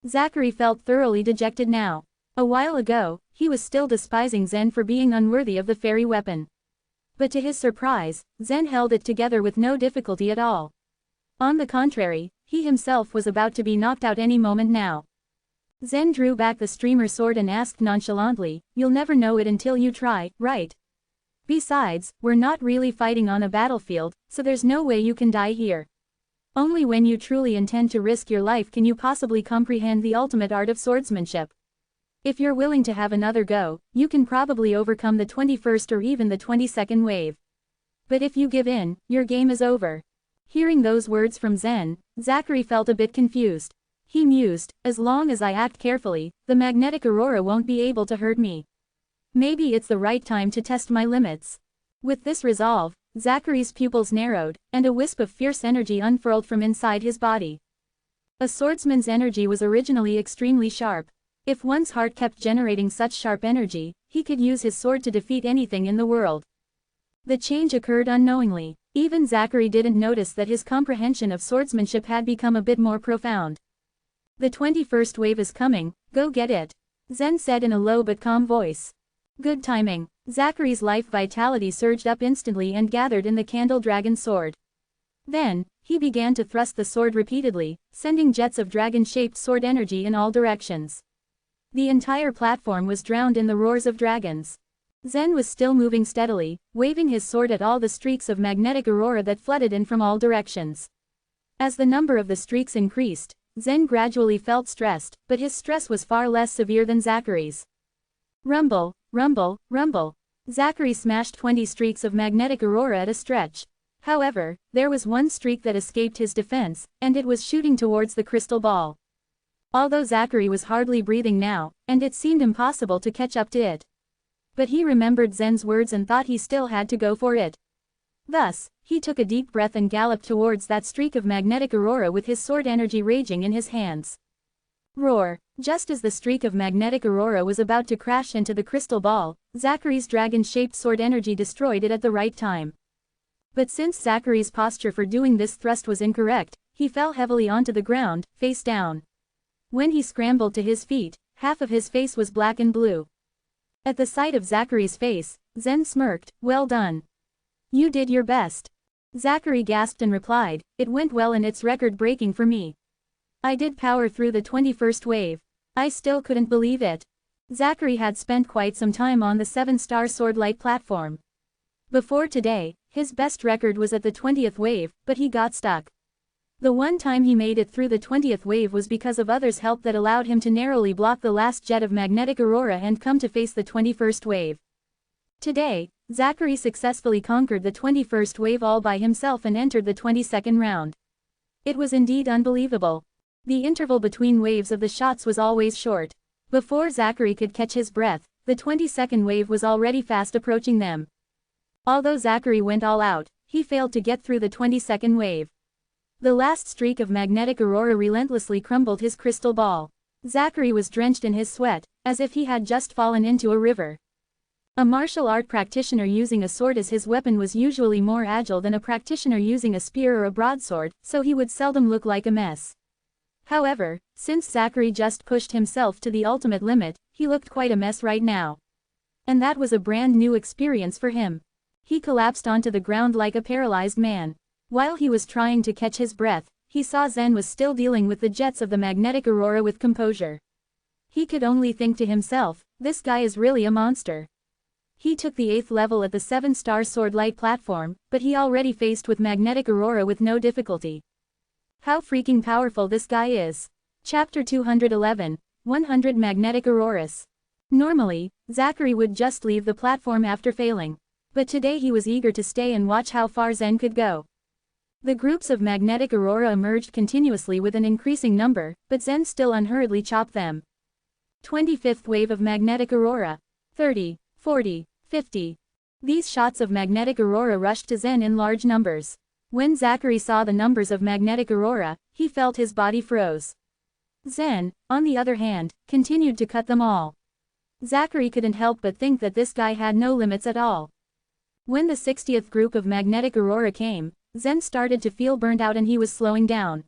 Zachary felt thoroughly dejected now. A while ago, he was still despising Zen for being unworthy of the fairy weapon. But to his surprise, Zen held it together with no difficulty at all. On the contrary, he himself was about to be knocked out any moment now. Zen drew back the streamer sword and asked nonchalantly, "You'll never know it until you try, right? Besides, we're not really fighting on a battlefield, so there's no way you can die here. Only when you truly intend to risk your life can you possibly comprehend the ultimate art of swordsmanship. If you're willing to have another go, you can probably overcome the 21st or even the 22nd wave. But if you give in, your game is over." Hearing those words from Zen, Zachary felt a bit confused. He mused, "As long as I act carefully, the magnetic aurora won't be able to hurt me. Maybe it's the right time to test my limits." With this resolve, Zachary's pupils narrowed, and a wisp of fierce energy unfurled from inside his body. A swordsman's energy was originally extremely sharp. If one's heart kept generating such sharp energy, he could use his sword to defeat anything in the world. The change occurred unknowingly. Even Zachary didn't notice that his comprehension of swordsmanship had become a bit more profound. "The 21st wave is coming, go get it," Zen said in a low but calm voice. Good timing. Zachary's life vitality surged up instantly and gathered in the candle dragon's sword. Then, he began to thrust the sword repeatedly, sending jets of dragon-shaped sword energy in all directions. The entire platform was drowned in the roars of dragons. Zen was still moving steadily, waving his sword at all the streaks of magnetic aurora that flooded in from all directions. As the number of the streaks increased, Zen gradually felt stressed, but his stress was far less severe than Zachary's. Rumble, rumble, rumble. Zachary smashed 20 streaks of magnetic aurora at a stretch. However, there was one streak that escaped his defense, and it was shooting towards the crystal ball. Although Zachary was hardly breathing now, and it seemed impossible to catch up to it. But he remembered Zen's words and thought he still had to go for it. Thus, he took a deep breath and galloped towards that streak of magnetic aurora with his sword energy raging in his hands. Roar! Just as the streak of magnetic aurora was about to crash into the crystal ball, Zachary's dragon-shaped sword energy destroyed it at the right time. But since Zachary's posture for doing this thrust was incorrect, he fell heavily onto the ground, face down. When he scrambled to his feet, half of his face was black and blue. At the sight of Zachary's face, Zen smirked, "Well done. You did your best." Zachary gasped and replied, "It went well and it's record-breaking for me. I did power through the 21st wave. I still couldn't believe it." Zachary had spent quite some time on the 7-star sword light platform. Before today, his best record was at the 20th wave, but he got stuck. The one time he made it through the 20th wave was because of others' help that allowed him to narrowly block the last jet of magnetic aurora and come to face the 21st wave. Today, Zachary successfully conquered the 21st wave all by himself and entered the 22nd round. It was indeed unbelievable. The interval between waves of the shots was always short. Before Zachary could catch his breath, the 22nd wave was already fast approaching them. Although Zachary went all out, he failed to get through the 22nd wave. The last streak of magnetic aurora relentlessly crumbled his crystal ball. Zachary was drenched in his sweat, as if he had just fallen into a river. A martial art practitioner using a sword as his weapon was usually more agile than a practitioner using a spear or a broadsword, so he would seldom look like a mess. However, since Zachary just pushed himself to the ultimate limit, he looked quite a mess right now. And that was a brand new experience for him. He collapsed onto the ground like a paralyzed man. While he was trying to catch his breath, he saw Zen was still dealing with the jets of the magnetic aurora with composure. He could only think to himself, "This guy is really a monster." He took the 8th level at the 7-star sword light platform, but he already faced with magnetic aurora with no difficulty. How freaking powerful this guy is. Chapter 211, 100 Magnetic Auroras. Normally, Zachary would just leave the platform after failing. But today he was eager to stay and watch how far Zen could go. The groups of magnetic aurora emerged continuously with an increasing number, but Zen still unhurriedly chopped them. 25th wave of magnetic aurora. 30, 40, 50. These shots of magnetic aurora rushed to Zen in large numbers. When Zachary saw the numbers of magnetic aurora, he felt his body froze. Zen, on the other hand, continued to cut them all. Zachary couldn't help but think that this guy had no limits at all. When the 60th group of magnetic aurora came, Zen started to feel burnt out and he was slowing down.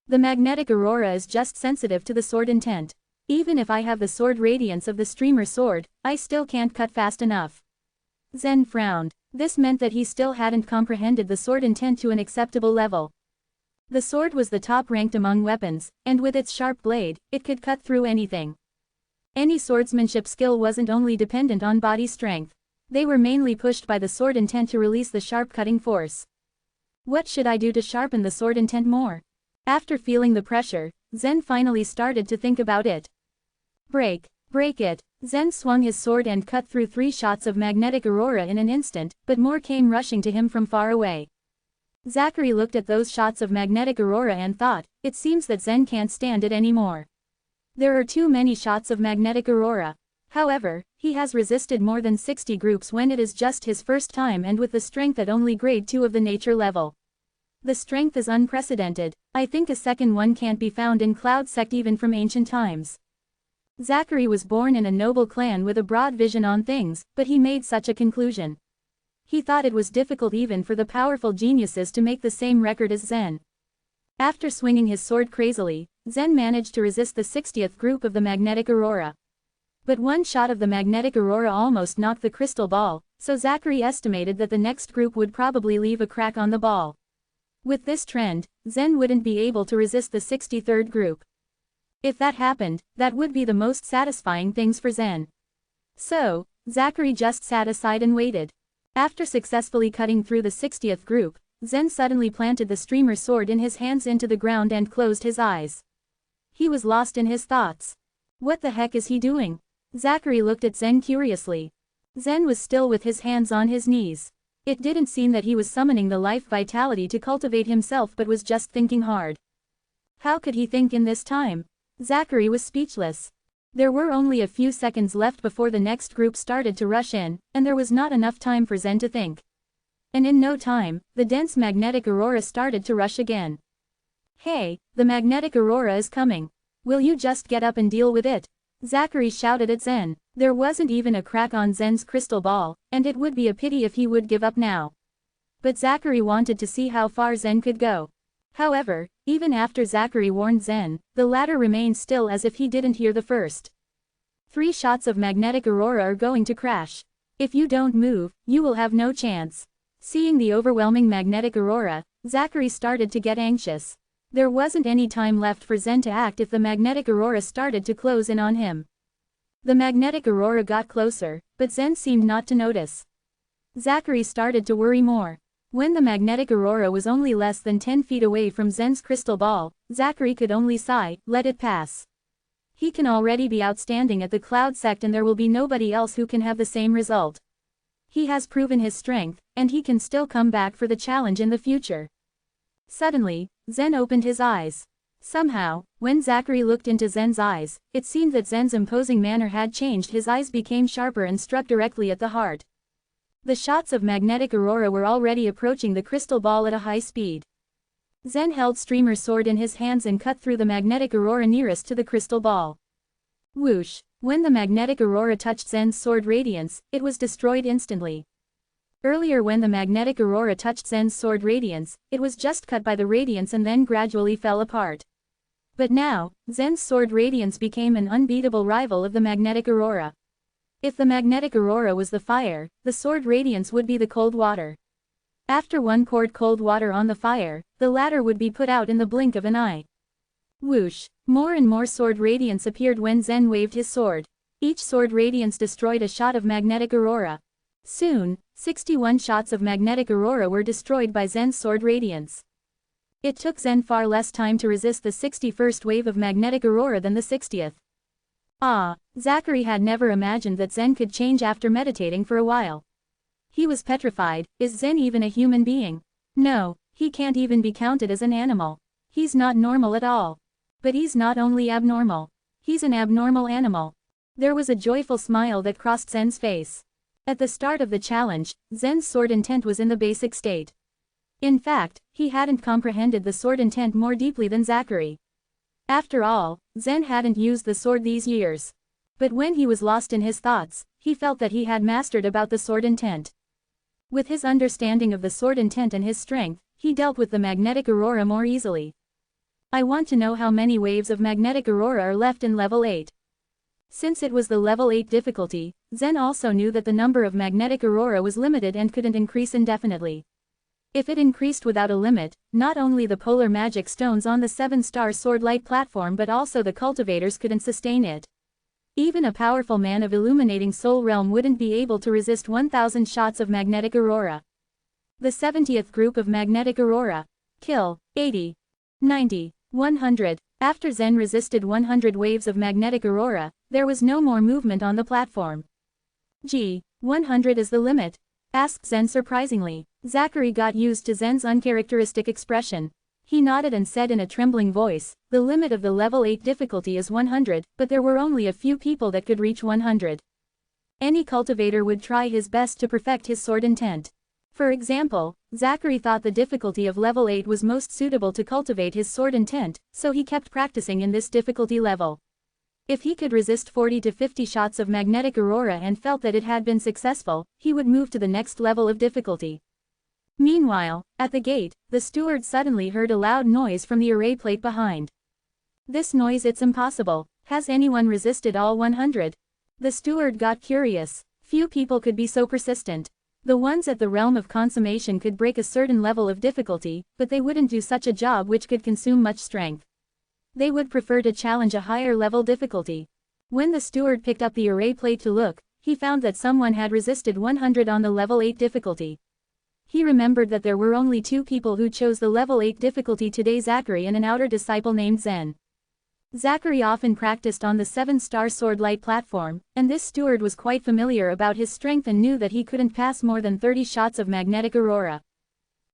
The magnetic aurora is just sensitive to the sword intent. Even if I have the sword radiance of the streamer sword, I still can't cut fast enough. Zen frowned. This meant that he still hadn't comprehended the sword intent to an acceptable level. The sword was the top ranked among weapons, and with its sharp blade, it could cut through anything. Any swordsmanship skill wasn't only dependent on body strength. They were mainly pushed by the sword intent to release the sharp cutting force. What should I do to sharpen the sword intent more? After feeling the pressure, Zen finally started to think about it. Break it. Zen swung his sword and cut through 3 shots of magnetic aurora in an instant, but more came rushing to him from far away. Zachary looked at those shots of magnetic aurora and thought, it seems that Zen can't stand it anymore. There are too many shots of magnetic aurora. However, he has resisted more than 60 groups when it is just his first time and with the strength at only grade 2 of the nature level. The strength is unprecedented. I think a second one can't be found in Cloud Sect even from ancient times. Zachary was born in a noble clan with a broad vision on things, but he made such a conclusion. He thought it was difficult even for the powerful geniuses to make the same record as Zen. After swinging his sword crazily, Zen managed to resist the 60th group of the magnetic aurora. But one shot of the magnetic aurora almost knocked the crystal ball, so Zachary estimated that the next group would probably leave a crack on the ball. With this trend, Zen wouldn't be able to resist the 63rd group. If that happened, that would be the most satisfying things for Zen. So, Zachary just sat aside and waited. After successfully cutting through the 60th group, Zen suddenly planted the streamer sword in his hands into the ground and closed his eyes. He was lost in his thoughts. What the heck is he doing? Zachary looked at Zen curiously. Zen was still with his hands on his knees. It didn't seem that he was summoning the life vitality to cultivate himself but was just thinking hard. How could he think in this time? Zachary was speechless. There were only a few seconds left before the next group started to rush in, and there was not enough time for Zen to think. And in no time, the dense magnetic aurora started to rush again. Hey, the magnetic aurora is coming. Will you just get up and deal with it? Zachary shouted at Zen. There wasn't even a crack on Zen's crystal ball, and it would be a pity if he would give up now. But Zachary wanted to see how far Zen could go. However, even after Zachary warned Zen, the latter remained still as if he didn't hear the first. 3 shots of magnetic aurora are going to crash. If you don't move, you will have no chance. Seeing the overwhelming magnetic aurora, Zachary started to get anxious. There wasn't any time left for Zen to act if the magnetic aurora started to close in on him. The magnetic aurora got closer, but Zen seemed not to notice. Zachary started to worry more. When the magnetic aurora was only less than 10 feet away from Zen's crystal ball, Zachary could only sigh, let it pass. He can already be outstanding at the Cloud Sect and there will be nobody else who can have the same result. He has proven his strength, and he can still come back for the challenge in the future. Suddenly, Zen opened his eyes. Somehow, when Zachary looked into Zen's eyes, it seemed that Zen's imposing manner had changed. His eyes became sharper and struck directly at the heart. The shots of magnetic aurora were already approaching the crystal ball at a high speed. Zen held streamer's sword in his hands and cut through the magnetic aurora nearest to the crystal ball. Whoosh! When the magnetic aurora touched Zen's sword radiance, it was destroyed instantly. Earlier when the magnetic aurora touched Zen's sword radiance, it was just cut by the radiance and then gradually fell apart. But now, Zen's sword radiance became an unbeatable rival of the magnetic aurora. If the magnetic aurora was the fire, the sword radiance would be the cold water. After one poured cold water on the fire, the latter would be put out in the blink of an eye. Whoosh! More and more sword radiance appeared when Zen waved his sword. Each sword radiance destroyed a shot of magnetic aurora. Soon, 61 shots of magnetic aurora were destroyed by Zen's sword radiance. It took Zen far less time to resist the 61st wave of magnetic aurora than the 60th. Zachary had never imagined that Zen could change after meditating for a while. He was petrified. Is Zen even a human being? No, he can't even be counted as an animal. He's not normal at all. But he's not only abnormal. He's an abnormal animal. There was a joyful smile that crossed Zen's face. At the start of the challenge, Zen's sword intent was in the basic state. In fact, he hadn't comprehended the sword intent more deeply than Zachary. After all, Zen hadn't used the sword these years. But when he was lost in his thoughts, he felt that he had mastered about the sword intent. With his understanding of the sword intent and his strength, he dealt with the magnetic aurora more easily. I want to know how many waves of magnetic aurora are left in level 8. Since it was the level 8 difficulty, Zen also knew that the number of magnetic aurora was limited and couldn't increase indefinitely. If it increased without a limit, not only the polar magic stones on the 7-star sword light platform but also the cultivators couldn't sustain it. Even a powerful man of illuminating soul realm wouldn't be able to resist 1000 shots of magnetic aurora. The 70th group of magnetic aurora. Kill. 80. 90. 100. After Zen resisted 100 waves of magnetic aurora, there was no more movement on the platform. 100 is the limit? Asked Zen surprisingly. Zachary got used to Zen's uncharacteristic expression. He nodded and said in a trembling voice, the limit of the level 8 difficulty is 100, but there were only a few people that could reach 100. Any cultivator would try his best to perfect his sword intent. For example, Zachary thought the difficulty of level 8 was most suitable to cultivate his sword intent, so he kept practicing in this difficulty level. If he could resist 40 to 50 shots of magnetic aurora and felt that it had been successful, he would move to the next level of difficulty. Meanwhile, at the gate, the steward suddenly heard a loud noise from the array plate behind. This noise, it's impossible. Has anyone resisted all 100? The steward got curious. Few people could be so persistent. The ones at the realm of consummation could break a certain level of difficulty, but they wouldn't do such a job which could consume much strength. They would prefer to challenge a higher level difficulty. When the steward picked up the array plate to look, he found that someone had resisted 100 on the level 8 difficulty. He remembered that there were only 2 people who chose the level 8 difficulty today, Zachary and an outer disciple named Zen. Zachary often practiced on the 7-star sword light platform, and this steward was quite familiar about his strength and knew that he couldn't pass more than 30 shots of magnetic aurora.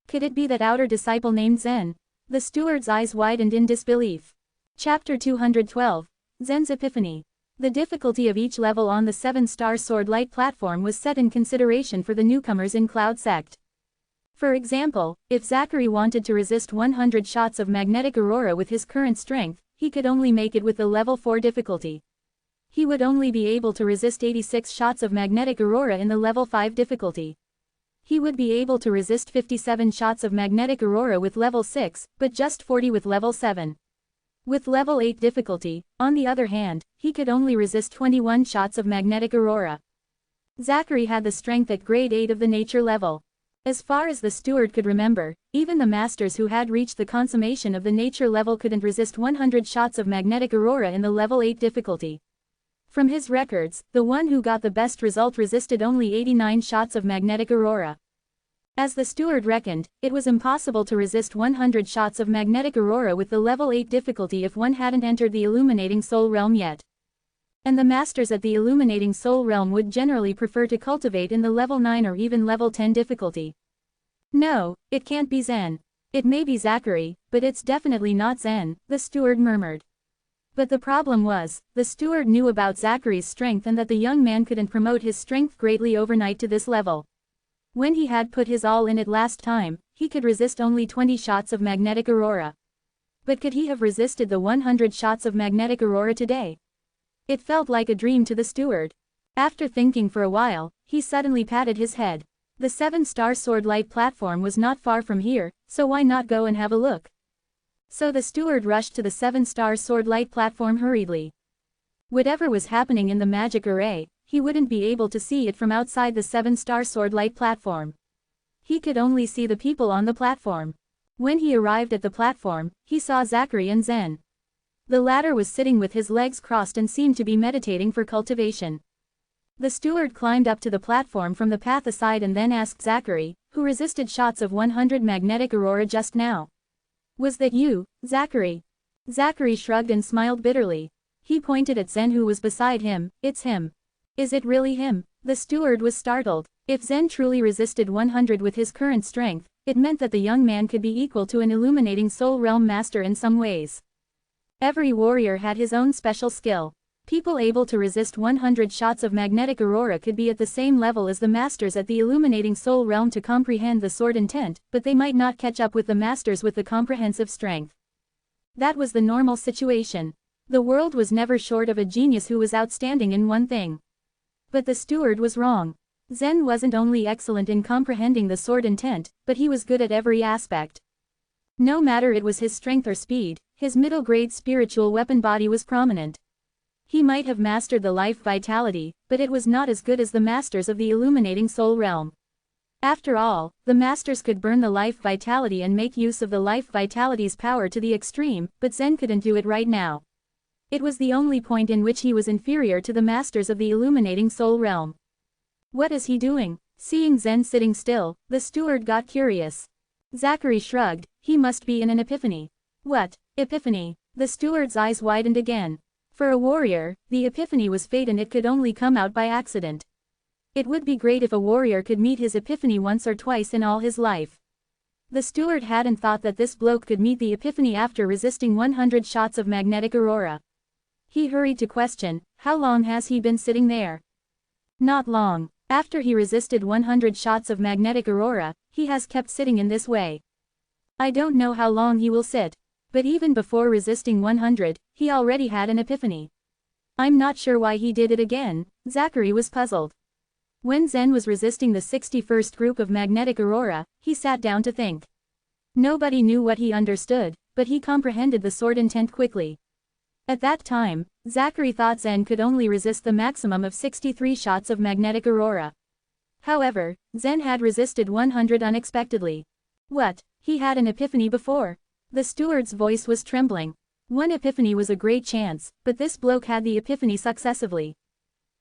Could it be that outer disciple named Zen? The steward's eyes widened in disbelief. Chapter 212. Zen's Epiphany. The difficulty of each level on the 7-star sword light platform was set in consideration for the newcomers in Cloud Sect. For example, if Zachary wanted to resist 100 shots of magnetic aurora with his current strength, he could only make it with the level 4 difficulty. He would only be able to resist 86 shots of magnetic aurora in the level 5 difficulty. He would be able to resist 57 shots of magnetic aurora with level 6, but just 40 with level 7. With level 8 difficulty, on the other hand, he could only resist 21 shots of magnetic aurora. Zachary had the strength at grade 8 of the nature level. As far as the steward could remember, even the masters who had reached the consummation of the nature level couldn't resist 100 shots of magnetic aurora in the level 8 difficulty. From his records, the one who got the best result resisted only 89 shots of magnetic aurora. As the steward reckoned, it was impossible to resist 100 shots of magnetic aurora with the level 8 difficulty if one hadn't entered the illuminating soul realm yet. And the masters at the illuminating soul realm would generally prefer to cultivate in the level 9 or even level 10 difficulty. No, it can't be Zen. It may be Zachary, but it's definitely not Zen, the steward murmured. But the problem was, the steward knew about Zachary's strength and that the young man couldn't promote his strength greatly overnight to this level. When he had put his all in it last time, he could resist only 20 shots of magnetic aurora. But could he have resisted the 100 shots of magnetic aurora today? It felt like a dream to the steward. After thinking for a while, he suddenly patted his head. The 7-star sword light platform was not far from here, so why not go and have a look? So the steward rushed to the 7-star sword light platform hurriedly. Whatever was happening in the magic array, he wouldn't be able to see it from outside the 7-star sword light platform. He could only see the people on the platform. When he arrived at the platform, he saw Zachary and Zen. The latter was sitting with his legs crossed and seemed to be meditating for cultivation. The steward climbed up to the platform from the path aside and then asked Zachary, who resisted shots of 100 magnetic aurora just now. "Was that you, Zachary?" Zachary shrugged and smiled bitterly. He pointed at Zen who was beside him. "It's him." "Is it really him?" The steward was startled. If Zen truly resisted 100 with his current strength, it meant that the young man could be equal to an illuminating soul realm master in some ways. Every warrior had his own special skill. People able to resist 100 shots of magnetic aurora could be at the same level as the masters at the illuminating soul realm to comprehend the sword intent, but they might not catch up with the masters with the comprehensive strength. That was the normal situation. The world was never short of a genius who was outstanding in one thing. But the steward was wrong. Zen wasn't only excellent in comprehending the sword intent, but he was good at every aspect. No matter it was his strength or speed, his middle-grade spiritual weapon body was prominent. He might have mastered the life vitality, but it was not as good as the masters of the illuminating soul realm. After all, the masters could burn the life vitality and make use of the life vitality's power to the extreme, but Zen couldn't do it right now. It was the only point in which he was inferior to the masters of the illuminating soul realm. What is he doing? Seeing Zen sitting still, the steward got curious. Zachary shrugged. He must be in an epiphany. What? Epiphany? The steward's eyes widened again. For a warrior, the epiphany was fate and it could only come out by accident. It would be great if a warrior could meet his epiphany once or twice in all his life. The steward hadn't thought that this bloke could meet the epiphany after resisting 100 shots of magnetic aurora. He hurried to question, how long has he been sitting there? Not long. After he resisted 100 shots of magnetic aurora, he has kept sitting in this way. I don't know how long he will sit. But even before resisting 100, he already had an epiphany. I'm not sure why he did it again. Zachary was puzzled. When Zen was resisting the 61st group of magnetic aurora, he sat down to think. Nobody knew what he understood, but he comprehended the sword intent quickly. At that time, Zachary thought Zen could only resist the maximum of 63 shots of magnetic aurora. However, Zen had resisted 100 unexpectedly. What? He had an epiphany before? The steward's voice was trembling. One epiphany was a great chance, but this bloke had the epiphany successively.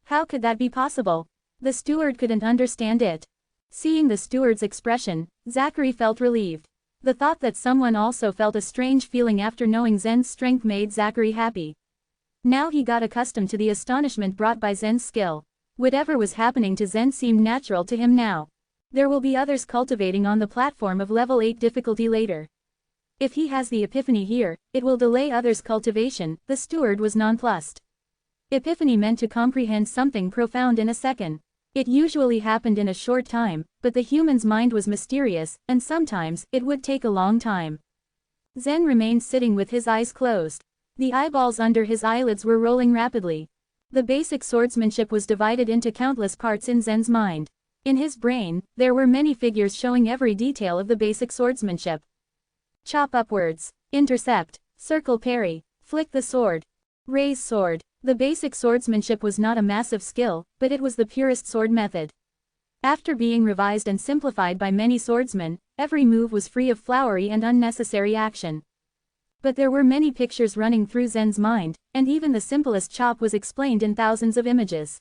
How could that be possible? The steward couldn't understand it. Seeing the steward's expression, Zachary felt relieved. The thought that someone also felt a strange feeling after knowing Zen's strength made Zachary happy. Now he got accustomed to the astonishment brought by Zen's skill. Whatever was happening to Zen seemed natural to him now. There will be others cultivating on the platform of level 8 difficulty later. If he has the epiphany here, it will delay others' cultivation. The steward was nonplussed. Epiphany meant to comprehend something profound in a second. It usually happened in a short time, but the human's mind was mysterious, and sometimes, it would take a long time. Zen remained sitting with his eyes closed. The eyeballs under his eyelids were rolling rapidly. The basic swordsmanship was divided into countless parts in Zen's mind. In his brain, there were many figures showing every detail of the basic swordsmanship. Chop upwards, intercept, circle parry, flick the sword, raise sword. The basic swordsmanship was not a massive skill, but it was the purest sword method. After being revised and simplified by many swordsmen, every move was free of flowery and unnecessary action. But there were many pictures running through Zen's mind, and even the simplest chop was explained in thousands of images.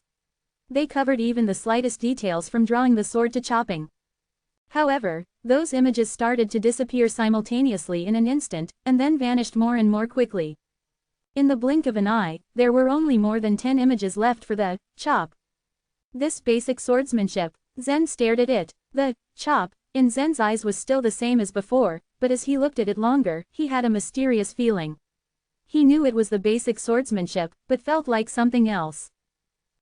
They covered even the slightest details from drawing the sword to chopping. However, those images started to disappear simultaneously in an instant, and then vanished more and more quickly. In the blink of an eye, there were only more than 10 images left for the chop. This basic swordsmanship. Zen stared at it. The chop, in Zen's eyes was still the same as before, but as he looked at it longer, he had a mysterious feeling. He knew it was the basic swordsmanship, but felt like something else.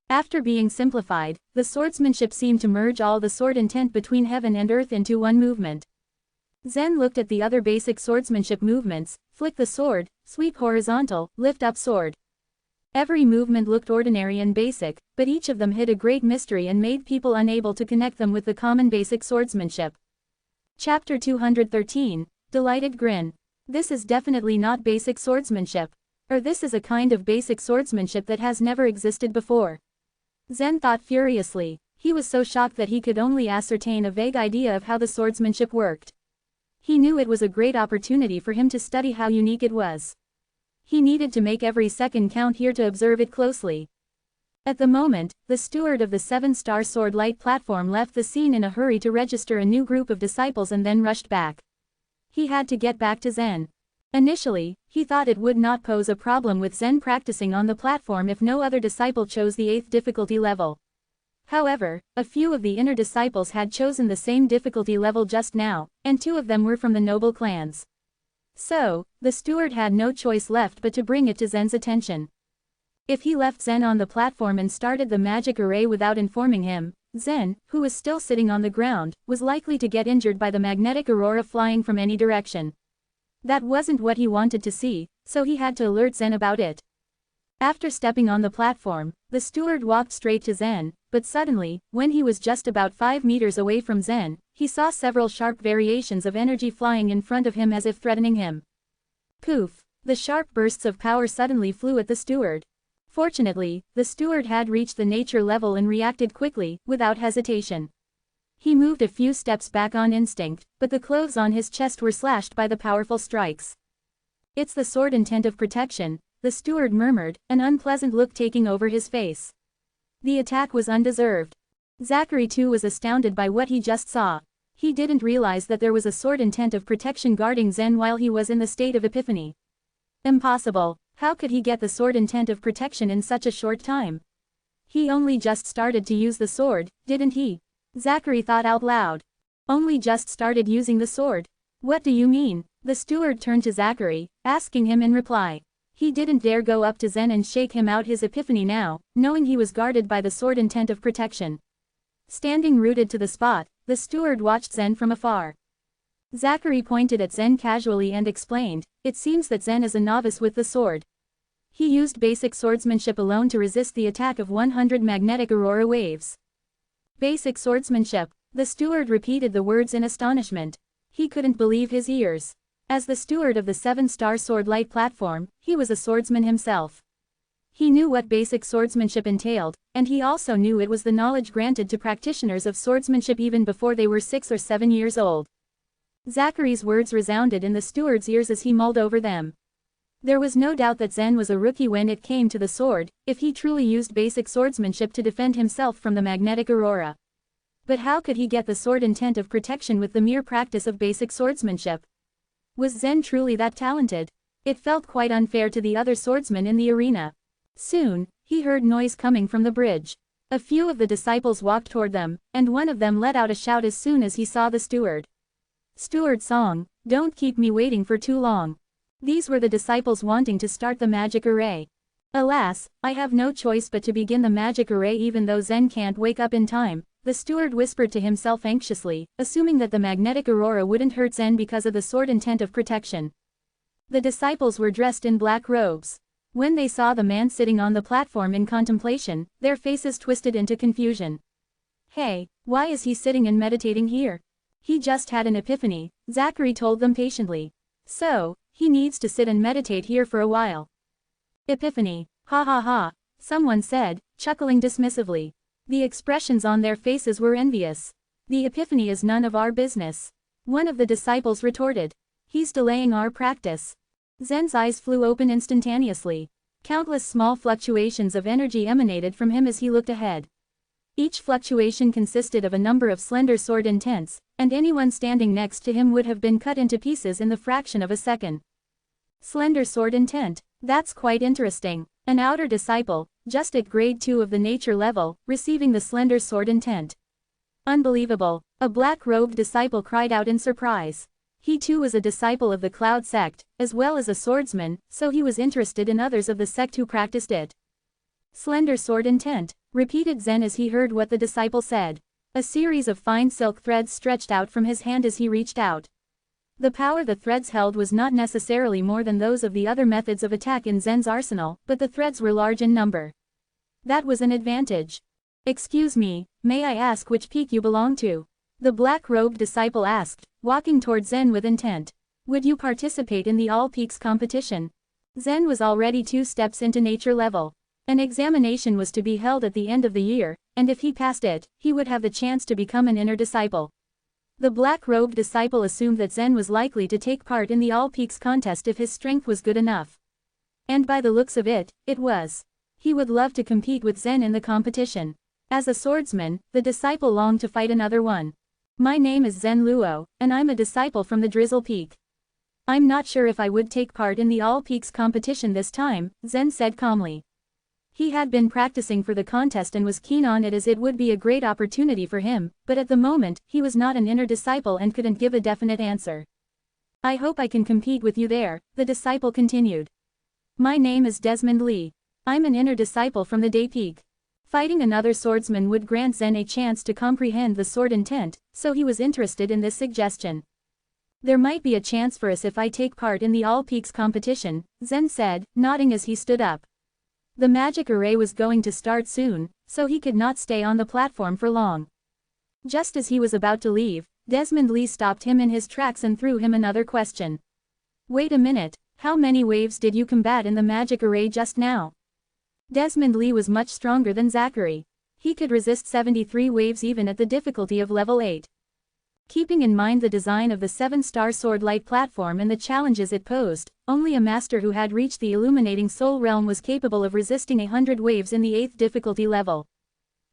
After being simplified, the swordsmanship seemed to merge all the sword intent between heaven and earth into one movement. Zen looked at the other basic swordsmanship movements: flick the sword, sweep horizontal, lift up sword. Every movement looked ordinary and basic, but each of them hid a great mystery and made people unable to connect them with the common basic swordsmanship. Chapter 213, Delighted Grin. This is definitely not basic swordsmanship. Or this is a kind of basic swordsmanship that has never existed before. Zen thought furiously. He was so shocked that he could only ascertain a vague idea of how the swordsmanship worked. He knew it was a great opportunity for him to study how unique it was. He needed to make every second count here to observe it closely. At the moment, the steward of the 7-star sword light platform left the scene in a hurry to register a new group of disciples and then rushed back. He had to get back to Zen. Initially, he thought it would not pose a problem with Zen practicing on the platform if no other disciple chose the 8th difficulty level. However, a few of the inner disciples had chosen the same difficulty level just now, and 2 of them were from the noble clans. So, the steward had no choice left but to bring it to Zen's attention. If he left Zen on the platform and started the magic array without informing him, Zen, who was still sitting on the ground, was likely to get injured by the magnetic aurora flying from any direction. That wasn't what he wanted to see, so he had to alert Zen about it. After stepping on the platform, the steward walked straight to Zen, but suddenly, when he was just about 5 meters away from Zen, he saw several sharp variations of energy flying in front of him as if threatening him. Poof! The sharp bursts of power suddenly flew at the steward. Fortunately, the steward had reached the nature level and reacted quickly, without hesitation. He moved a few steps back on instinct, but the clothes on his chest were slashed by the powerful strikes. "It's the sword intent of protection," the steward murmured, an unpleasant look taking over his face. The attack was undeserved. Zachary too was astounded by what he just saw. He didn't realize that there was a sword intent of protection guarding Zen while he was in the state of epiphany. Impossible. How could he get the sword intent of protection in such a short time? He only just started to use the sword, didn't he? Zachary thought out loud. Only just started using the sword? What do you mean? The steward turned to Zachary, asking him in reply. He didn't dare go up to Zen and shake him out his epiphany now, knowing he was guarded by the sword intent of protection. Standing rooted to the spot, the steward watched Zen from afar. Zachary pointed at Zen casually and explained, "It seems that Zen is a novice with the sword. He used basic swordsmanship alone to resist the attack of 100 magnetic aurora waves." Basic swordsmanship. The steward repeated the words in astonishment. He couldn't believe his ears. As the steward of the 7-star sword light platform, he was a swordsman himself. He knew what basic swordsmanship entailed, and he also knew it was the knowledge granted to practitioners of swordsmanship even before they were 6 or 7 years old. Zachary's words resounded in the steward's ears as he mulled over them. There was no doubt that Zen was a rookie when it came to the sword, if he truly used basic swordsmanship to defend himself from the magnetic aurora. But how could he get the sword intent of protection with the mere practice of basic swordsmanship? Was Zen truly that talented? It felt quite unfair to the other swordsmen in the arena. Soon, he heard noise coming from the bridge. A few of the disciples walked toward them, and one of them let out a shout as soon as he saw the steward. "Steward Song, don't keep me waiting for too long." These were the disciples wanting to start the magic array. "Alas, I have no choice but to begin the magic array even though Zen can't wake up in time," the steward whispered to himself anxiously, assuming that the magnetic aurora wouldn't hurt Zen because of the sword intent of protection. The disciples were dressed in black robes. When they saw the man sitting on the platform in contemplation, their faces twisted into confusion. "Hey, why is he sitting and meditating here? He just had an epiphany," Zachary told them patiently. "So, he needs to sit and meditate here for a while." "Epiphany, ha ha ha," someone said, chuckling dismissively. The expressions on their faces were envious. "The epiphany is none of our business," one of the disciples retorted. "He's delaying our practice." Zen's eyes flew open instantaneously. Countless small fluctuations of energy emanated from him as he looked ahead. Each fluctuation consisted of a number of slender sword intents, and anyone standing next to him would have been cut into pieces in the fraction of a second. Slender sword intent, that's quite interesting. An outer disciple, just at grade 2 of the nature level, receiving the slender sword intent. Unbelievable, a black-robed disciple cried out in surprise. He too was a disciple of the Cloud sect, as well as a swordsman, so he was interested in others of the sect who practiced it. "Slender sword intent," repeated Zen as he heard what the disciple said. A series of fine silk threads stretched out from his hand as he reached out. The power the threads held was not necessarily more than those of the other methods of attack in Zen's arsenal, but the threads were large in number. That was an advantage. "Excuse me, may I ask which peak you belong to?" the black-robed disciple asked, walking toward Zen with intent. "Would you participate in the All Peaks competition?" Zen was already 2 steps into nature level. An examination was to be held at the end of the year, and if he passed it, he would have the chance to become an inner disciple. The black-robed disciple assumed that Zen was likely to take part in the All Peaks contest if his strength was good enough. And by the looks of it, it was. He would love to compete with Zen in the competition. As a swordsman, the disciple longed to fight another one. "My name is Zen Luo, and I'm a disciple from the Drizzle Peak. I'm not sure if I would take part in the All Peaks competition this time," Zen said calmly. He had been practicing for the contest and was keen on it as it would be a great opportunity for him, but at the moment, he was not an inner disciple and couldn't give a definite answer. "I hope I can compete with you there," the disciple continued. "My name is Desmond Lee. I'm an inner disciple from the Day Peak. Fighting another swordsman would grant Zen a chance to comprehend the sword intent, so he was interested in this suggestion. "There might be a chance for us if I take part in the All Peaks competition," Zen said, nodding as he stood up. The magic array was going to start soon, so he could not stay on the platform for long. Just as he was about to leave, Desmond Lee stopped him in his tracks and threw him another question. "Wait a minute, how many waves did you combat in the magic array just now?" Desmond Lee was much stronger than Zachary. He could resist 73 waves even at the difficulty of level 8. Keeping in mind the design of the 7-star sword light platform and the challenges it posed, only a master who had reached the illuminating soul realm was capable of resisting 100 waves in the 8th difficulty level.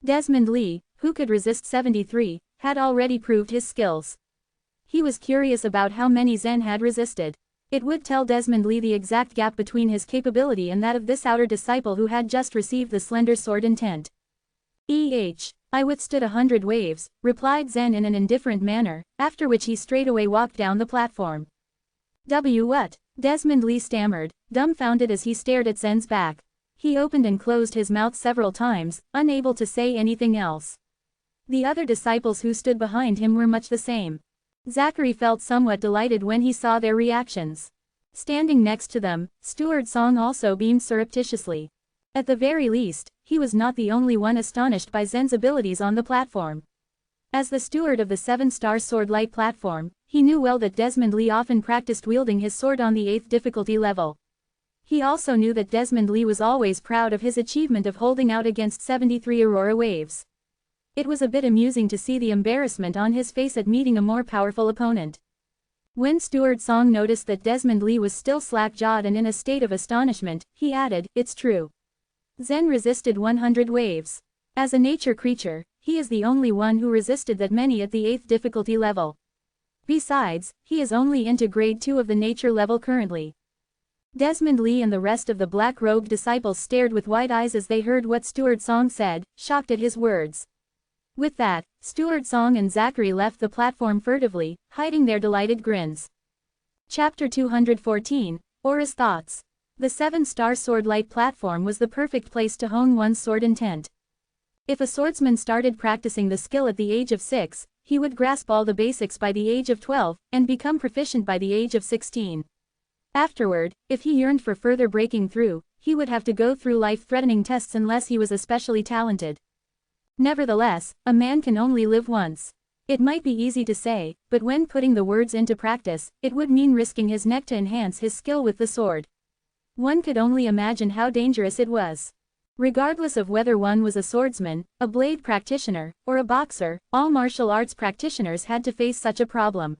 Desmond Lee, who could resist 73, had already proved his skills. He was curious about how many Zen had resisted. It would tell Desmond Lee the exact gap between his capability and that of this outer disciple who had just received the slender sword intent. I withstood 100 waves," replied Zen in an indifferent manner, after which he straightaway walked down the platform. What? Desmond Lee stammered, dumbfounded as he stared at Zen's back. He opened and closed his mouth several times, unable to say anything else. The other disciples who stood behind him were much the same. Zachary felt somewhat delighted when he saw their reactions. Standing next to them, Steward Song also beamed surreptitiously. At the very least, he was not the only one astonished by Zen's abilities on the platform. As the steward of the 7-star sword light platform, he knew well that Desmond Lee often practiced wielding his sword on the 8th difficulty level. He also knew that Desmond Lee was always proud of his achievement of holding out against 73 aurora waves. It was a bit amusing to see the embarrassment on his face at meeting a more powerful opponent. When Steward Song noticed that Desmond Lee was still slack-jawed and in a state of astonishment, he added, "It's true. Zen resisted 100 waves. As a nature creature, he is the only one who resisted that many at the 8th difficulty level. Besides, he is only into grade 2 of the nature level currently." Desmond Lee and the rest of the black-robed disciples stared with wide eyes as they heard what Steward Song said, shocked at his words. With that, Steward Song and Zachary left the platform furtively, hiding their delighted grins. Chapter 214, Aura's Thoughts. The 7-star sword light platform was the perfect place to hone one's sword intent. If a swordsman started practicing the skill at the age of 6, he would grasp all the basics by the age of 12, and become proficient by the age of 16. Afterward, if he yearned for further breaking through, he would have to go through life-threatening tests unless he was especially talented. Nevertheless, a man can only live once. It might be easy to say, but when putting the words into practice, it would mean risking his neck to enhance his skill with the sword. One could only imagine how dangerous it was. Regardless of whether one was a swordsman, a blade practitioner, or a boxer, all martial arts practitioners had to face such a problem.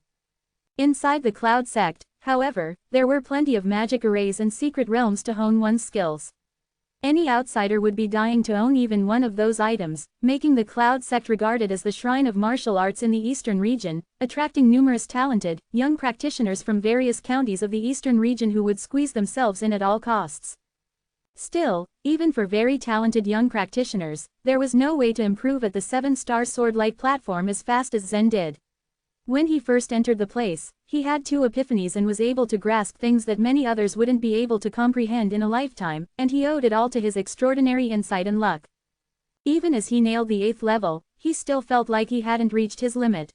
Inside the Cloud sect, however, there were plenty of magic arrays and secret realms to hone one's skills. Any outsider would be dying to own even one of those items, making the Cloud sect regarded as the shrine of martial arts in the eastern region, attracting numerous talented, young practitioners from various counties of the eastern region who would squeeze themselves in at all costs. Still, even for very talented young practitioners, there was no way to improve at the 7-star sword light platform as fast as Zen did. When he first entered the place, he had 2 epiphanies and was able to grasp things that many others wouldn't be able to comprehend in a lifetime, and he owed it all to his extraordinary insight and luck. Even as he nailed the 8th level, he still felt like he hadn't reached his limit.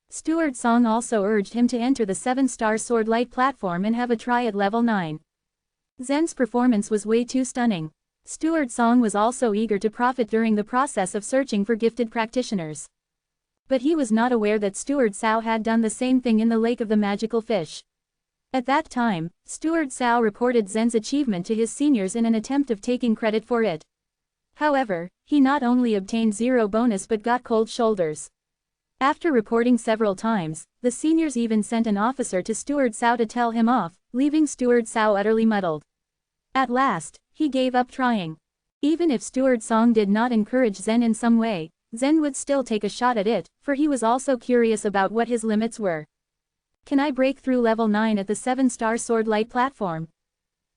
Steward Song also urged him to enter the 7-star sword light platform and have a try at level 9. Zen's performance was way too stunning. Steward Song was also eager to profit during the process of searching for gifted practitioners. But he was not aware that Steward Sao had done the same thing in the Lake of the Magical Fish. At that time, Steward Sao reported Zen's achievement to his seniors in an attempt of taking credit for it. However, he not only obtained 0 bonus but got cold shoulders. After reporting several times, the seniors even sent an officer to Steward Sao to tell him off, leaving Steward Sao utterly muddled. At last, he gave up trying. Even if Steward Song did not encourage Zen in some way, Zen would still take a shot at it, for he was also curious about what his limits were. Can I break through level 9 at the 7-star sword light platform?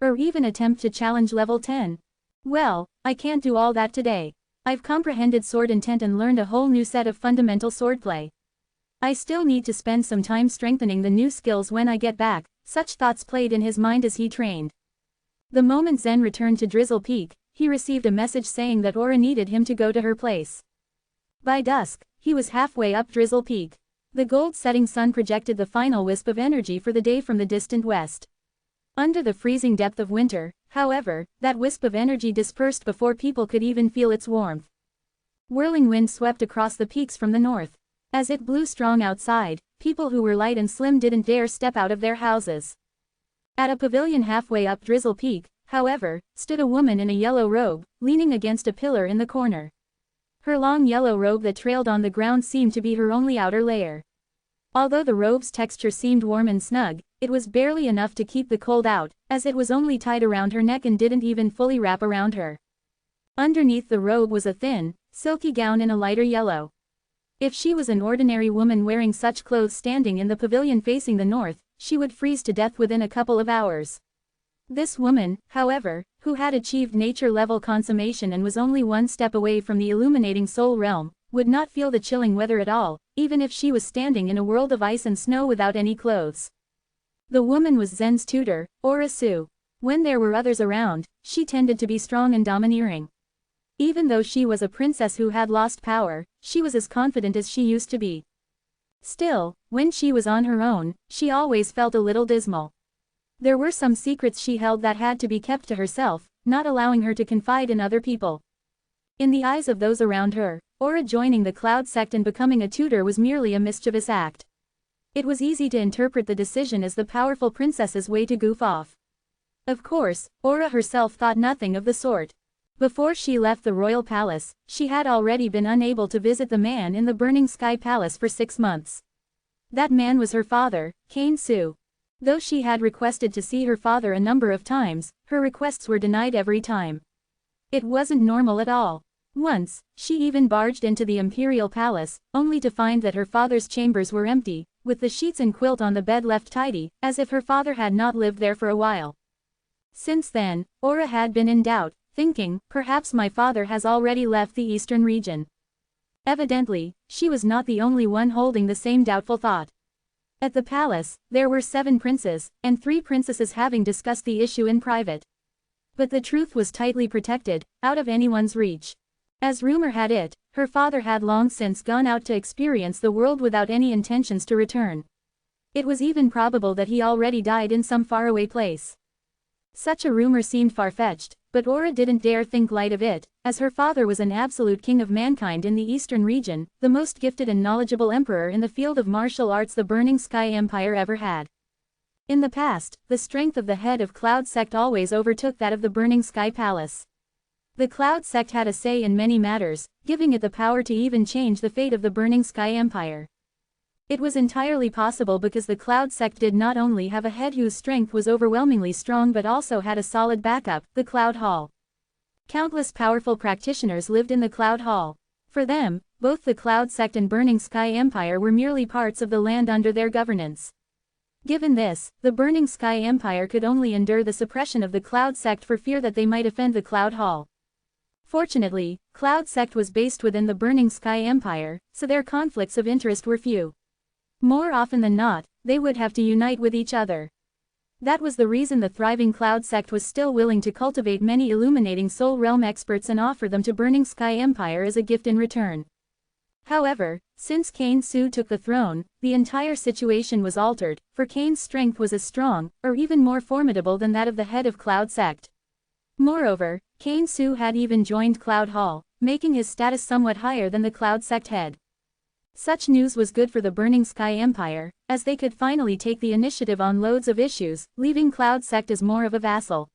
Or even attempt to challenge level 10? Well, I can't do all that today. I've comprehended sword intent and learned a whole new set of fundamental swordplay. I still need to spend some time strengthening the new skills when I get back. Such thoughts played in his mind as he trained. The moment Zen returned to Drizzle Peak, he received a message saying that Aura needed him to go to her place. By dusk, he was halfway up Drizzle Peak. The gold-setting sun projected the final wisp of energy for the day from the distant west. Under the freezing depth of winter, however, that wisp of energy dispersed before people could even feel its warmth. Whirling wind swept across the peaks from the north. As it blew strong outside, people who were light and slim didn't dare step out of their houses. At a pavilion halfway up Drizzle Peak, however, stood a woman in a yellow robe, leaning against a pillar in the corner. Her long yellow robe that trailed on the ground seemed to be her only outer layer. Although the robe's texture seemed warm and snug, it was barely enough to keep the cold out, as it was only tied around her neck and didn't even fully wrap around her. Underneath the robe was a thin, silky gown in a lighter yellow. If she was an ordinary woman wearing such clothes standing in the pavilion facing the north, she would freeze to death within a couple of hours. This woman, however, who had achieved nature-level consummation and was only one step away from the illuminating soul realm, would not feel the chilling weather at all, even if she was standing in a world of ice and snow without any clothes. The woman was Zen's tutor, Aura Su. When there were others around, she tended to be strong and domineering. Even though she was a princess who had lost power, she was as confident as she used to be. Still, when she was on her own, she always felt a little dismal. There were some secrets she held that had to be kept to herself, not allowing her to confide in other people. In the eyes of those around her, Aura joining the Cloud sect and becoming a tutor was merely a mischievous act. It was easy to interpret the decision as the powerful princess's way to goof off. Of course, Aura herself thought nothing of the sort. Before she left the royal palace, she had already been unable to visit the man in the Burning Sky Palace for 6 months. That man was her father, Cain Su. Though she had requested to see her father a number of times, her requests were denied every time. It wasn't normal at all. Once, she even barged into the imperial palace, only to find that her father's chambers were empty, with the sheets and quilt on the bed left tidy, as if her father had not lived there for a while. Since then, Aura had been in doubt, thinking, perhaps my father has already left the eastern region. Evidently, she was not the only one holding the same doubtful thought. At the palace, there were 7 princes, and 3 princesses having discussed the issue in private. But the truth was tightly protected, out of anyone's reach. As rumor had it, her father had long since gone out to experience the world without any intentions to return. It was even probable that he already died in some faraway place. Such a rumor seemed far-fetched, but Aura didn't dare think light of it, as her father was an absolute king of mankind in the eastern region, the most gifted and knowledgeable emperor in the field of martial arts the Burning Sky Empire ever had. In the past, the strength of the head of Cloud Sect always overtook that of the Burning Sky Palace. The Cloud Sect had a say in many matters, giving it the power to even change the fate of the Burning Sky Empire. It was entirely possible because the Cloud Sect did not only have a head whose strength was overwhelmingly strong but also had a solid backup, the Cloud Hall. Countless powerful practitioners lived in the Cloud Hall. For them, both the Cloud Sect and Burning Sky Empire were merely parts of the land under their governance. Given this, the Burning Sky Empire could only endure the suppression of the Cloud Sect for fear that they might offend the Cloud Hall. Fortunately, Cloud Sect was based within the Burning Sky Empire, so their conflicts of interest were few. More often than not, they would have to unite with each other. That was the reason the thriving Cloud Sect was still willing to cultivate many illuminating Soul Realm experts and offer them to Burning Sky Empire as a gift in return. However, since Cain Su took the throne, the entire situation was altered, for Cain's strength was as strong, or even more formidable than that of the head of Cloud Sect. Moreover, Cain Su had even joined Cloud Hall, making his status somewhat higher than the Cloud Sect head. Such news was good for the Burning Sky Empire, as they could finally take the initiative on loads of issues, leaving Cloud Sect as more of a vassal.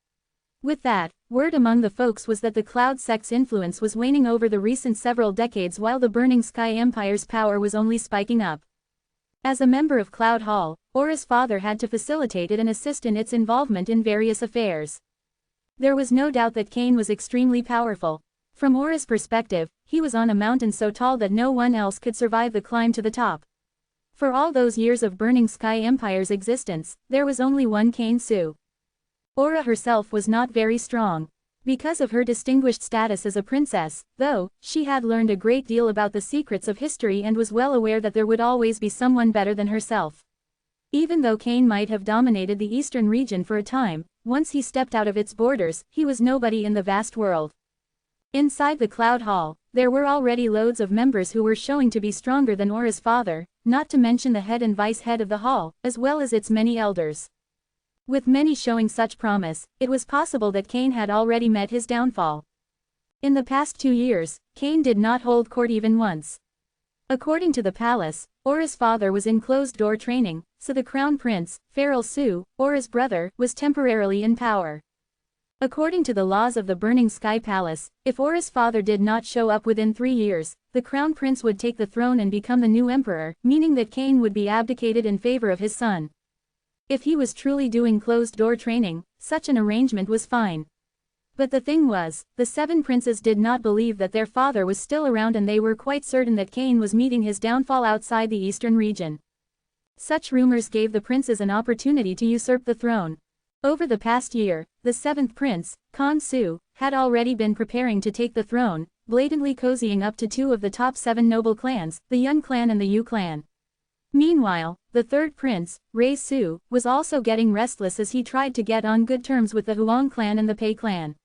With that, word among the folks was that the Cloud Sect's influence was waning over the recent several decades while the Burning Sky Empire's power was only spiking up. As a member of Cloud Hall, Aura's father had to facilitate it and assist in its involvement in various affairs. There was no doubt that Cain was extremely powerful. From Aura's perspective, he was on a mountain so tall that no one else could survive the climb to the top. For all those years of Burning Sky Empire's existence, there was only one Cain Su. Aura herself was not very strong. Because of her distinguished status as a princess, though, she had learned a great deal about the secrets of history and was well aware that there would always be someone better than herself. Even though Cain might have dominated the eastern region for a time, once he stepped out of its borders, he was nobody in the vast world. Inside the Cloud Hall, there were already loads of members who were showing to be stronger than Aura's father, not to mention the head and vice head of the hall, as well as its many elders. With many showing such promise, it was possible that Cain had already met his downfall. In the past 2 years, Cain did not hold court even once. According to the palace, Aura's father was in closed-door training, so the crown prince, Venerable Su, Aura's brother, was temporarily in power. According to the laws of the Burning Sky Palace, if Aura's father did not show up within 3 years, the crown prince would take the throne and become the new emperor, meaning that Cain would be abdicated in favor of his son. If he was truly doing closed-door training, such an arrangement was fine. But the thing was, the 7 princes did not believe that their father was still around and they were quite certain that Cain was meeting his downfall outside the eastern region. Such rumors gave the princes an opportunity to usurp the throne. Over the past year, the 7th prince, Cain Su, had already been preparing to take the throne, blatantly cozying up to 2 of the top 7 noble clans, the Yun clan and the Yu clan. Meanwhile, the 3rd prince, Ray Su, was also getting restless as he tried to get on good terms with the Huang clan and the Pei clan.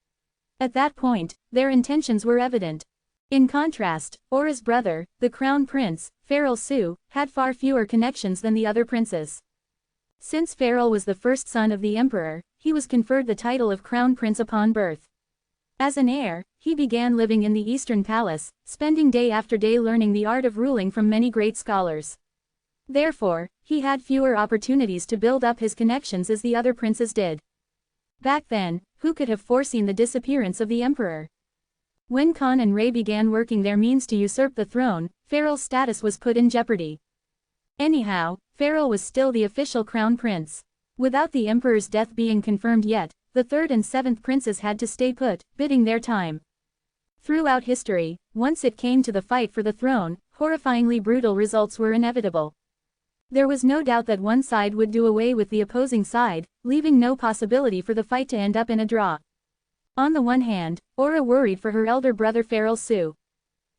At that point, their intentions were evident. In contrast, Aura's brother, the crown prince, Venerable Su, had far fewer connections than the other princes. Since Venerable was the first son of the emperor, he was conferred the title of crown prince upon birth. As an heir, he began living in the Eastern Palace, spending day after day learning the art of ruling from many great scholars. Therefore, he had fewer opportunities to build up his connections as the other princes did. Back then, who could have foreseen the disappearance of the emperor? When Cain and Ray began working their means to usurp the throne, Venerable's status was put in jeopardy. Anyhow, Farrell was still the official crown prince. Without the emperor's death being confirmed yet, the third and seventh princes had to stay put, biding their time. Throughout history, once it came to the fight for the throne, horrifyingly brutal results were inevitable. There was no doubt that one side would do away with the opposing side, leaving no possibility for the fight to end up in a draw. On the one hand, Aura worried for her elder brother Farrell Sue.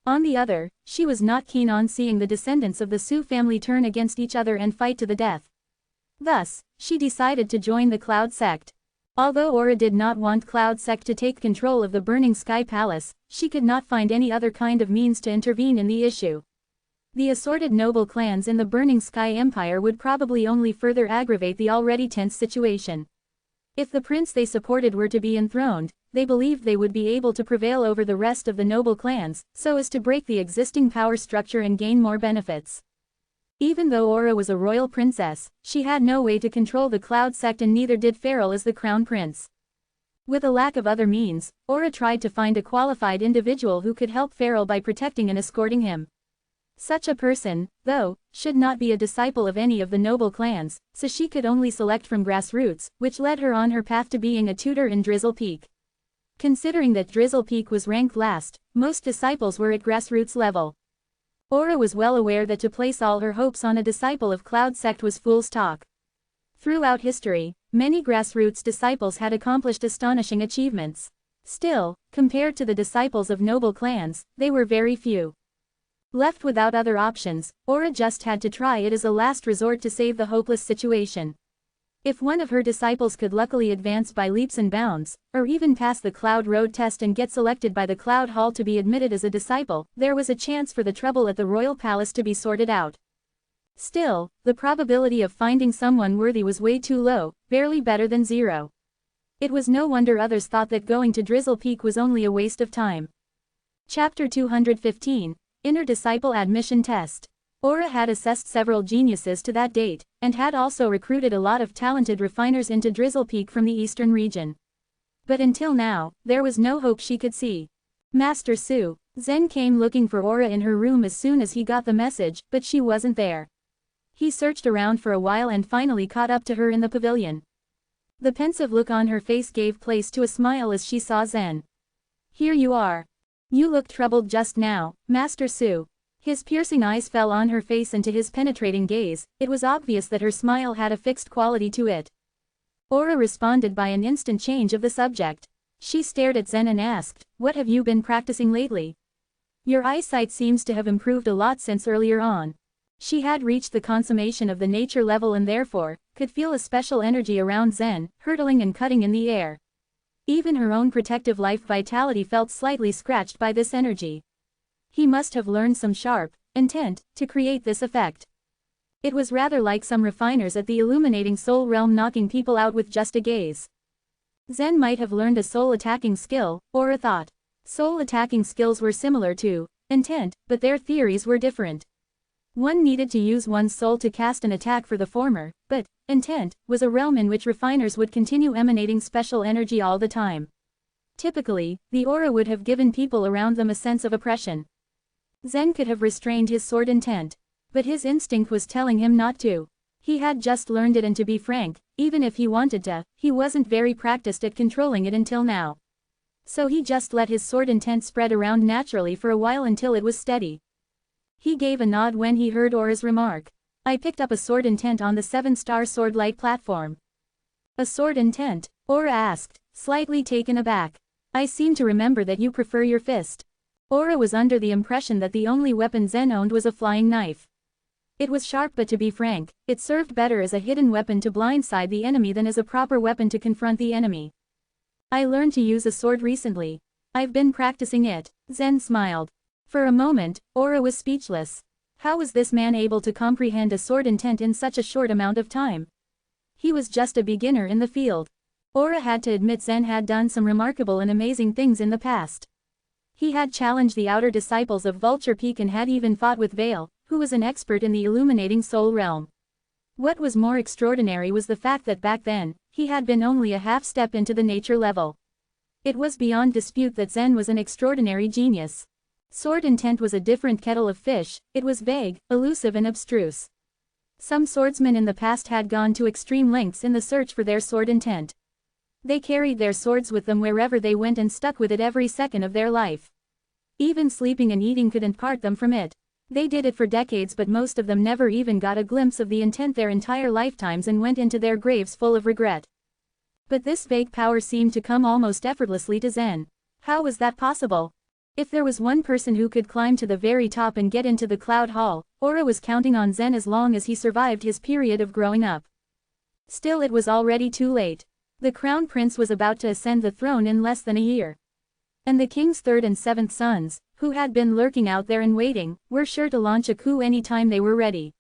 On the other, she was not keen on seeing the descendants of the Sue family turn against each other and fight to the death. Thus, she decided to join the Cloud sect. Although Aura did not want Cloud sect to take control of the Burning Sky Palace, she could not find any other kind of means to intervene in the issue. The assorted noble clans in the Burning Sky Empire would probably only further aggravate the already tense situation. If the prince they supported were to be enthroned, they believed they would be able to prevail over the rest of the noble clans, so as to break the existing power structure and gain more benefits. Even though Aura was a royal princess, she had no way to control the Cloud sect, and neither did Farrell as the crown prince. With a lack of other means, Aura tried to find a qualified individual who could help Farrell by protecting and escorting him. Such a person, though, should not be a disciple of any of the noble clans, so she could only select from grassroots, which led her on her path to being a tutor in Drizzle Peak. Considering that Drizzle Peak was ranked last, most disciples were at grassroots level. Aura was well aware that to place all her hopes on a disciple of Cloud sect was fool's talk. Throughout history, many grassroots disciples had accomplished astonishing achievements. Still, compared to the disciples of noble clans, they were very few. Left without other options, Aura just had to try it as a last resort to save the hopeless situation. If one of her disciples could luckily advance by leaps and bounds, or even pass the Cloud Road test and get selected by the Cloud Hall to be admitted as a disciple, there was a chance for the trouble at the royal palace to be sorted out. Still, the probability of finding someone worthy was way too low, barely better than zero. It was no wonder others thought that going to Drizzle Peak was only a waste of time. Chapter 215. Inner Disciple Admission Test. Aura had assessed several geniuses to that date, and had also recruited a lot of talented refiners into Drizzle Peak from the eastern region. But until now, there was no hope she could see. Master Sue. Zen came looking for Aura in her room as soon as he got the message, but she wasn't there. He searched around for a while and finally caught up to her in the pavilion. The pensive look on her face gave place to a smile as she saw Zen. "Here you are. You looked troubled just now, Master Sue." His piercing eyes fell on her face, and to his penetrating gaze, it was obvious that her smile had a fixed quality to it. Aura responded by an instant change of the subject. She stared at Zen and asked, "What have you been practicing lately? Your eyesight seems to have improved a lot since earlier on." She had reached the consummation of the nature level and therefore, could feel a special energy around Zen, hurtling and cutting in the air. Even her own protective life vitality felt slightly scratched by this energy. He must have learned some sharp intent to create this effect. It was rather like some refiners at the illuminating soul realm knocking people out with just a gaze. Zen might have learned a soul-attacking skill, Aura thought. Soul-attacking skills were similar to intent, but their theories were different. One needed to use one's soul to cast an attack for the former, but intent was a realm in which refiners would continue emanating special energy all the time. Typically, the aura would have given people around them a sense of oppression. Zen could have restrained his sword intent, but his instinct was telling him not to. He had just learned it, and to be frank, even if he wanted to, he wasn't very practiced at controlling it until now. So he just let his sword intent spread around naturally for a while until it was steady. He gave a nod when he heard Aura's remark. "I picked up a sword intent on the 7-star sword light platform." "A sword intent?" Aura asked, slightly taken aback. "I seem to remember that you prefer your fist." Aura was under the impression that the only weapon Zen owned was a flying knife. It was sharp, but to be frank, it served better as a hidden weapon to blindside the enemy than as a proper weapon to confront the enemy. "I learned to use a sword recently. I've been practicing it." Zen smiled. For a moment, Aura was speechless. How was this man able to comprehend a sword intent in such a short amount of time? He was just a beginner in the field. Aura had to admit Zen had done some remarkable and amazing things in the past. He had challenged the outer disciples of Vulture Peak and had even fought with Vale, who was an expert in the illuminating soul realm. What was more extraordinary was the fact that back then, he had been only a half step into the nature level. It was beyond dispute that Zen was an extraordinary genius. Sword intent was a different kettle of fish. It was vague, elusive and abstruse. Some swordsmen in the past had gone to extreme lengths in the search for their sword intent. They carried their swords with them wherever they went and stuck with it every second of their life. Even sleeping and eating couldn't part them from it. They did it for decades, but most of them never even got a glimpse of the intent their entire lifetimes and went into their graves full of regret. But this vague power seemed to come almost effortlessly to Zen. How was that possible? If there was one person who could climb to the very top and get into the Cloud Hall, Aura was counting on Zen as long as he survived his period of growing up. Still, it was already too late. The Crown Prince was about to ascend the throne in less than a year. And the king's third and seventh sons, who had been lurking out there and waiting, were sure to launch a coup any time they were ready.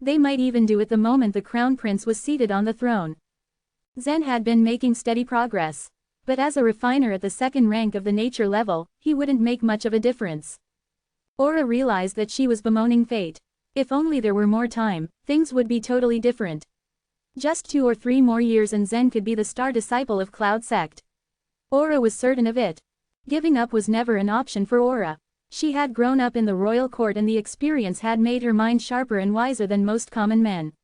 They might even do it the moment the Crown Prince was seated on the throne. Zen had been making steady progress. But as a refiner at the second rank of the nature level, he wouldn't make much of a difference. Aura realized that she was bemoaning fate. If only there were more time, things would be totally different. Just 2 or 3 more years and Zen could be the star disciple of Cloud Sect. Aura was certain of it. Giving up was never an option for Aura. She had grown up in the royal court and the experience had made her mind sharper and wiser than most common men.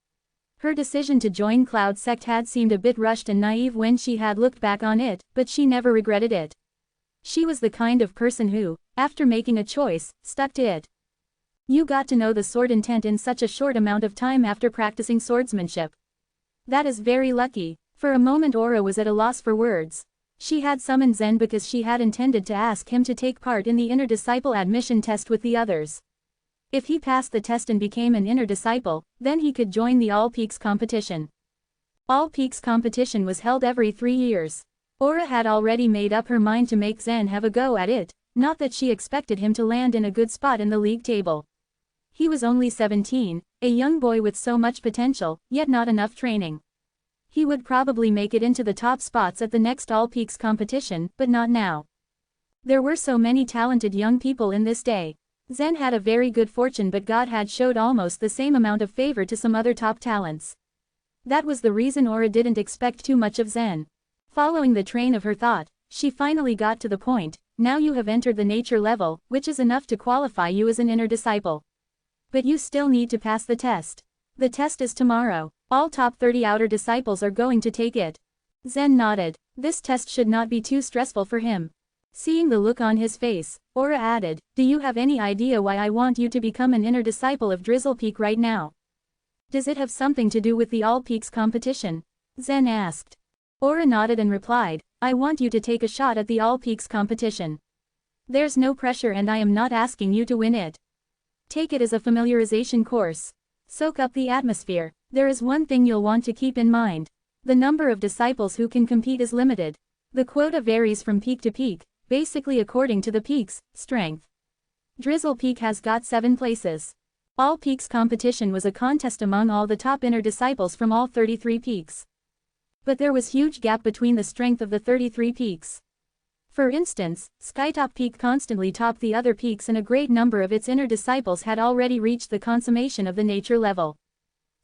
Her decision to join Cloud Sect had seemed a bit rushed and naive when she had looked back on it, but she never regretted it. She was the kind of person who, after making a choice, stuck to it. You got to know the sword intent in such a short amount of time after practicing swordsmanship. That is very lucky. For a moment Aura was at a loss for words. She had summoned Zen because she had intended to ask him to take part in the inner disciple admission test with the others. If he passed the test and became an inner disciple, then he could join the All Peaks competition. All Peaks competition was held every 3 years. Aura had already made up her mind to make Zen have a go at it, not that she expected him to land in a good spot in the league table. He was only 17, a young boy with so much potential, yet not enough training. He would probably make it into the top spots at the next All Peaks competition, but not now. There were so many talented young people in this day. Zen had a very good fortune, but God had showed almost the same amount of favor to some other top talents. That was the reason Aura didn't expect too much of Zen. Following the train of her thought, she finally got to the point. Now you have entered the nature level, which is enough to qualify you as an inner disciple. But you still need to pass the test. The test is tomorrow. All top 30 outer disciples are going to take it. Zen nodded. This test should not be too stressful for him. Seeing the look on his face, Aura added, "Do you have any idea why I want you to become an inner disciple of Drizzle Peak right now? Does it have something to do with the All Peaks competition?" Zen asked. Aura nodded and replied, "I want you to take a shot at the All Peaks competition. There's no pressure and I am not asking you to win it. Take it as a familiarization course. Soak up the atmosphere. There is one thing you'll want to keep in mind. The number of disciples who can compete is limited. The quota varies from peak to peak, basically according to the peak's strength. Drizzle Peak has got 7 places. All Peaks competition was a contest among all the top inner disciples from all 33 peaks. But there was huge gap between the strength of the 33 peaks. For instance, Skytop Peak constantly topped the other peaks and a great number of its inner disciples had already reached the consummation of the nature level.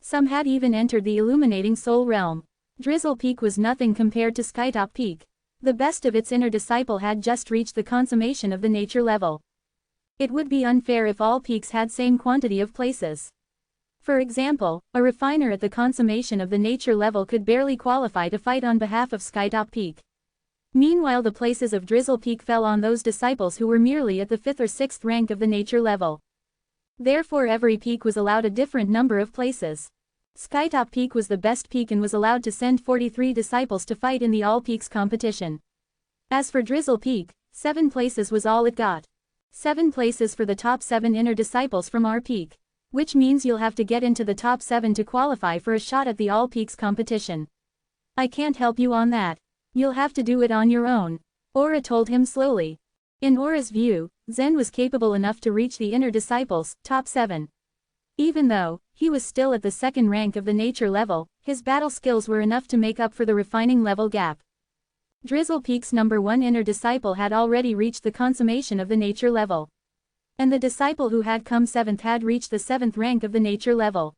Some had even entered the illuminating soul realm. Drizzle Peak was nothing compared to Skytop Peak. The best of its inner disciple had just reached the consummation of the nature level. It would be unfair if all peaks had same quantity of places. For example, a refiner at the consummation of the nature level could barely qualify to fight on behalf of Skytop Peak. Meanwhile, the places of Drizzle Peak fell on those disciples who were merely at the 5th or 6th rank of the nature level. Therefore every peak was allowed a different number of places. Skytop Peak was the best peak and was allowed to send 43 disciples to fight in the All Peaks competition. As for Drizzle Peak, 7 places was all it got. 7 places for the top 7 inner disciples from our peak. Which means you'll have to get into the top 7 to qualify for a shot at the All Peaks competition. I can't help you on that. You'll have to do it on your own. Aura told him slowly. In Aura's view, Zen was capable enough to reach the inner disciples, top 7. Even though he was still at the 2nd rank of the nature level, his battle skills were enough to make up for the refining level gap. Drizzle Peak's number 1 inner disciple had already reached the consummation of the nature level. And the disciple who had come 7th had reached the 7th rank of the nature level.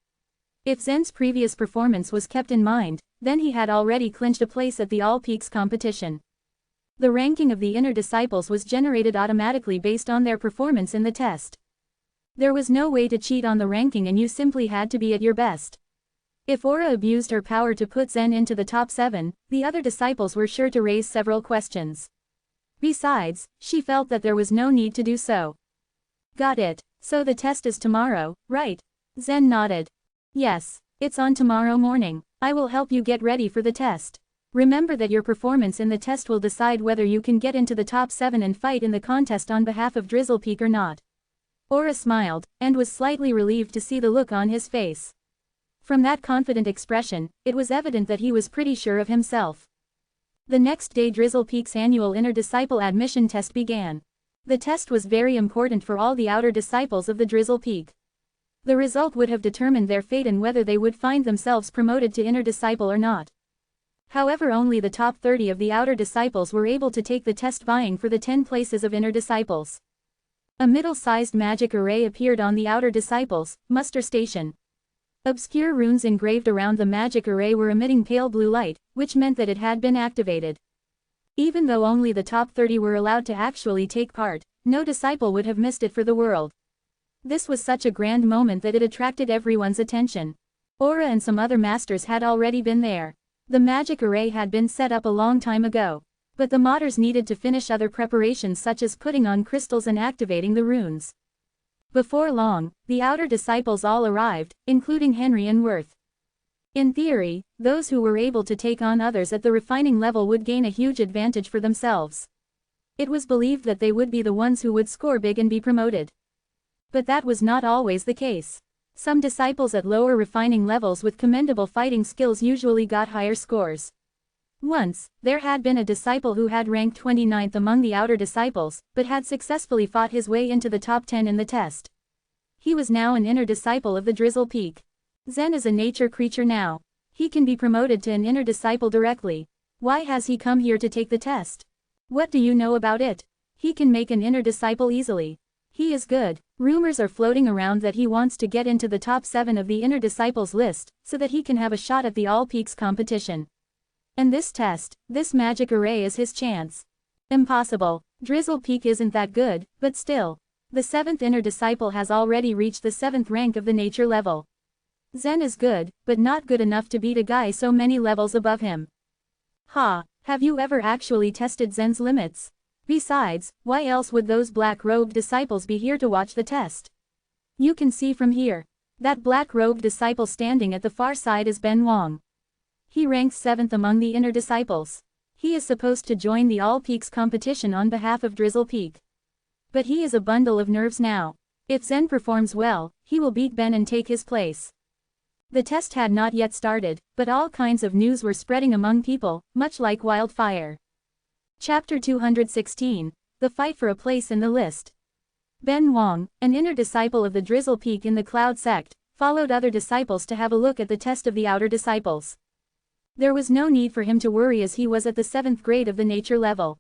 If Zen's previous performance was kept in mind, then he had already clinched a place at the All Peaks competition. The ranking of the inner disciples was generated automatically based on their performance in the test. There was no way to cheat on the ranking and you simply had to be at your best. If Aura abused her power to put Zen into the top 7, the other disciples were sure to raise several questions. Besides, she felt that there was no need to do so. Got it. So the test is tomorrow, right? Zen nodded. Yes, it's on tomorrow morning. I will help you get ready for the test. Remember that your performance in the test will decide whether you can get into the top 7 and fight in the contest on behalf of Drizzlepeak or not. Aura smiled, and was slightly relieved to see the look on his face. From that confident expression, it was evident that he was pretty sure of himself. The next day Drizzlepeak's annual inner disciple admission test began. The test was very important for all the outer disciples of the Drizzlepeak. The result would have determined their fate and whether they would find themselves promoted to inner disciple or not. However, only the top 30 of the outer disciples were able to take the test, vying for the 10 places of inner disciples. A middle-sized magic array appeared on the outer disciples' muster station. Obscure runes engraved around the magic array were emitting pale blue light, which meant that it had been activated. Even though only the top 30 were allowed to actually take part, no disciple would have missed it for the world. This was such a grand moment that it attracted everyone's attention. Aura and some other masters had already been there. The magic array had been set up a long time ago. But the modders needed to finish other preparations such as putting on crystals and activating the runes. Before long, the outer disciples all arrived, including Henry and Worth. In theory, those who were able to take on others at the refining level would gain a huge advantage for themselves. It was believed that they would be the ones who would score big and be promoted. But that was not always the case. Some disciples at lower refining levels with commendable fighting skills usually got higher scores. Once, there had been a disciple who had ranked 29th among the outer disciples, but had successfully fought his way into the top 10 in the test. He was now an inner disciple of the Drizzlepeak. Zen is a nature creature now. He can be promoted to an inner disciple directly. Why has he come here to take the test? What do you know about it? He can make an inner disciple easily. He is good. Rumors are floating around that he wants to get into the top 7 of the inner disciples list, so that he can have a shot at the All Peaks competition. And this test, this magic array is his chance. Impossible. Drizzlepeak isn't that good, but still. The 7th inner disciple has already reached the 7th rank of the nature level. Zen is good, but not good enough to beat a guy so many levels above him. Ha, have you ever actually tested Zen's limits? Besides, why else would those black-robed disciples be here to watch the test? You can see from here. That black-robed disciple standing at the far side is Ben Wong. He ranks 7th among the inner disciples. He is supposed to join the All Peaks competition on behalf of Drizzlepeak. But he is a bundle of nerves now. If Zen performs well, he will beat Ben and take his place. The test had not yet started, but all kinds of news were spreading among people, much like wildfire. Chapter 216, The Fight for a Place in the List. Ben Wong, an inner disciple of the Drizzlepeak in the Cloud sect, followed other disciples to have a look at the test of the outer disciples. There was no need for him to worry as he was at the 7th grade of the nature level.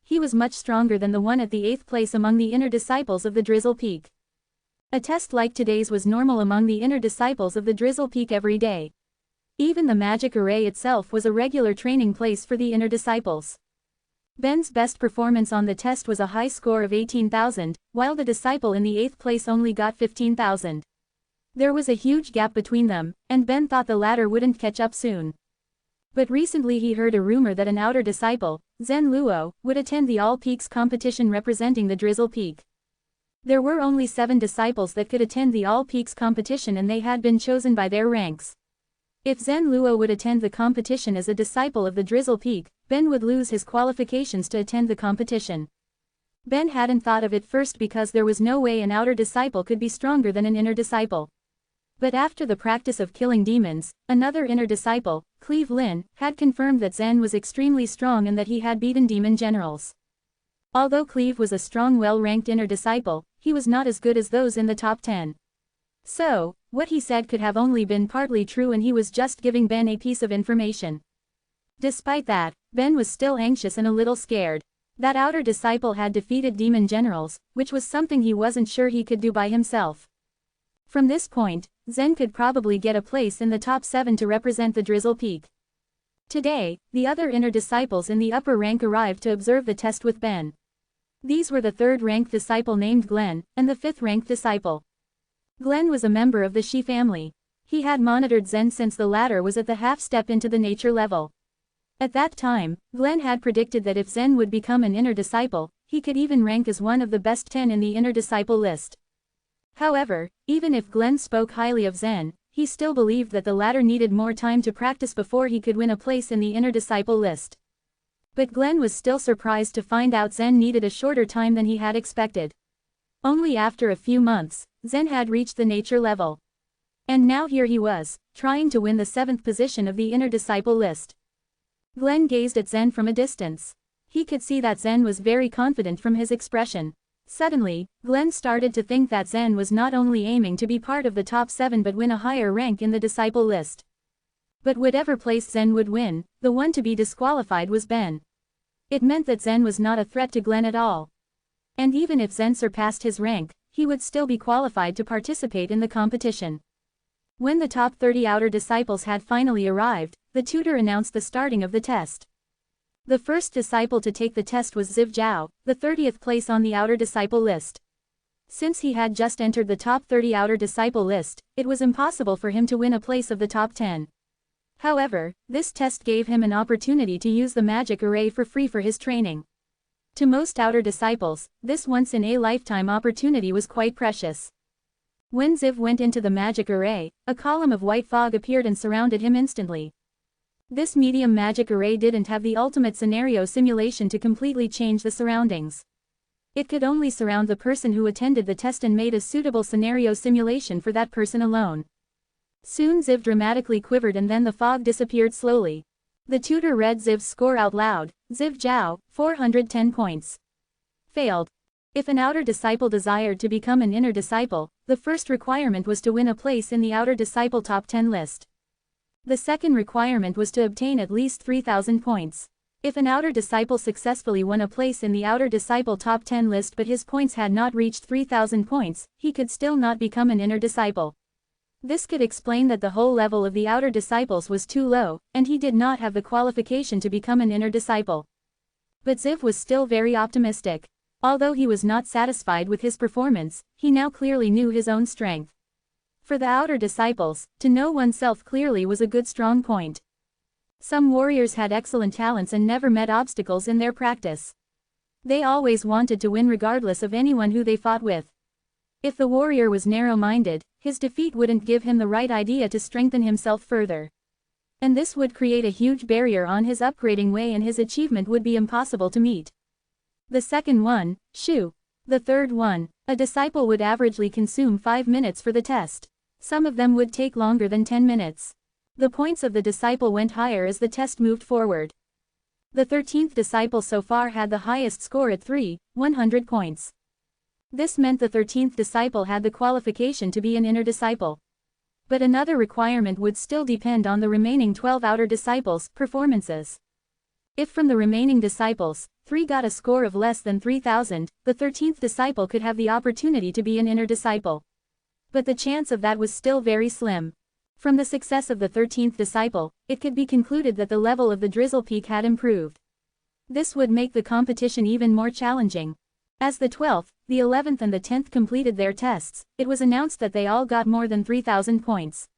He was much stronger than the one at the 8th place among the inner disciples of the Drizzlepeak. A test like today's was normal among the inner disciples of the Drizzlepeak every day. Even the magic array itself was a regular training place for the inner disciples. Ben's best performance on the test was a high score of 18,000, while the disciple in the 8th place only got 15,000. There was a huge gap between them, and Ben thought the latter wouldn't catch up soon. But recently he heard a rumor that an outer disciple, Zen Luo, would attend the All Peaks competition representing the Drizzlepeak. There were only 7 disciples that could attend the All Peaks competition and they had been chosen by their ranks. If Zen Luo would attend the competition as a disciple of the Drizzlepeak, Ben would lose his qualifications to attend the competition. Ben hadn't thought of it first because there was no way an outer disciple could be stronger than an inner disciple. But after the practice of killing demons, another inner disciple, Cleve Lin, had confirmed that Zen was extremely strong and that he had beaten demon generals. Although Cleve was a strong, well-ranked inner disciple, he was not as good as those in the top 10. So, what he said could have only been partly true and he was just giving Ben a piece of information. Despite that, Ben was still anxious and a little scared. That outer disciple had defeated demon generals, which was something he wasn't sure he could do by himself. From this point, Zen could probably get a place in the top 7 to represent the Drizzlepeak. Today, the other inner disciples in the upper rank arrived to observe the test with Ben. These were the third-ranked disciple named Glenn, and the fifth-ranked disciple. Glenn was a member of the Shi family. He had monitored Zen since the latter was at the half-step into the nature level. At that time, Glenn had predicted that if Zen would become an inner disciple, he could even rank as one of the best 10 in the inner disciple list. However, even if Glenn spoke highly of Zen, he still believed that the latter needed more time to practice before he could win a place in the inner disciple list. But Glenn was still surprised to find out Zen needed a shorter time than he had expected. Only after a few months, Zen had reached the nature level. And now here he was, trying to win the 7th position of the inner disciple list. Glenn gazed at Zen from a distance. He could see that Zen was very confident from his expression. Suddenly, Glenn started to think that Zen was not only aiming to be part of the top 7 but win a higher rank in the disciple list. But whatever place Zen would win, the one to be disqualified was Ben. It meant that Zen was not a threat to Glenn at all. And even if Zen surpassed his rank, he would still be qualified to participate in the competition. When the top 30 outer disciples had finally arrived, the tutor announced the starting of the test. The first disciple to take the test was Ziv Zhao, the 30th place on the outer disciple list. Since he had just entered the top 30 outer disciple list, it was impossible for him to win a place of the top 10. However, this test gave him an opportunity to use the magic array for free for his training. To most outer disciples, this once-in-a-lifetime opportunity was quite precious. When Ziv went into the magic array, a column of white fog appeared and surrounded him instantly. This medium magic array didn't have the ultimate scenario simulation to completely change the surroundings. It could only surround the person who attended the test and made a suitable scenario simulation for that person alone. Soon Ziv dramatically quivered and then the fog disappeared slowly. The tutor read Ziv's score out loud. Ziv Zhao, 410 points. Failed. If an outer disciple desired to become an inner disciple, the first requirement was to win a place in the outer disciple top 10 list. The second requirement was to obtain at least 3,000 points. If an outer disciple successfully won a place in the outer disciple top 10 list but his points had not reached 3,000 points, he could still not become an inner disciple. This could explain that the whole level of the outer disciples was too low, and he did not have the qualification to become an inner disciple. But Ziv was still very optimistic. Although he was not satisfied with his performance, he now clearly knew his own strength. For the outer disciples, to know oneself clearly was a good strong point. Some warriors had excellent talents and never met obstacles in their practice. They always wanted to win regardless of anyone who they fought with. If the warrior was narrow-minded, his defeat wouldn't give him the right idea to strengthen himself further. And this would create a huge barrier on his upgrading way and his achievement would be impossible to meet. The second one, Shu. The third one, a disciple would averagely consume 5 minutes for the test. Some of them would take longer than 10 minutes. The points of the disciple went higher as the test moved forward. The 13th disciple so far had the highest score at 100 points. This meant the 13th disciple had the qualification to be an inner disciple. But another requirement would still depend on the remaining 12 outer disciples' performances. If from the remaining disciples, 3 got a score of less than 3,000, the 13th disciple could have the opportunity to be an inner disciple. But the chance of that was still very slim. From the success of the 13th disciple, it could be concluded that the level of the drizzle peak had improved. This would make the competition even more challenging. As the 12th, the 11th and the 10th completed their tests, it was announced that they all got more than 3,000 points.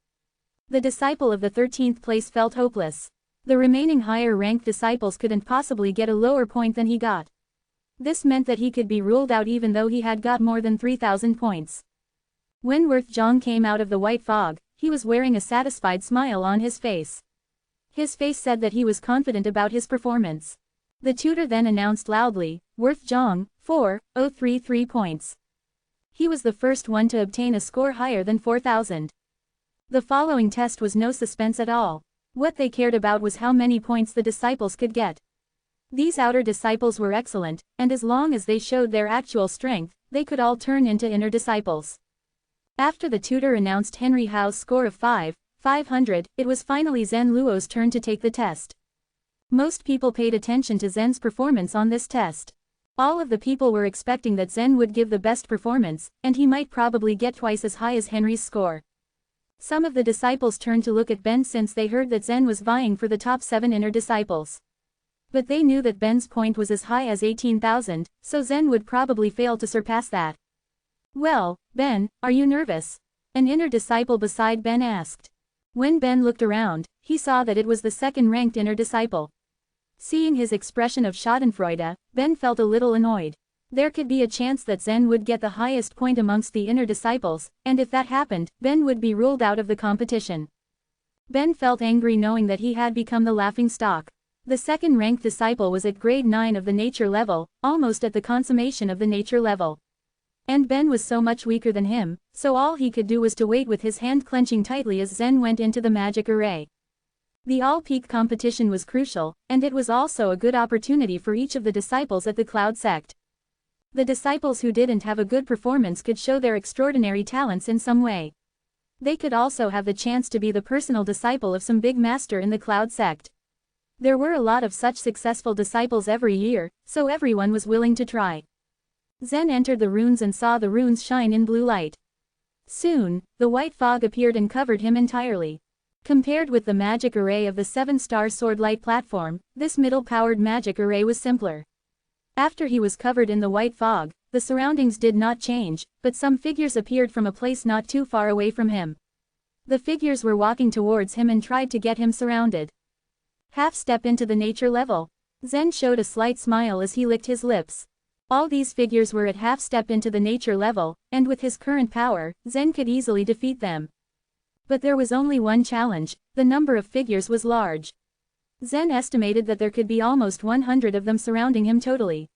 The disciple of the 13th place felt hopeless. The remaining higher-ranked disciples couldn't possibly get a lower point than he got. This meant that he could be ruled out even though he had got more than 3,000 points. When Worth Zhang came out of the white fog, he was wearing a satisfied smile on his face. His face said that he was confident about his performance. The tutor then announced loudly, Worth Zhang, 4,033 points. He was the first one to obtain a score higher than 4,000. The following test was no suspense at all. What they cared about was how many points the disciples could get. These outer disciples were excellent, and as long as they showed their actual strength, they could all turn into inner disciples. After the tutor announced Henry Hao's score of 500, it was finally Zhen Luo's turn to take the test. Most people paid attention to Zhen's performance on this test. All of the people were expecting that Zhen would give the best performance, and he might probably get twice as high as Henry's score. Some of the disciples turned to look at Ben since they heard that Zhen was vying for the top 7 inner disciples. But they knew that Ben's point was as high as 18,000, so Zen would probably fail to surpass that. "Well, Ben, are you nervous?" an inner disciple beside Ben asked. When Ben looked around, he saw that it was the second-ranked inner disciple. Seeing his expression of schadenfreude, Ben felt a little annoyed. There could be a chance that Zen would get the highest point amongst the inner disciples, and if that happened, Ben would be ruled out of the competition. Ben felt angry knowing that he had become the laughing stock. The second-ranked disciple was at grade 9 of the nature level, almost at the consummation of the nature level. And Ben was so much weaker than him, so all he could do was to wait with his hand clenching tightly as Zen went into the magic array. The all-peak competition was crucial, and it was also a good opportunity for each of the disciples at the Cloud sect. The disciples who didn't have a good performance could show their extraordinary talents in some way. They could also have the chance to be the personal disciple of some big master in the Cloud sect. There were a lot of such successful disciples every year, so everyone was willing to try. Zen entered the runes and saw the runes shine in blue light. Soon, the white fog appeared and covered him entirely. Compared with the magic array of the 7-star sword light platform, this middle-powered magic array was simpler. After he was covered in the white fog, the surroundings did not change, but some figures appeared from a place not too far away from him. The figures were walking towards him and tried to get him surrounded. Half step into the nature level. Zen showed a slight smile as he licked his lips. All these figures were at half step into the nature level, and with his current power, Zen could easily defeat them. But there was only one challenge: the number of figures was large. Zen estimated that there could be almost 100 of them surrounding him totally.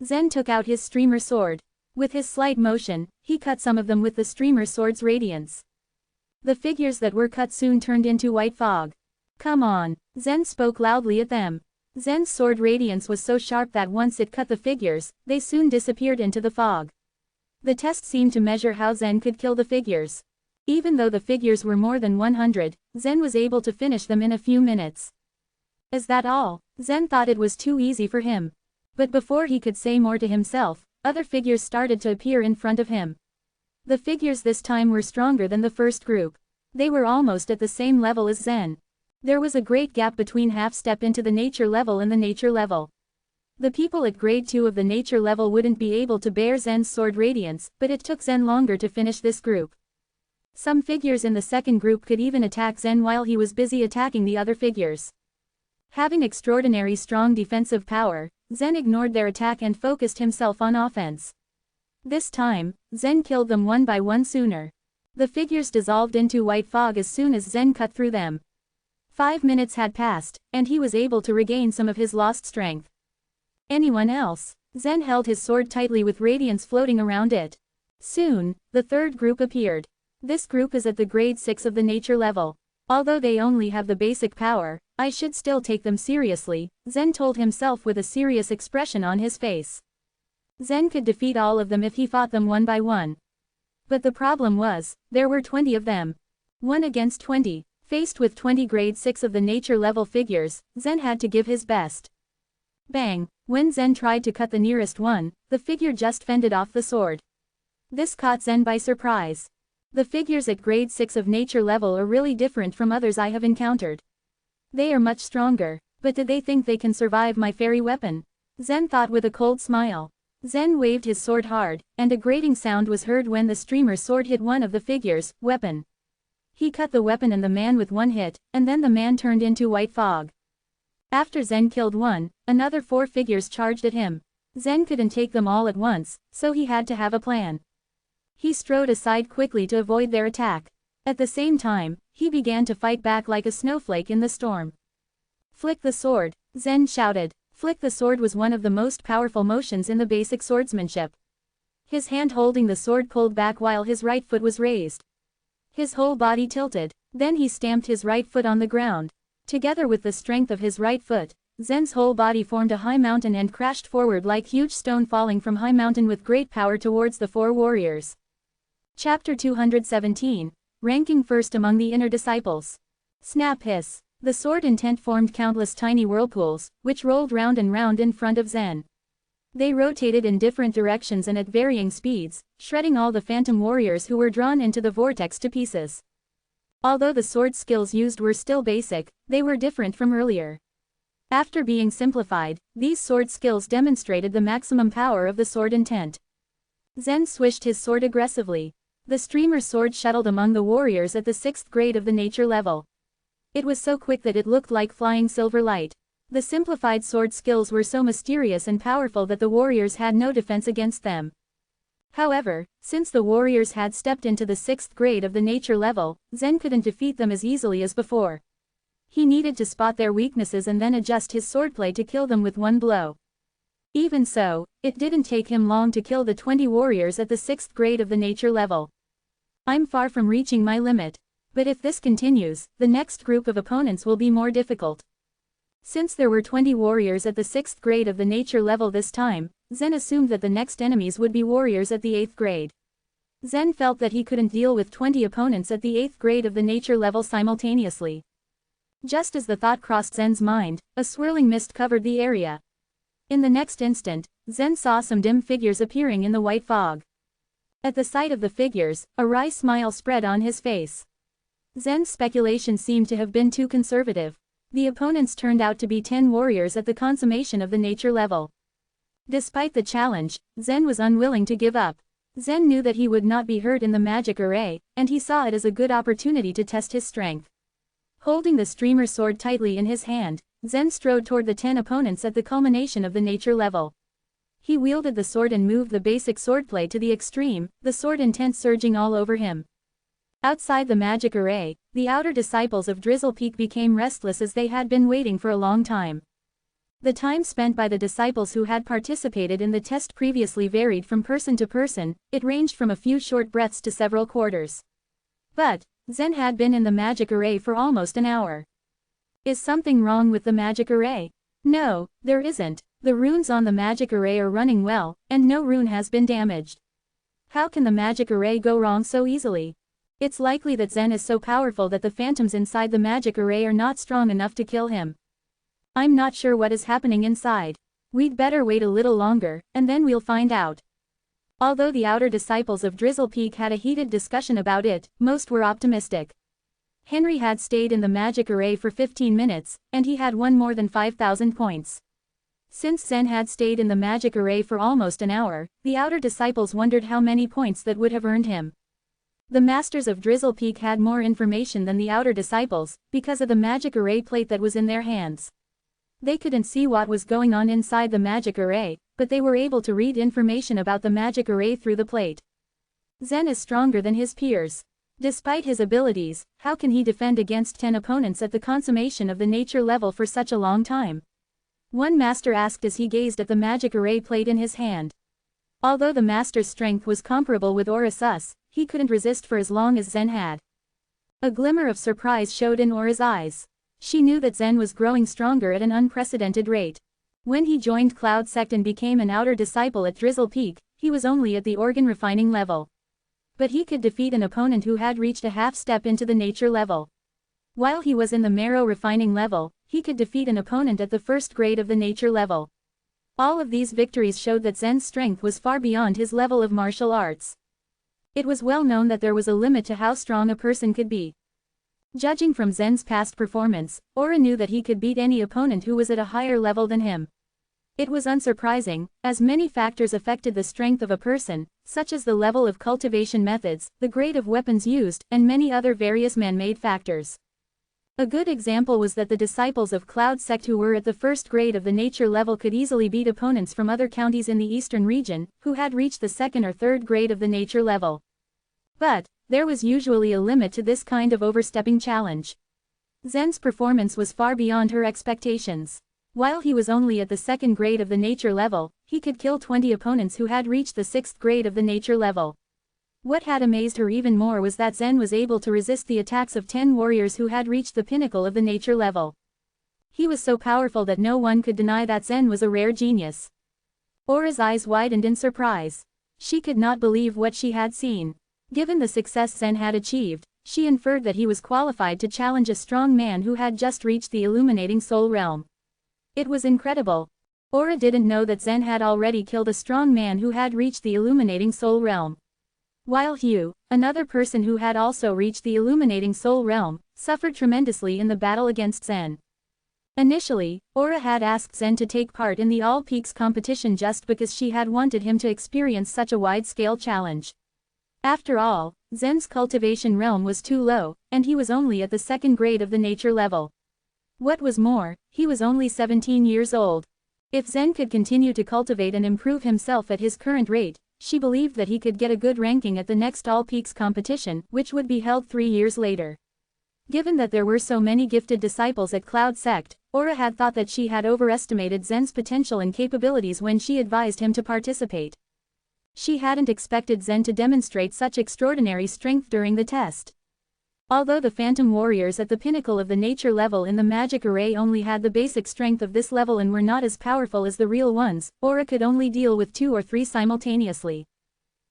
Zen took out his streamer sword. With his slight motion, he cut some of them with the streamer sword's radiance. The figures that were cut soon turned into white fog. "Come on," Zen spoke loudly at them. Zen's sword radiance was so sharp that once it cut the figures, they soon disappeared into the fog. The test seemed to measure how Zen could kill the figures. Even though the figures were more than 100, Zen was able to finish them in a few minutes. Is that all? Zen thought it was too easy for him. But before he could say more to himself, other figures started to appear in front of him. The figures this time were stronger than the first group. They were almost at the same level as Zen. There was a great gap between half step into the nature level and the nature level. The people at grade 2 of the nature level wouldn't be able to bear Zen's sword radiance, but it took Zen longer to finish this group. Some figures in the second group could even attack Zen while he was busy attacking the other figures. Having extraordinary strong defensive power, Zen ignored their attack and focused himself on offense. This time, Zen killed them one by one sooner. The figures dissolved into white fog as soon as Zen cut through them. 5 minutes had passed, and he was able to regain some of his lost strength. Anyone else? Zen held his sword tightly with radiance floating around it. Soon, the third group appeared. This group is at the grade 6 of the nature level. Although they only have the basic power, I should still take them seriously, Zen told himself with a serious expression on his face. Zen could defeat all of them if he fought them one by one. But the problem was, there were 20 of them. 1 against 20. Faced with 20 grade 6 of the nature level figures, Zen had to give his best. Bang! When Zen tried to cut the nearest one, the figure just fended off the sword. This caught Zen by surprise. The figures at grade 6 of nature level are really different from others I have encountered. They are much stronger, but do they think they can survive my fairy weapon? Zen thought with a cold smile. Zen waved his sword hard, and a grating sound was heard when the streamer's sword hit one of the figures' weapon. He cut the weapon and the man with one hit, and then the man turned into white fog. After Zen killed one, another 4 figures charged at him. Zen couldn't take them all at once, so he had to have a plan. He strode aside quickly to avoid their attack. At the same time, he began to fight back like a snowflake in the storm. Flick the sword, Zen shouted. Flick the sword was one of the most powerful motions in the basic swordsmanship. His hand holding the sword pulled back while his right foot was raised. His whole body tilted. Then he stamped his right foot on the ground. Together with the strength of his right foot, Zen's whole body formed a high mountain and crashed forward like huge stone falling from high mountain with great power towards the 4 warriors. Chapter 217. Ranking first among the inner disciples. Snap hiss. The sword intent formed countless tiny whirlpools, which rolled round and round in front of Zen. They rotated in different directions and at varying speeds, shredding all the phantom warriors who were drawn into the vortex to pieces. Although the sword skills used were still basic, they were different from earlier. After being simplified, these sword skills demonstrated the maximum power of the sword intent. Zen swished his sword aggressively. The streamer sword shuttled among the warriors at the 6th grade of the nature level. It was so quick that it looked like flying silver light. The simplified sword skills were so mysterious and powerful that the warriors had no defense against them. However, since the warriors had stepped into the 6th grade of the nature level, Zen couldn't defeat them as easily as before. He needed to spot their weaknesses and then adjust his swordplay to kill them with one blow. Even so, it didn't take him long to kill the 20 warriors at the 6th grade of the nature level. I'm far from reaching my limit. But if this continues, the next group of opponents will be more difficult. Since there were 20 warriors at the 6th grade of the nature level this time, Zen assumed that the next enemies would be warriors at the 8th grade. Zen felt that he couldn't deal with 20 opponents at the 8th grade of the nature level simultaneously. Just as the thought crossed Zen's mind, a swirling mist covered the area. In the next instant, Zen saw some dim figures appearing in the white fog. At the sight of the figures, a wry smile spread on his face. Zen's speculation seemed to have been too conservative. The opponents turned out to be 10 warriors at the consummation of the nature level. Despite the challenge, Zen was unwilling to give up. Zen knew that he would not be hurt in the magic array, and he saw it as a good opportunity to test his strength. Holding the streamer sword tightly in his hand, Zen strode toward the 10 opponents at the culmination of the nature level. He wielded the sword and moved the basic swordplay to the extreme, the sword intent surging all over him. Outside the magic array, the outer disciples of Drizzle Peak became restless as they had been waiting for a long time. The time spent by the disciples who had participated in the test previously varied from person to person, it ranged from a few short breaths to several quarters. But Zen had been in the magic array for almost an hour. Is something wrong with the magic array? No, there isn't. The runes on the magic array are running well, and no rune has been damaged. How can the magic array go wrong so easily? It's likely that Zen is so powerful that the phantoms inside the magic array are not strong enough to kill him. I'm not sure what is happening inside. We'd better wait a little longer, and then we'll find out. Although the outer disciples of Drizzle Peak had a heated discussion about it, most were optimistic. Henry had stayed in the magic array for 15 minutes, and he had won more than 5,000 points. Since Zen had stayed in the magic array for almost an hour, the outer disciples wondered how many points that would have earned him. The masters of Drizzle Peak had more information than the outer disciples, because of the magic array plate that was in their hands. They couldn't see what was going on inside the magic array, but they were able to read information about the magic array through the plate. Zen is stronger than his peers. Despite his abilities, how can he defend against 10 opponents at the consummation of the nature level for such a long time? One master asked as he gazed at the magic array plate in his hand. Although the master's strength was comparable with Aura's, he couldn't resist for as long as Zen had. A glimmer of surprise showed in Aura's eyes. She knew that Zen was growing stronger at an unprecedented rate. When he joined Cloud Sect and became an outer disciple at Drizzle Peak, he was only at the organ refining level. But he could defeat an opponent who had reached a half step into the nature level. While he was in the marrow refining level, he could defeat an opponent at the 1st grade of the nature level. All of these victories showed that Zen's strength was far beyond his level of martial arts. It was well known that there was a limit to how strong a person could be. Judging from Zen's past performance, Aura knew that he could beat any opponent who was at a higher level than him. It was unsurprising, as many factors affected the strength of a person, such as the level of cultivation methods, the grade of weapons used, and many other various man-made factors. A good example was that the disciples of Cloud Sect who were at the 1st grade of the nature level could easily beat opponents from other counties in the eastern region, who had reached the 2nd or 3rd grade of the nature level. But there was usually a limit to this kind of overstepping challenge. Zen's performance was far beyond her expectations. While he was only at the 2nd grade of the nature level, he could kill 20 opponents who had reached the 6th grade of the nature level. What had amazed her even more was that Zen was able to resist the attacks of 10 warriors who had reached the pinnacle of the nature level. He was so powerful that no one could deny that Zen was a rare genius. Aura's eyes widened in surprise. She could not believe what she had seen. Given the success Zen had achieved, she inferred that he was qualified to challenge a strong man who had just reached the illuminating soul realm. It was incredible. Aura didn't know that Zen had already killed a strong man who had reached the illuminating soul realm. While Hugh, another person who had also reached the illuminating soul realm, suffered tremendously in the battle against Zen. Initially, Aura had asked Zen to take part in the All Peaks competition just because she had wanted him to experience such a wide-scale challenge. After all, Zen's cultivation realm was too low, and he was only at the second grade of the nature level. What was more, he was only 17 years old. If Zen could continue to cultivate and improve himself at his current rate, she believed that he could get a good ranking at the next All Peaks competition, which would be held 3 years later. Given that there were so many gifted disciples at Cloud Sect, Aura had thought that she had overestimated Zen's potential and capabilities when she advised him to participate. She hadn't expected Zen to demonstrate such extraordinary strength during the test. Although the Phantom Warriors at the pinnacle of the nature level in the magic array only had the basic strength of this level and were not as powerful as the real ones, Aura could only deal with 2 or 3 simultaneously.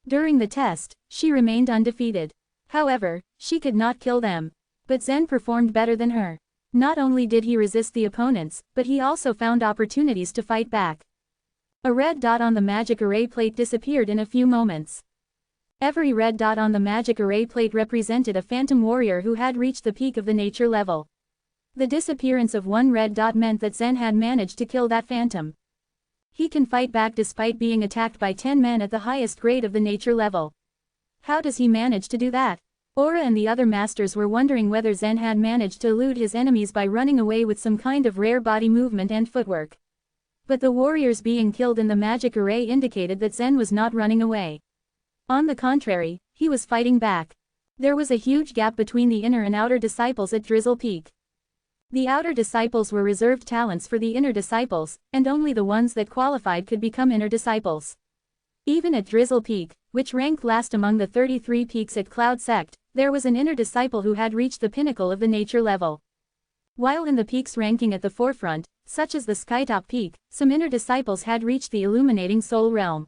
During the test, she remained undefeated. However, she could not kill them. But Zen performed better than her. Not only did he resist the opponents, but he also found opportunities to fight back. A red dot on the magic array plate disappeared in a few moments. Every red dot on the magic array plate represented a phantom warrior who had reached the peak of the nature level. The disappearance of one red dot meant that Zen had managed to kill that phantom. He can fight back despite being attacked by 10 men at the highest grade of the nature level. How does he manage to do that? Aura and the other masters were wondering whether Zen had managed to elude his enemies by running away with some kind of rare body movement and footwork. But the warriors being killed in the magic array indicated that Zen was not running away. On the contrary, he was fighting back. There was a huge gap between the inner and outer disciples at Drizzle Peak. The outer disciples were reserved talents for the inner disciples, and only the ones that qualified could become inner disciples. Even at Drizzle Peak, which ranked last among the 33 peaks at Cloud Sect, there was an inner disciple who had reached the pinnacle of the nature level. While in the peaks ranking at the forefront, such as the Skytop Peak, some inner disciples had reached the illuminating soul realm.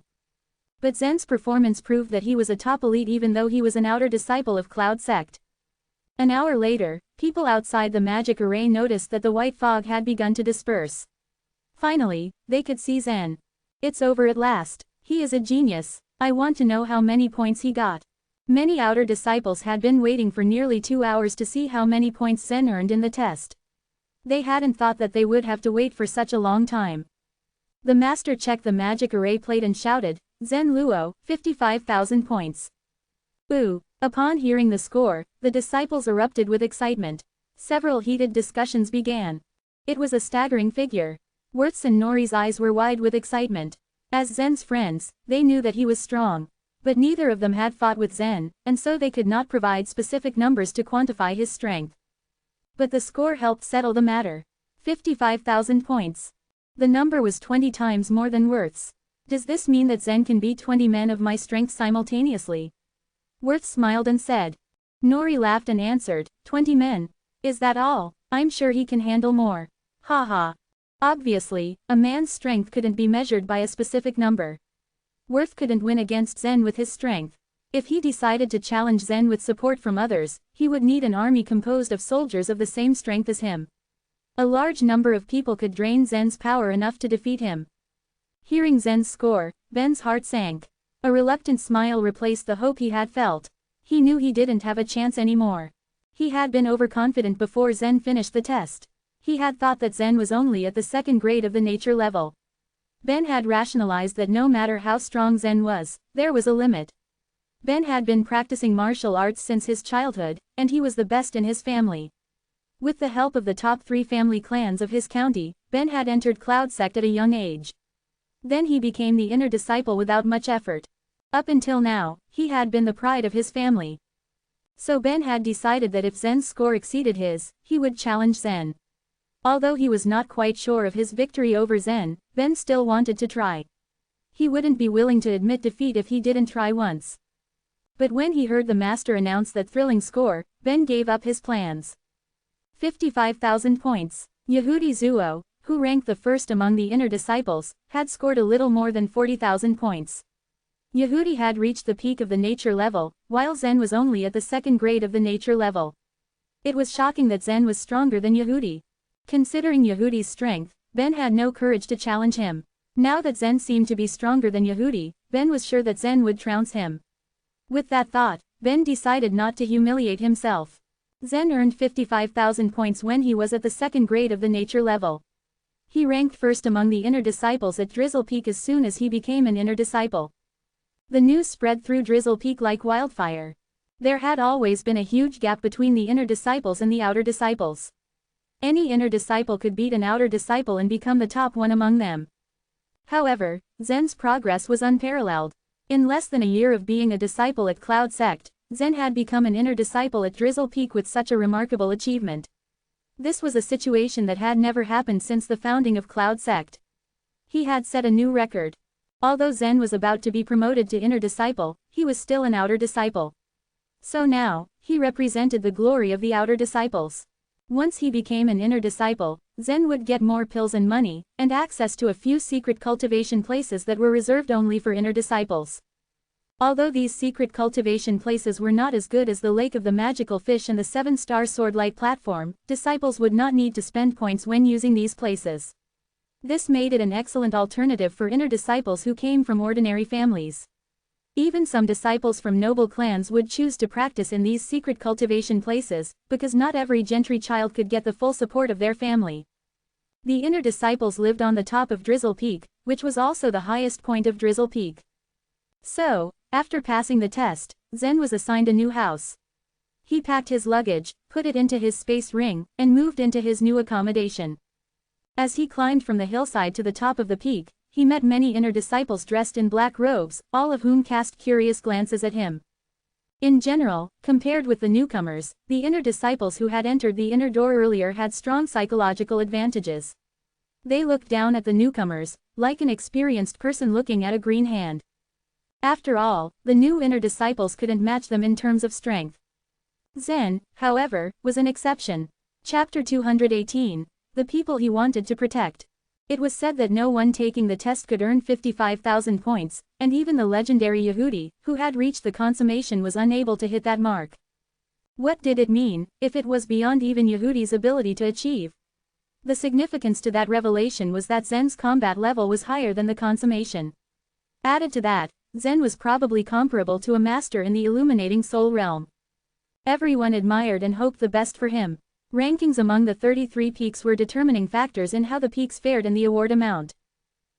But Zen's performance proved that he was a top elite even though he was an outer disciple of Cloud Sect. An hour later, people outside the magic array noticed that the white fog had begun to disperse. Finally, they could see Zen. It's over at last. He is a genius. I want to know how many points he got. Many outer disciples had been waiting for nearly 2 hours to see how many points Zen earned in the test. They hadn't thought that they would have to wait for such a long time. The master checked the magic array plate and shouted, "Zen Luo, 55,000 points." Ooh! Upon hearing the score, the disciples erupted with excitement. Several heated discussions began. It was a staggering figure. Worth's and Nori's eyes were wide with excitement. As Zen's friends, they knew that he was strong. But neither of them had fought with Zen, and so they could not provide specific numbers to quantify his strength. But the score helped settle the matter. 55,000 points. The number was 20 times more than Worth's. Does this mean that Zen can beat 20 men of my strength simultaneously? Worth smiled and said. Nori laughed and answered, 20 men. Is that all? I'm sure he can handle more. Ha ha. Obviously, a man's strength couldn't be measured by a specific number. Worth couldn't win against Zen with his strength. If he decided to challenge Zen with support from others, he would need an army composed of soldiers of the same strength as him. A large number of people could drain Zen's power enough to defeat him. Hearing Zen's score, Ben's heart sank. A reluctant smile replaced the hope he had felt. He knew he didn't have a chance anymore. He had been overconfident before Zen finished the test. He had thought that Zen was only at the second grade of the nature level. Ben had rationalized that no matter how strong Zen was, there was a limit. Ben had been practicing martial arts since his childhood, and he was the best in his family. With the help of the top 3 family clans of his county, Ben had entered Cloud Sect at a young age. Then he became the inner disciple without much effort. Up until now, he had been the pride of his family. So Ben had decided that if Zen's score exceeded his, he would challenge Zen. Although he was not quite sure of his victory over Zen, Ben still wanted to try. He wouldn't be willing to admit defeat if he didn't try once. But when he heard the master announce that thrilling score, Ben gave up his plans. 55,000 points. Yehudi Zuo, who ranked the first among the inner disciples, had scored a little more than 40,000 points. Yehudi had reached the peak of the nature level, while Zen was only at the second grade of the nature level. It was shocking that Zen was stronger than Yehudi. Considering Yehudi's strength, Ben had no courage to challenge him. Now that Zen seemed to be stronger than Yehudi, Ben was sure that Zen would trounce him. With that thought, Ben decided not to humiliate himself. Zen earned 55,000 points when he was at the second grade of the nature level. He ranked first among the inner disciples at Drizzle Peak as soon as he became an inner disciple. The news spread through Drizzle Peak like wildfire. There had always been a huge gap between the inner disciples and the outer disciples. Any inner disciple could beat an outer disciple and become the top one among them. However, Zen's progress was unparalleled. In less than a year of being a disciple at Cloud Sect, Zen had become an inner disciple at Drizzle Peak with such a remarkable achievement. This was a situation that had never happened since the founding of Cloud Sect. He had set a new record. Although Zen was about to be promoted to inner disciple, he was still an outer disciple. So now, he represented the glory of the outer disciples. Once he became an inner disciple, Zen would get more pills and money, and access to a few secret cultivation places that were reserved only for inner disciples. Although these secret cultivation places were not as good as the Lake of the Magical Fish and the 7-star Swordlight platform, disciples would not need to spend points when using these places. This made it an excellent alternative for inner disciples who came from ordinary families. Even some disciples from noble clans would choose to practice in these secret cultivation places, because not every gentry child could get the full support of their family. The inner disciples lived on the top of Drizzle Peak, which was also the highest point of Drizzle Peak. So, after passing the test, Zen was assigned a new house. He packed his luggage, put it into his space ring, and moved into his new accommodation. As he climbed from the hillside to the top of the peak, he met many inner disciples dressed in black robes, all of whom cast curious glances at him. In general, compared with the newcomers, the inner disciples who had entered the inner door earlier had strong psychological advantages. They looked down at the newcomers, like an experienced person looking at a green hand. After all, the new inner disciples couldn't match them in terms of strength. Zen, however, was an exception. Chapter 218. The people he wanted to protect. It was said that no one taking the test could earn 55,000 points, and even the legendary Yehudi, who had reached the consummation, was unable to hit that mark. What did it mean, if it was beyond even Yehudi's ability to achieve? The significance to that revelation was that Zen's combat level was higher than the consummation. Added to that, Zen was probably comparable to a master in the illuminating soul realm. Everyone admired and hoped the best for him. Rankings among the 33 peaks were determining factors in how the peaks fared and the award amount.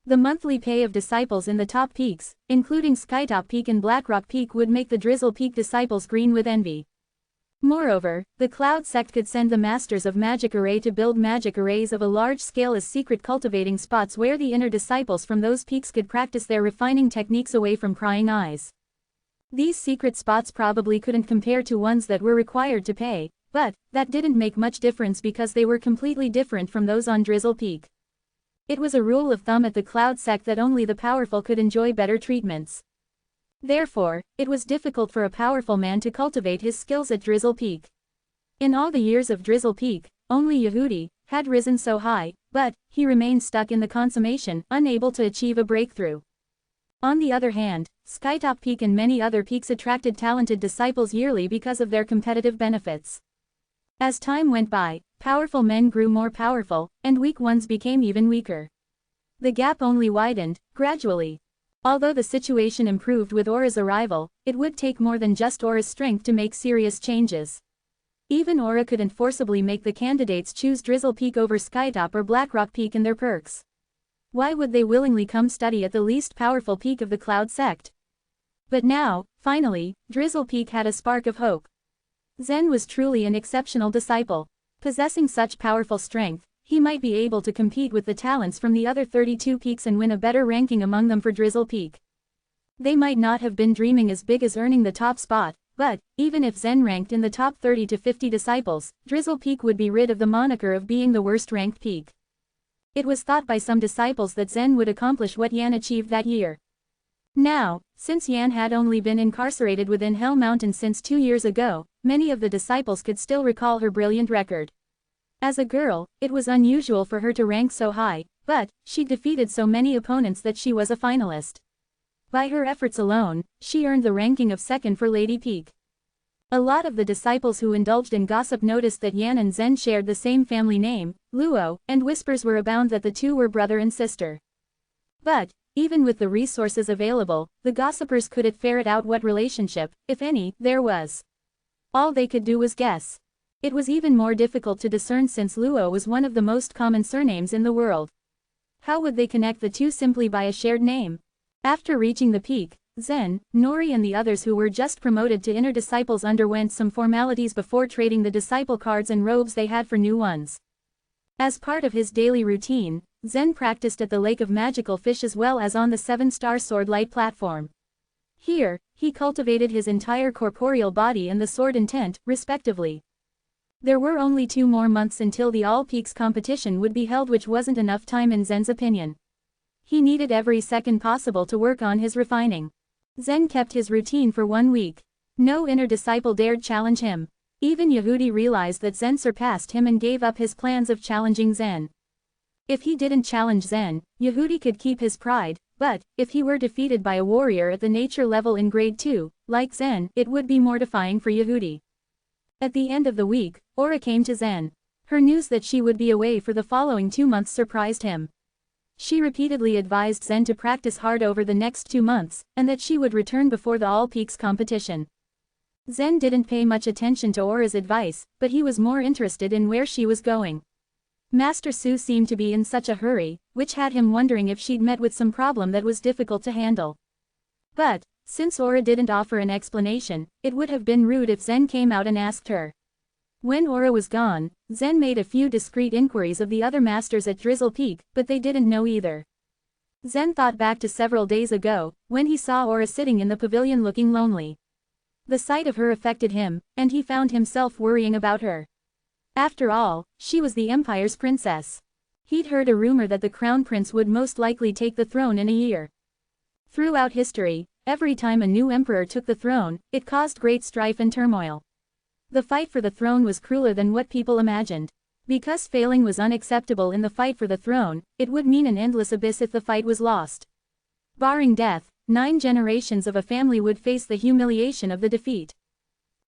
The monthly pay of disciples in the top peaks, including Skytop Peak and Blackrock Peak, would make the Drizzle Peak disciples green with envy. Moreover, the Cloud Sect could send the Masters of Magic Array to build magic arrays of a large scale as secret cultivating spots where the inner disciples from those peaks could practice their refining techniques away from prying eyes. These secret spots probably couldn't compare to ones that were required to pay, but that didn't make much difference because they were completely different from those on Drizzle Peak. It was a rule of thumb at the Cloud Sect that only the powerful could enjoy better treatments. Therefore, it was difficult for a powerful man to cultivate his skills at Drizzle Peak. In all the years of Drizzle Peak, only Yehudi had risen so high, but he remained stuck in the consummation, unable to achieve a breakthrough. On the other hand, Skytop Peak and many other peaks attracted talented disciples yearly because of their competitive benefits. As time went by, powerful men grew more powerful, and weak ones became even weaker. The gap only widened, gradually. Although the situation improved with Aura's arrival, it would take more than just Aura's strength to make serious changes. Even Aura couldn't forcibly make the candidates choose Drizzle Peak over Skytop or Blackrock Peak in their perks. Why would they willingly come study at the least powerful peak of the Cloud Sect? But now, finally, Drizzle Peak had a spark of hope. Zen was truly an exceptional disciple. Possessing such powerful strength, he might be able to compete with the talents from the other 32 peaks and win a better ranking among them for Drizzle Peak. They might not have been dreaming as big as earning the top spot, but, even if Zen ranked in the top 30 to 50 disciples, Drizzle Peak would be rid of the moniker of being the worst ranked peak. It was thought by some disciples that Zen would accomplish what Yan achieved that year. Now, since Yan had only been incarcerated within Hell Mountain since 2 years ago, many of the disciples could still recall her brilliant record. As a girl, it was unusual for her to rank so high, but she defeated so many opponents that she was a finalist. By her efforts alone, she earned the ranking of second for Lady Peak. A lot of the disciples who indulged in gossip noticed that Yan and Zen shared the same family name, Luo, and whispers were abound that the two were brother and sister. But, even with the resources available, the gossipers couldn't ferret out what relationship, if any, there was. All they could do was guess. It was even more difficult to discern since Luo was one of the most common surnames in the world. How would they connect the two simply by a shared name? After reaching the peak, Zen, Nori and the others who were just promoted to inner disciples underwent some formalities before trading the disciple cards and robes they had for new ones. As part of his daily routine, Zen practiced at the Lake of Magical Fish as well as on the 7-star sword light platform. Here, he cultivated his entire corporeal body and the sword intent, respectively. There were only 2 more months until the All Peaks competition would be held, which wasn't enough time in Zen's opinion. He needed every second possible to work on his refining. Zen kept his routine for 1 week. No inner disciple dared challenge him. Even Yehudi realized that Zen surpassed him and gave up his plans of challenging Zen. If he didn't challenge Zen, Yehudi could keep his pride, but, if he were defeated by a warrior at the nature level in grade 2, like Zen, it would be mortifying for Yehudi. At the end of the week, Aura came to Zen. Her news that she would be away for the following 2 months surprised him. She repeatedly advised Zen to practice hard over the next 2 months, and that she would return before the All Peaks competition. Zen didn't pay much attention to Aura's advice, but he was more interested in where she was going. Master Su seemed to be in such a hurry, which had him wondering if she'd met with some problem that was difficult to handle. But, since Aura didn't offer an explanation, it would have been rude if Zen came out and asked her. When Aura was gone, Zen made a few discreet inquiries of the other masters at Drizzle Peak, but they didn't know either. Zen thought back to several days ago, when he saw Aura sitting in the pavilion looking lonely. The sight of her affected him, and he found himself worrying about her. After all, she was the Empire's princess. He'd heard a rumor that the Crown Prince would most likely take the throne in a year. Throughout history, every time a new emperor took the throne, it caused great strife and turmoil. The fight for the throne was crueler than what people imagined. Because failing was unacceptable in the fight for the throne, it would mean an endless abyss if the fight was lost. Barring death, 9 generations of a family would face the humiliation of the defeat.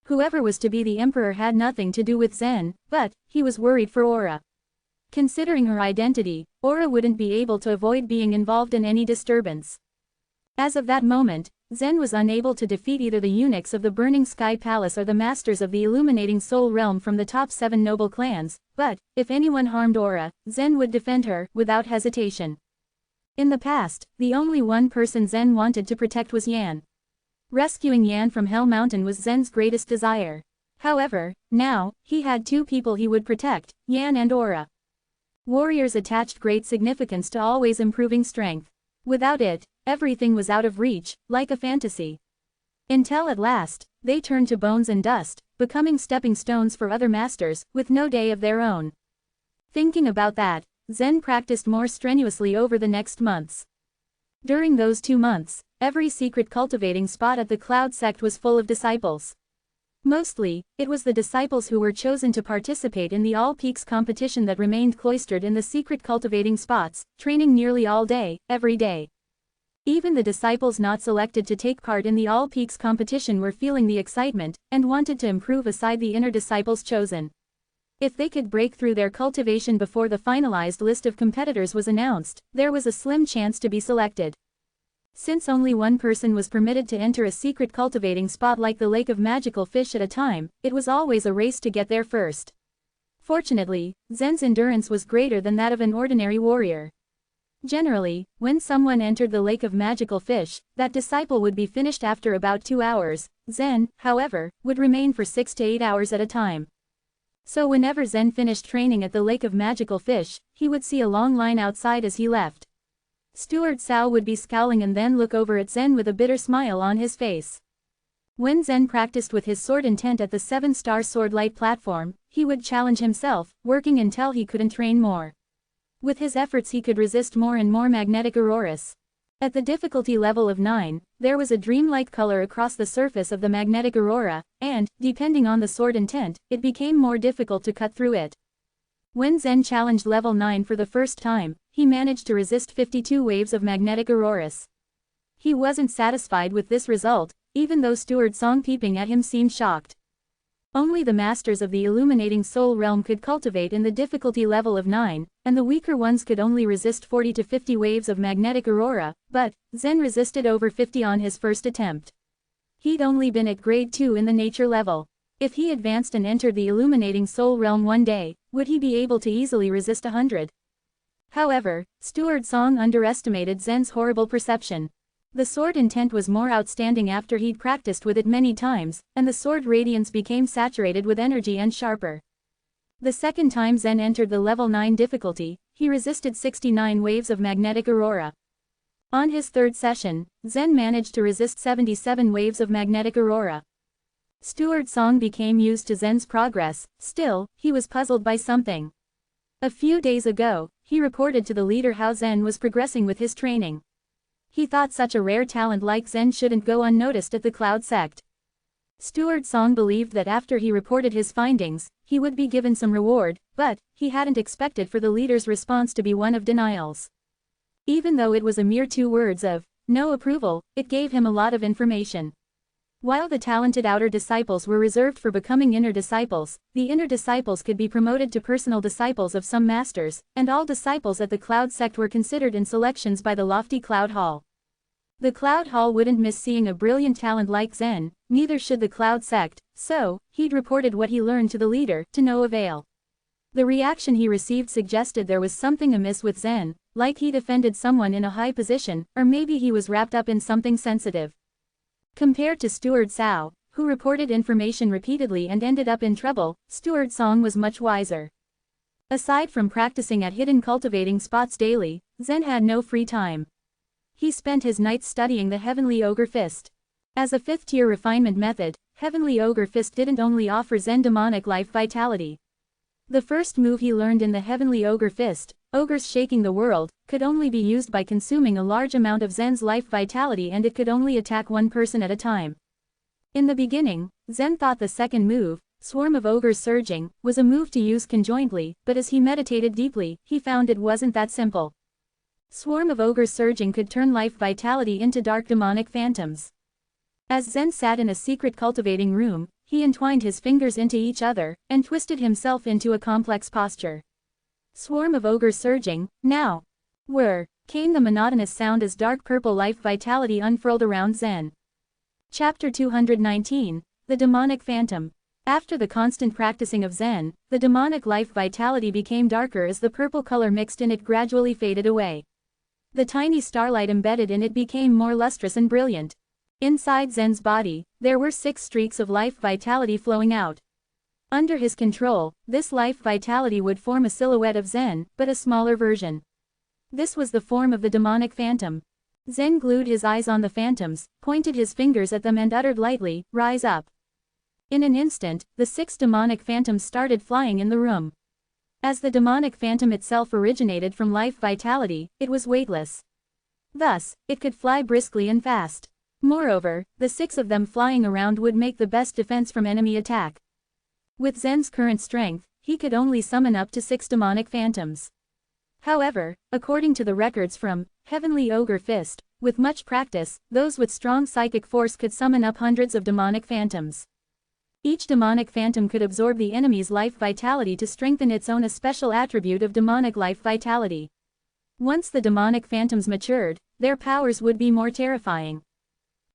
Whoever was to be the emperor had nothing to do with Zen, but he was worried for Aura. Considering her identity, Aura wouldn't be able to avoid being involved in any disturbance. As of that moment, Zen was unable to defeat either the eunuchs of the Burning Sky Palace or the masters of the Illuminating Soul Realm from the top 7 noble clans, but, if anyone harmed Aura, Zen would defend her, without hesitation. In the past, the only one person Zen wanted to protect was Yan. Rescuing Yan from Hell Mountain was Zen's greatest desire. However, now, he had 2 people he would protect, Yan and Aura. Warriors attached great significance to always improving strength. Without it, everything was out of reach, like a fantasy. Until at last, they turned to bones and dust, becoming stepping stones for other masters, with no day of their own. Thinking about that, Zen practiced more strenuously over the next months. During those 2 months, every secret cultivating spot at the Cloud Sect was full of disciples. Mostly, it was the disciples who were chosen to participate in the All Peaks competition that remained cloistered in the secret cultivating spots, training nearly all day, every day. Even the disciples not selected to take part in the All Peaks competition were feeling the excitement, and wanted to improve aside the inner disciples chosen. If they could break through their cultivation before the finalized list of competitors was announced, there was a slim chance to be selected. Since only one person was permitted to enter a secret cultivating spot like the Lake of Magical Fish at a time, it was always a race to get there first. Fortunately, Zen's endurance was greater than that of an ordinary warrior. Generally, when someone entered the Lake of Magical Fish, that disciple would be finished after about 2 hours. Zen, however, would remain for 6 to 8 hours at a time. So whenever Zen finished training at the Lake of Magical Fish, he would see a long line outside as he left. Steward Sao would be scowling and then look over at Zen with a bitter smile on his face. When Zen practiced with his sword intent at the 7-star sword light platform, he would challenge himself, working until he couldn't train more. With his efforts he could resist more and more magnetic auroras. At the difficulty level of 9, there was a dreamlike color across the surface of the magnetic aurora, and, depending on the sword intent, it became more difficult to cut through it. When Zen challenged level 9 for the first time, he managed to resist 52 waves of magnetic auroras. He wasn't satisfied with this result, even though Steward Song peeping at him seemed shocked. Only the masters of the Illuminating Soul Realm could cultivate in the difficulty level of 9, and the weaker ones could only resist 40 to 50 waves of magnetic aurora, but Zen resisted over 50 on his first attempt. He'd only been at grade 2 in the nature level. If he advanced and entered the illuminating soul realm one day, would he be able to easily resist 100? However, Steward Song underestimated Zen's horrible perception. The sword intent was more outstanding after he'd practiced with it many times, and the sword radiance became saturated with energy and sharper. The second time Zen entered the level 9 difficulty, he resisted 69 waves of magnetic aurora. On his third session, Zen managed to resist 77 waves of magnetic aurora. Steward Song became used to Zen's progress, still, he was puzzled by something. A few days ago, he reported to the leader how Zen was progressing with his training. He thought such a rare talent like Zen shouldn't go unnoticed at the Cloud sect. Steward Song believed that after he reported his findings, he would be given some reward, but he hadn't expected for the leader's response to be one of denials. Even though it was a mere 2 words of no approval, it gave him a lot of information. While the talented outer disciples were reserved for becoming inner disciples, the inner disciples could be promoted to personal disciples of some masters, and all disciples at the Cloud sect were considered in selections by the lofty Cloud Hall. The Cloud Hall wouldn't miss seeing a brilliant talent like Zen, neither should the Cloud sect, so he'd reported what he learned to the leader, to no avail. The reaction he received suggested there was something amiss with Zen, like he'd offended someone in a high position, or maybe he was wrapped up in something sensitive. Compared to Steward Sao, who reported information repeatedly and ended up in trouble, Steward Song was much wiser. Aside from practicing at hidden cultivating spots daily, Zen had no free time. He spent his nights studying the Heavenly Ogre Fist. As a 5th-tier refinement method, Heavenly Ogre Fist didn't only offer Zen demonic life vitality. The first move he learned in the Heavenly Ogre Fist, Ogres Shaking the World, could only be used by consuming a large amount of Zen's life vitality, and it could only attack one person at a time. In the beginning, Zen thought the second move, Swarm of Ogres Surging, was a move to use conjointly, but as he meditated deeply, he found it wasn't that simple. Swarm of Ogres Surging could turn life vitality into dark demonic phantoms. As Zen sat in a secret cultivating room, he entwined his fingers into each other, and twisted himself into a complex posture. Swarm of Ogres Surging, now. Whir, came the monotonous sound as dark purple life vitality unfurled around Zen. Chapter 219, The Demonic Phantom. After the constant practicing of Zen, the demonic life vitality became darker as the purple color mixed in it gradually faded away. The tiny starlight embedded in it became more lustrous and brilliant. Inside Zen's body, there were 6 streaks of life vitality flowing out. Under his control, this life vitality would form a silhouette of Zen, but a smaller version. This was the form of the demonic phantom. Zen glued his eyes on the phantoms, pointed his fingers at them and uttered lightly, "Rise up." In an instant, the 6 demonic phantoms started flying in the room. As the demonic phantom itself originated from life vitality, it was weightless. Thus, it could fly briskly and fast. Moreover, the 6 of them flying around would make the best defense from enemy attack. With Zen's current strength, he could only summon up to 6 demonic phantoms. However, according to the records from Heavenly Ogre Fist, with much practice, those with strong psychic force could summon up hundreds of demonic phantoms. Each demonic phantom could absorb the enemy's life vitality to strengthen its own a special attribute of demonic life vitality. Once the demonic phantoms matured, their powers would be more terrifying.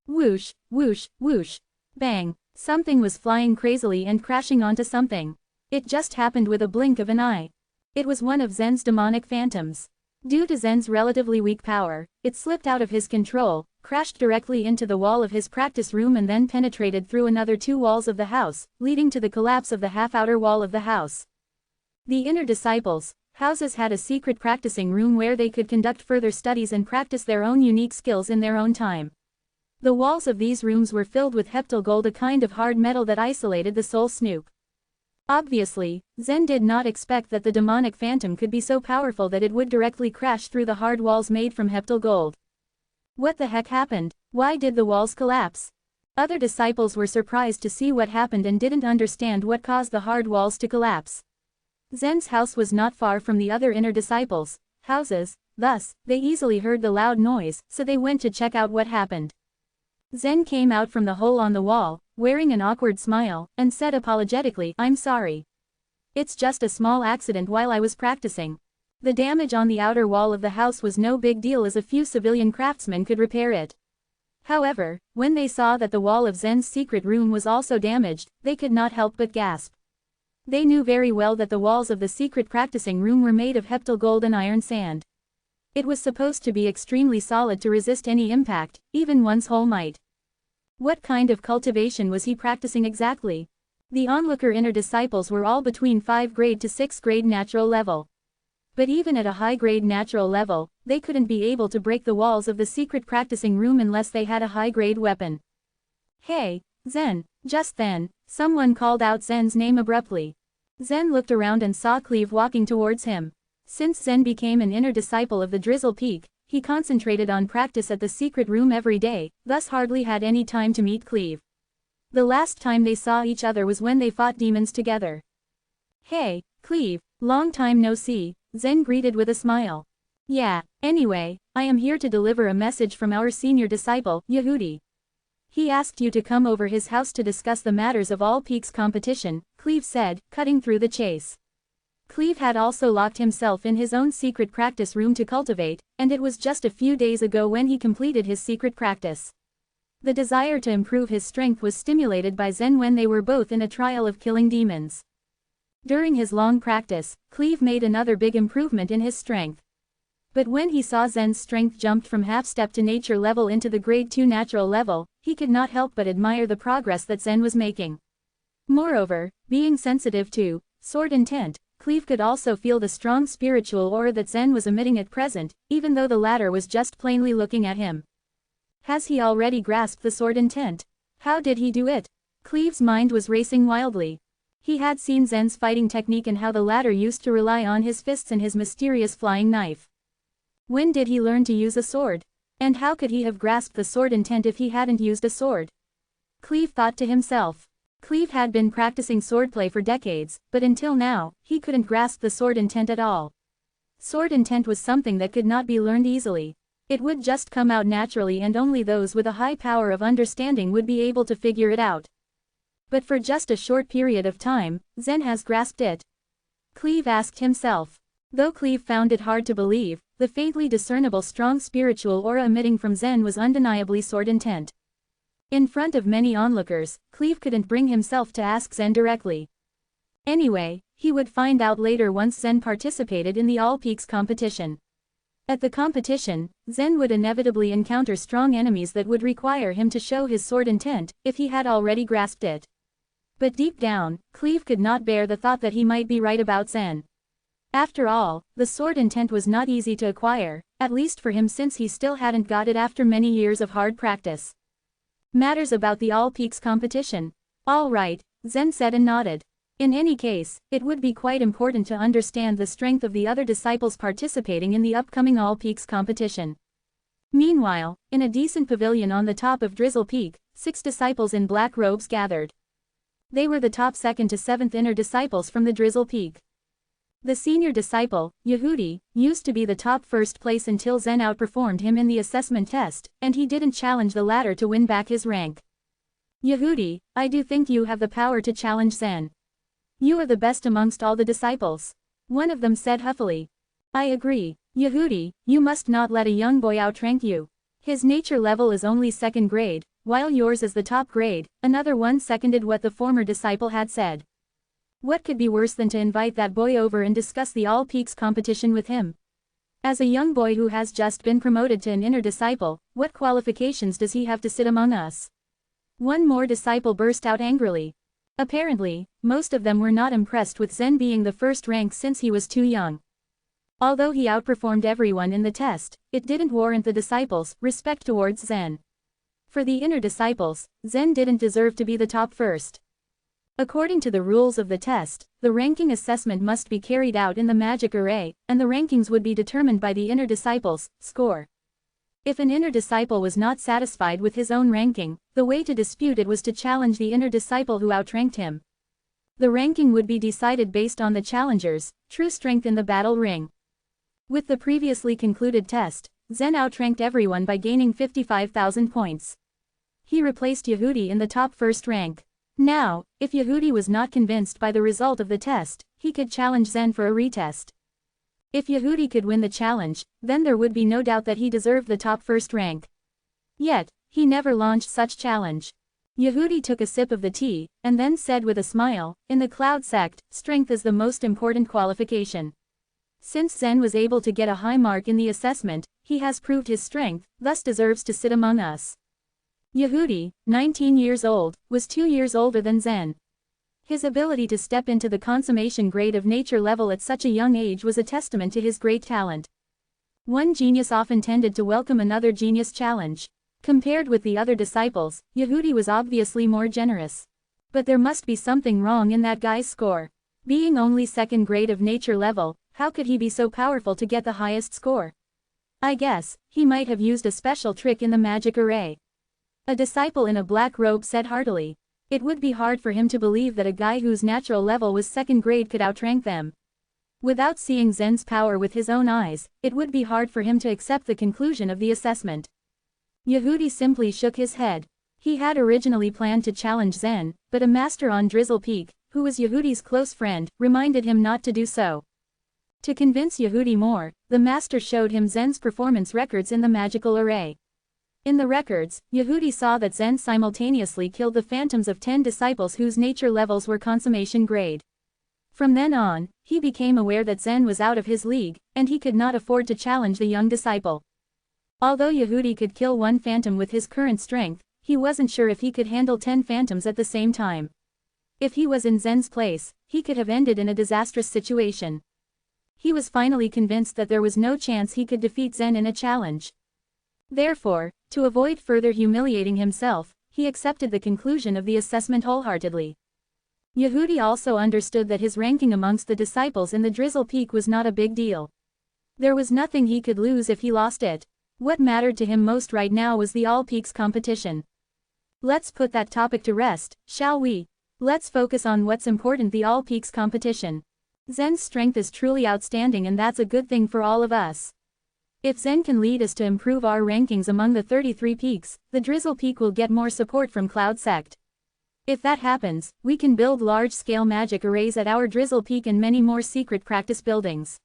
Whoosh, whoosh, whoosh. Bang. Something was flying crazily and crashing onto something. It just happened with a blink of an eye. It was one of Zen's demonic phantoms. Due to Zen's relatively weak power, it slipped out of his control, crashed directly into the wall of his practice room and then penetrated through another 2 walls of the house, leading to the collapse of the half-outer wall of the house. The inner disciples' houses had a secret practicing room where they could conduct further studies and practice their own unique skills in their own time. The walls of these rooms were filled with heptal gold, a kind of hard metal that isolated the soul snoop. Obviously, Zen did not expect that the demonic phantom could be so powerful that it would directly crash through the hard walls made from heptal gold. What the heck happened? Why did the walls collapse? Other disciples were surprised to see what happened and didn't understand what caused the hard walls to collapse. Zen's house was not far from the other inner disciples' houses, thus, they easily heard the loud noise, so they went to check out what happened. Zen came out from the hole on the wall, wearing an awkward smile, and said apologetically, "I'm sorry. It's just a small accident while I was practicing. The damage on the outer wall of the house was no big deal as a few civilian craftsmen could repair it." However, when they saw that the wall of Zen's secret room was also damaged, they could not help but gasp. They knew very well that the walls of the secret practicing room were made of heptal gold and iron sand. It was supposed to be extremely solid to resist any impact, even one's whole might. What kind of cultivation was he practicing exactly? The onlooker inner disciples were all between 5th grade to 6th grade natural level. But even at a high-grade natural level, they couldn't be able to break the walls of the secret practicing room unless they had a high-grade weapon. "Hey, Zen!" Just then, someone called out Zen's name abruptly. Zen looked around and saw Cleve walking towards him. Since Zen became an inner disciple of the Drizzle Peak, he concentrated on practice at the secret room every day, thus hardly had any time to meet Cleve. The last time they saw each other was when they fought demons together. "Hey, Cleve, long time no see," Zen greeted with a smile. "Yeah, anyway, I am here to deliver a message from our senior disciple, Yehudi. He asked you to come over his house to discuss the matters of All Peaks competition," Cleve said, cutting through the chase. Cleve had also locked himself in his own secret practice room to cultivate, and it was just a few days ago when he completed his secret practice. The desire to improve his strength was stimulated by Zen when they were both in a trial of killing demons. During his long practice, Cleve made another big improvement in his strength. But when he saw Zen's strength jumped from half-step to nature level into the grade 2 natural level, he could not help but admire the progress that Zen was making. Moreover, being sensitive to sword intent, Cleve could also feel the strong spiritual aura that Zen was emitting at present, even though the latter was just plainly looking at him. Has he already grasped the sword intent? How did he do it? Cleve's mind was racing wildly. He had seen Zen's fighting technique and how the latter used to rely on his fists and his mysterious flying knife. When did he learn to use a sword? And how could he have grasped the sword intent if he hadn't used a sword? Cleve thought to himself. Cleve had been practicing swordplay for decades, but until now, he couldn't grasp the sword intent at all. Sword intent was something that could not be learned easily. It would just come out naturally and only those with a high power of understanding would be able to figure it out. But for just a short period of time, Zen has grasped it. Cleve asked himself. Though Cleve found it hard to believe, the faintly discernible strong spiritual aura emitting from Zen was undeniably sword intent. In front of many onlookers, Cleve couldn't bring himself to ask Zen directly. Anyway, he would find out later once Zen participated in the All Peaks competition. At the competition, Zen would inevitably encounter strong enemies that would require him to show his sword intent, if he had already grasped it. But deep down, Cleve could not bear the thought that he might be right about Zen. After all, the sword intent was not easy to acquire, at least for him since he still hadn't got it after many years of hard practice. Matters about the All Peaks competition. All right, Zen said and nodded. In any case, it would be quite important to understand the strength of the other disciples participating in the upcoming All Peaks competition. Meanwhile, in a decent pavilion on the top of Drizzle Peak, 6 disciples in black robes gathered. They were the top 2nd to 7th inner disciples from the Drizzle Peak. The senior disciple, Yehudi, used to be the top 1st place until Zen outperformed him in the assessment test, and he didn't challenge the latter to win back his rank. Yehudi, I do think you have the power to challenge Zen. You are the best amongst all the disciples. One of them said huffily. I agree, Yehudi, you must not let a young boy outrank you. His nature level is only 2nd grade, while yours is the top grade, another one seconded what the former disciple had said. What could be worse than to invite that boy over and discuss the All Peaks competition with him? As a young boy who has just been promoted to an inner disciple, what qualifications does he have to sit among us? One more disciple burst out angrily. Apparently, most of them were not impressed with Zen being the 1st rank since he was too young. Although he outperformed everyone in the test, it didn't warrant the disciples' respect towards Zen. For the inner disciples, Zen didn't deserve to be the top 1st. According to the rules of the test, the ranking assessment must be carried out in the magic array, and the rankings would be determined by the inner disciples' score. If an inner disciple was not satisfied with his own ranking, the way to dispute it was to challenge the inner disciple who outranked him. The ranking would be decided based on the challenger's true strength in the battle ring. With the previously concluded test, Zen outranked everyone by gaining 55,000 points. He replaced Yehudi in the top 1st rank. Now, if Yehudi was not convinced by the result of the test, he could challenge Zen for a retest. If Yehudi could win the challenge, then there would be no doubt that he deserved the top 1st rank. Yet, He never launched such challenge. Yehudi took a sip of the tea, and then said with a smile, in the Cloud sect, strength is the most important qualification. Since Zen was able to get a high mark in the assessment, he has proved his strength, thus deserves to sit among us. Yehudi, 19 years old, was 2 years older than Zen. His ability to step into the consummation grade of nature level at such a young age was a testament to his great talent. One genius often tended to welcome another genius challenge. Compared with the other disciples, Yehudi was obviously more generous. But there must be something wrong in that guy's score. Being only second grade of nature level, how could he be so powerful to get the highest score? I guess, he might have used a special trick in the magic array. A disciple in a black robe said heartily. It would be hard for him to believe that a guy whose natural level was second grade could outrank them. Without seeing Zen's power with his own eyes, it would be hard for him to accept the conclusion of the assessment. Yehudi simply shook his head. He had originally planned to challenge Zen, but a master on Drizzle Peak, who was Yehudi's close friend, reminded him not to do so. To convince Yehudi more, the master showed him Zen's performance records in the magical array. In the records, Yehudi saw that Zen simultaneously killed the phantoms of 10 disciples whose nature levels were consummation grade. From then on, he became aware that Zen was out of his league, and he could not afford to challenge the young disciple. Although Yehudi could kill one phantom with his current strength, he wasn't sure if he could handle 10 phantoms at the same time. If he was in Zen's place, he could have ended in a disastrous situation. He was finally convinced that there was no chance he could defeat Zen in a challenge. Therefore, to avoid further humiliating himself, he accepted the conclusion of the assessment wholeheartedly. Yehudi also understood that his ranking amongst the disciples in the Drizzle Peak was not a big deal. There was nothing he could lose if he lost it. What mattered to him most right now was the All Peaks competition. Let's put that topic to rest, shall we? Let's focus on what's important: the All Peaks competition. Zen's strength is truly outstanding, and that's a good thing for all of us. If Zen can lead us to improve our rankings among the 33 peaks, the Drizzle Peak will get more support from Cloud Sect. If that happens, we can build large-scale magic arrays at our Drizzle Peak and many more secret practice buildings.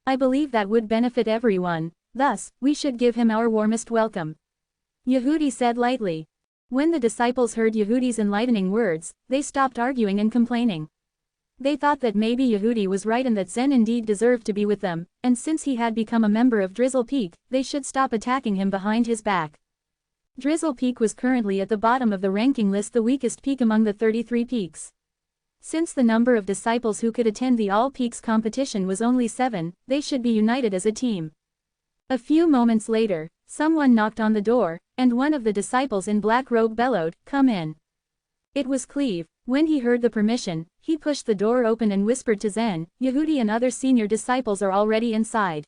I believe that would benefit everyone. Thus, we should give him our warmest welcome. Yehudi said lightly. When the disciples heard Yehudi's enlightening words, they stopped arguing and complaining. They thought that maybe Yehudi was right and that Zen indeed deserved to be with them, and since he had become a member of Drizzle Peak, they should stop attacking him behind his back. Drizzle Peak was currently at the bottom of the ranking list, the weakest peak among the 33 peaks. Since the number of disciples who could attend the All Peaks competition was only 7, they should be united as a team. A few moments later, someone knocked on the door, and one of the disciples in black robe bellowed, "Come in." It was Cleve. When he heard the permission, he pushed the door open and whispered to Zen, "Yehudi and other senior disciples are already inside.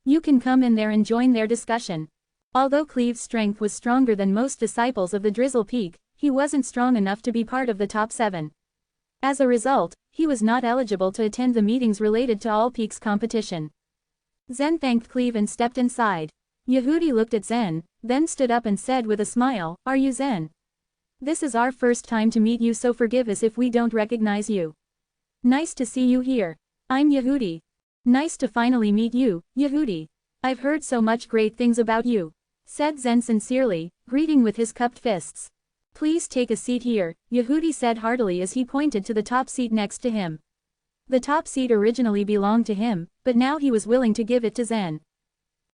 You can come in there and join their discussion." Although Cleve's strength was stronger than most disciples of the Drizzle Peak, he wasn't strong enough to be part of the top 7. As a result, he was not eligible to attend the meetings related to All Peaks competition. Zen thanked Cleve and stepped inside. Yehudi looked at Zen, then stood up and said with a smile, "Are you Zen? This is our first time to meet you, so forgive us if we don't recognize you. Nice to see you here. I'm Yehudi. Nice to finally meet you, Yehudi. I've heard so much great things about you," said Zen sincerely, greeting with his cupped fists. "Please take a seat here," Yehudi said heartily as he pointed to the top seat next to him. The top seat originally belonged to him, but now he was willing to give it to Zen.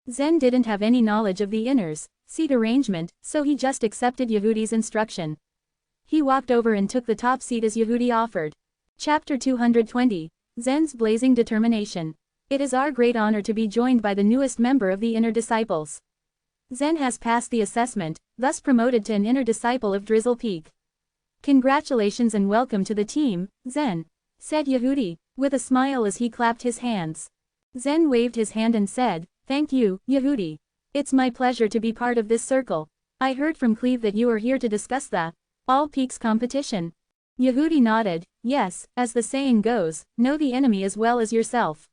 Zen didn't have any knowledge of the seat arrangement, so he just accepted Yehudi's instruction. He walked over and took the top seat as Yehudi offered. Chapter 220, Zen's Blazing Determination. It is our great honor to be joined by the newest member of the Inner Disciples. Zen has passed the assessment, thus promoted to an Inner Disciple of Drizzle Peak. Congratulations and welcome to the team, Zen, said Yehudi, with a smile as he clapped his hands. Zen waved his hand and said, "Thank you, Yehudi. It's my pleasure to be part of this circle. I heard from Cleve that you are here to discuss the All Peaks competition." Yehudi nodded. "Yes, as the saying goes, know the enemy as well as yourself.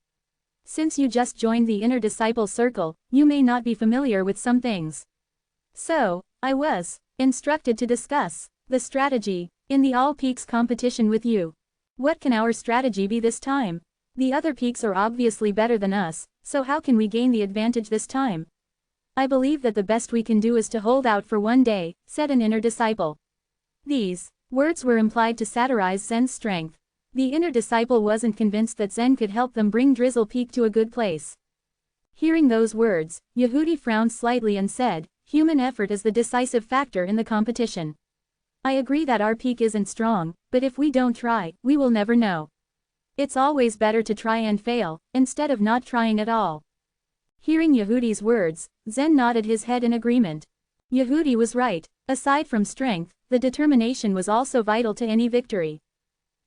Since you just joined the Inner Disciple Circle, you may not be familiar with some things. So, I was instructed to discuss the strategy in the All Peaks competition with you. What can our strategy be this time? The other peaks are obviously better than us, so how can we gain the advantage this time?" I believe that the best we can do is to hold out for one day, said an inner disciple. These words were implied to satirize Zen's strength. The inner disciple wasn't convinced that Zen could help them bring Drizzle Peak to a good place. Hearing those words, Yehudi frowned slightly and said, human effort is the decisive factor in the competition. I agree that our peak isn't strong, but if we don't try, we will never know. It's always better to try and fail, instead of not trying at all. Hearing Yehudi's words, Zen nodded his head in agreement. Yehudi was right. Aside from strength, the determination was also vital to any victory.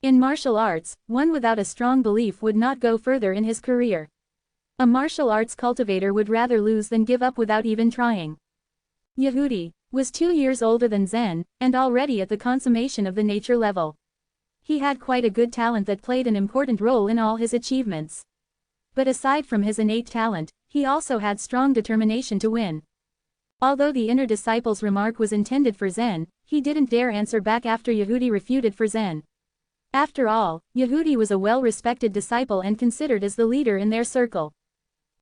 In martial arts, one without a strong belief would not go further in his career. A martial arts cultivator would rather lose than give up without even trying. Yehudi was 2 years older than Zen, and already at the consummation of the nature level. He had quite a good talent that played an important role in all his achievements. But aside from his innate talent, he also had strong determination to win. Although the inner disciple's remark was intended for Zen, he didn't dare answer back after Yehudi refuted for Zen. After all, Yehudi was a well-respected disciple and considered as the leader in their circle.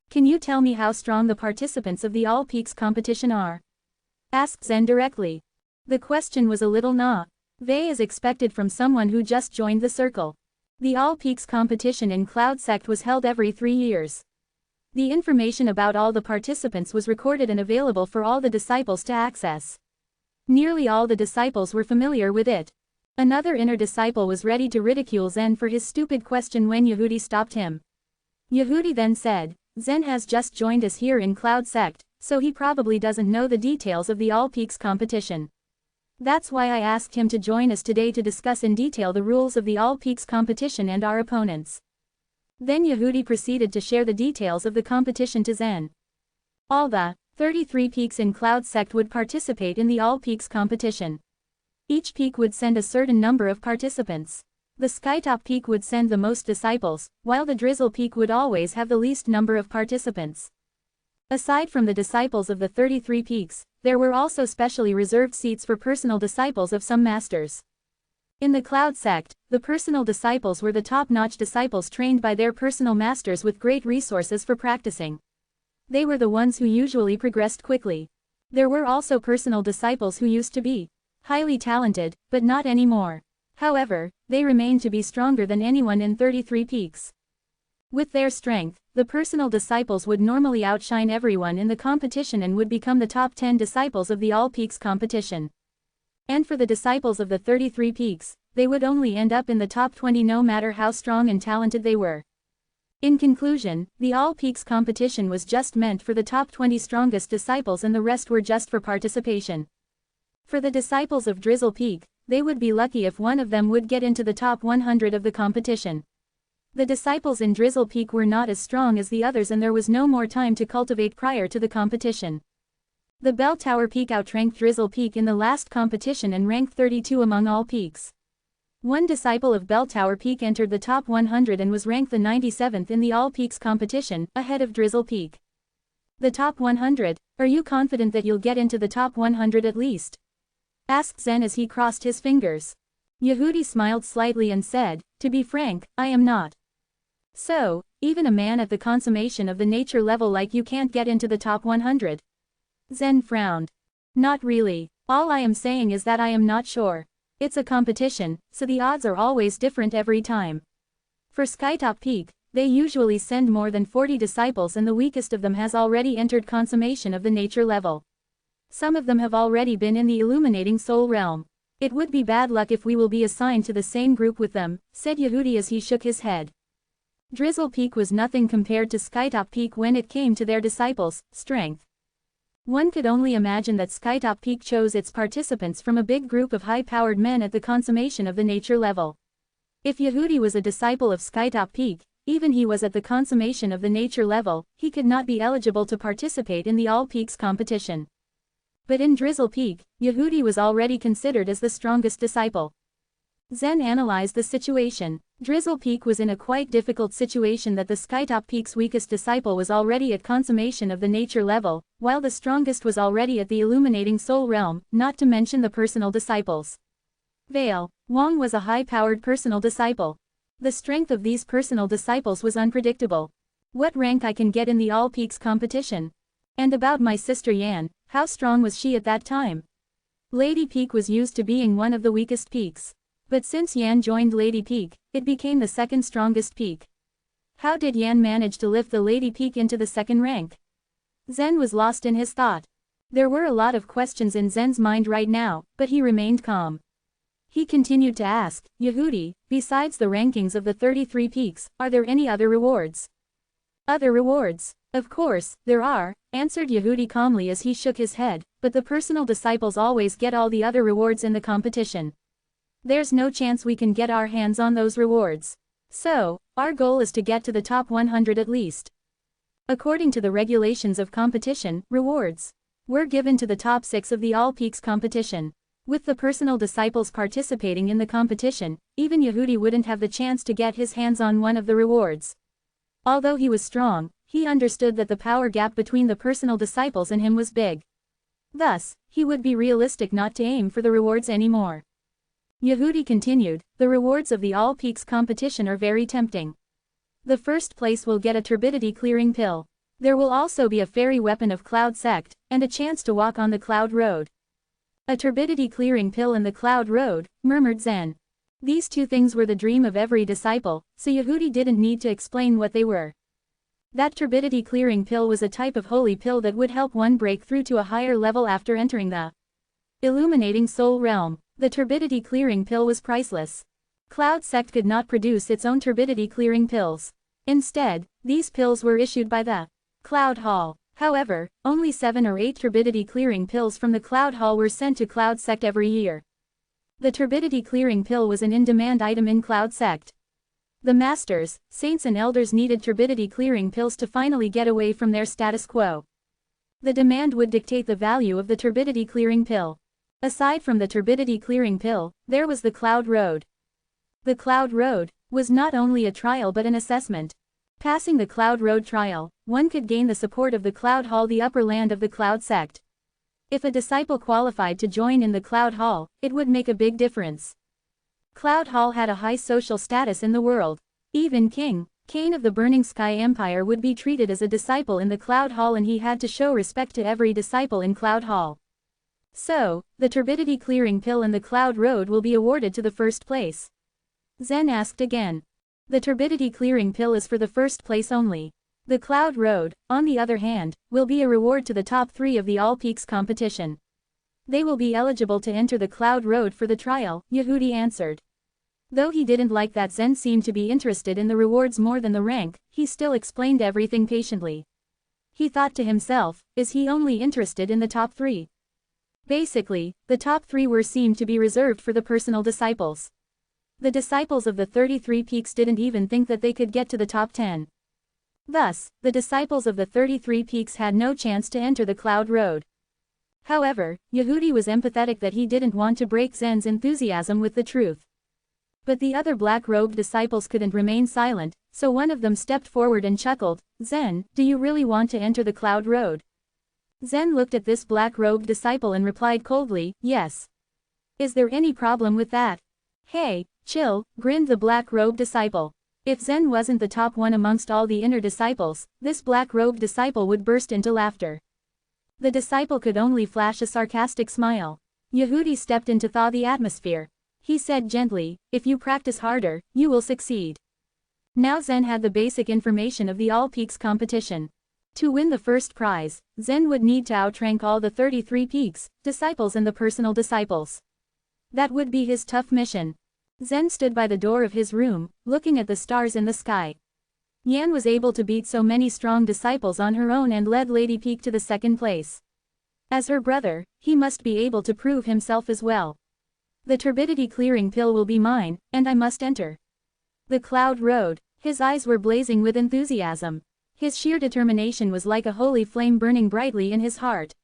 Can you tell me how strong the participants of the All Peaks competition are? Asked Zen directly. The question was a little vague as expected from someone who just joined the circle. The All Peaks competition in Cloud Sect was held every 3 years. The information about all the participants was recorded and available for all the disciples to access. Nearly all the disciples were familiar with it. Another inner disciple was ready to ridicule Zen for his stupid question when Yehudi stopped him. Yehudi then said, Zen has just joined us here in Cloud Sect, so he probably doesn't know the details of the All Peaks competition. That's why I asked him to join us today to discuss in detail the rules of the All Peaks competition and our opponents. Then Yehudi proceeded to share the details of the competition to Zen. All the 33 peaks in Cloud Sect would participate in the All Peaks competition. Each peak would send a certain number of participants. The Skytop peak would send the most disciples, while the Drizzle peak would always have the least number of participants. Aside from the disciples of the 33 peaks, there were also specially reserved seats for personal disciples of some masters. In the Cloud Sect, the personal disciples were the top-notch disciples trained by their personal masters with great resources for practicing. They were the ones who usually progressed quickly. There were also personal disciples who used to be highly talented, but not anymore. However, they remained to be stronger than anyone in 33 peaks. With their strength, the personal disciples would normally outshine everyone in the competition and would become the top 10 disciples of the All Peaks competition. And for the disciples of the 33 peaks, they would only end up in the top 20 no matter how strong and talented they were. In conclusion, the All Peaks competition was just meant for the top 20 strongest disciples and the rest were just for participation. For the disciples of Drizzle Peak, they would be lucky if one of them would get into the top 100 of the competition. The disciples in Drizzle Peak were not as strong as the others and there was no more time to cultivate prior to the competition. The Bell Tower Peak outranked Drizzle Peak in the last competition and ranked 32 among all peaks. One disciple of Bell Tower Peak entered the top 100 and was ranked the 97th in the All Peaks competition, ahead of Drizzle Peak. The top 100, are you confident that you'll get into the top 100 at least? Asked Zen as he crossed his fingers. Yehudi smiled slightly and said, to be frank, I am not. So, even a man at the consummation of the nature level like you can't get into the top 100? Zen frowned. Not really. All I am saying is that I am not sure. It's a competition, so the odds are always different every time. For Skytop Peak, they usually send more than 40 disciples and the weakest of them has already entered consummation of the nature level. Some of them have already been in the illuminating soul realm. It would be bad luck if we will be assigned to the same group with them, said Yehudi as he shook his head. Drizzle Peak was nothing compared to Skytop Peak when it came to their disciples' strength. One could only imagine that Skytop Peak chose its participants from a big group of high-powered men at the consummation of the nature level. If Yehudi was a disciple of Skytop Peak, even he was at the consummation of the nature level, he could not be eligible to participate in the All Peaks competition. But in Drizzle Peak, Yehudi was already considered as the strongest disciple. Zen analyzed the situation. Drizzle Peak was in a quite difficult situation that the Skytop Peak's weakest disciple was already at consummation of the nature level, while the strongest was already at the illuminating soul realm, not to mention the personal disciples. Vale Wong was a high-powered personal disciple. The strength of these personal disciples was unpredictable. What rank I can get in the All Peaks competition? And about my sister Yan, how strong was she at that time? Lady Peak was used to being one of the weakest peaks. But since Yan joined Lady Peak, it became the second strongest peak. How did Yan manage to lift the Lady Peak into the second rank? Zen was lost in his thought. There were a lot of questions in Zen's mind right now, but he remained calm. He continued to ask, Yehudi, besides the rankings of the 33 peaks, are there any other rewards? Other rewards? Of course, there are, answered Yehudi calmly as he shook his head, but the personal disciples always get all the other rewards in the competition. There's no chance we can get our hands on those rewards. So, our goal is to get to the top 100 at least. According to the regulations of competition, rewards were given to the top 6 of the All Peaks competition. With the personal disciples participating in the competition, even Yehudi wouldn't have the chance to get his hands on one of the rewards. Although he was strong, he understood that the power gap between the personal disciples and him was big. Thus, he would be realistic not to aim for the rewards anymore. Yehudi continued, the rewards of the All Peaks competition are very tempting. The first place will get a turbidity clearing pill. There will also be a fairy weapon of Cloud Sect, and a chance to walk on the Cloud Road. A turbidity clearing pill in the Cloud Road, murmured Zen. These two things were the dream of every disciple, so Yehudi didn't need to explain what they were. That turbidity clearing pill was a type of holy pill that would help one break through to a higher level after entering the illuminating soul realm. The turbidity clearing pill was priceless. Cloud Sect could not produce its own turbidity clearing pills. Instead, these pills were issued by the Cloud Hall. However, only 7 or 8 turbidity clearing pills from the Cloud Hall were sent to Cloud Sect every year. The turbidity clearing pill was an in-demand item in Cloud Sect. The masters, saints and elders needed turbidity clearing pills to finally get away from their status quo. The demand would dictate the value of the turbidity clearing pill. Aside from the turbidity clearing pill, there was the Cloud Road. The Cloud Road was not only a trial but an assessment. Passing the Cloud Road trial, one could gain the support of the Cloud Hall, the upper land of the Cloud Sect. If a disciple qualified to join in the Cloud Hall, it would make a big difference. Cloud Hall had a high social status in the world. Even Cain of the Burning Sky Empire would be treated as a disciple in the Cloud Hall, and he had to show respect to every disciple in Cloud Hall. So, the turbidity clearing pill and the Cloud Road will be awarded to the first place. Zen asked again. The turbidity clearing pill is for the first place only. The Cloud Road, on the other hand, will be a reward to the top 3 of the All Peaks competition. They will be eligible to enter the Cloud Road for the trial, Yehudi answered. Though he didn't like that Zen seemed to be interested in the rewards more than the rank, he still explained everything patiently. He thought to himself, is he only interested in the top 3? Basically, the top 3 were seemed to be reserved for the personal disciples. The disciples of the 33 peaks didn't even think that they could get to the top 10. Thus, the disciples of the 33 peaks had no chance to enter the Cloud Road. However, Yehudi was empathetic that he didn't want to break Zen's enthusiasm with the truth. But the other black-robed disciples couldn't remain silent, so one of them stepped forward and chuckled, Zen, do you really want to enter the Cloud Road? Zen looked at this black-robed disciple and replied coldly, yes. Is there any problem with that? Hey, chill, grinned the black-robed disciple. If Zen wasn't the top one amongst all the inner disciples, this black-robed disciple would burst into laughter. The disciple could only flash a sarcastic smile. Yehudi stepped in to thaw the atmosphere. He said gently, if you practice harder, you will succeed. Now Zen had the basic information of the All Peaks competition. To win the first prize, Zen would need to outrank all the 33 peaks, disciples and the personal disciples. That would be his tough mission. Zen stood by the door of his room, looking at the stars in the sky. Yan was able to beat so many strong disciples on her own and led Lady Peak to the second place. As her brother, he must be able to prove himself as well. The turbidity clearing pill will be mine, and I must enter the Cloud Road. His eyes were blazing with enthusiasm. His sheer determination was like a holy flame burning brightly in his heart.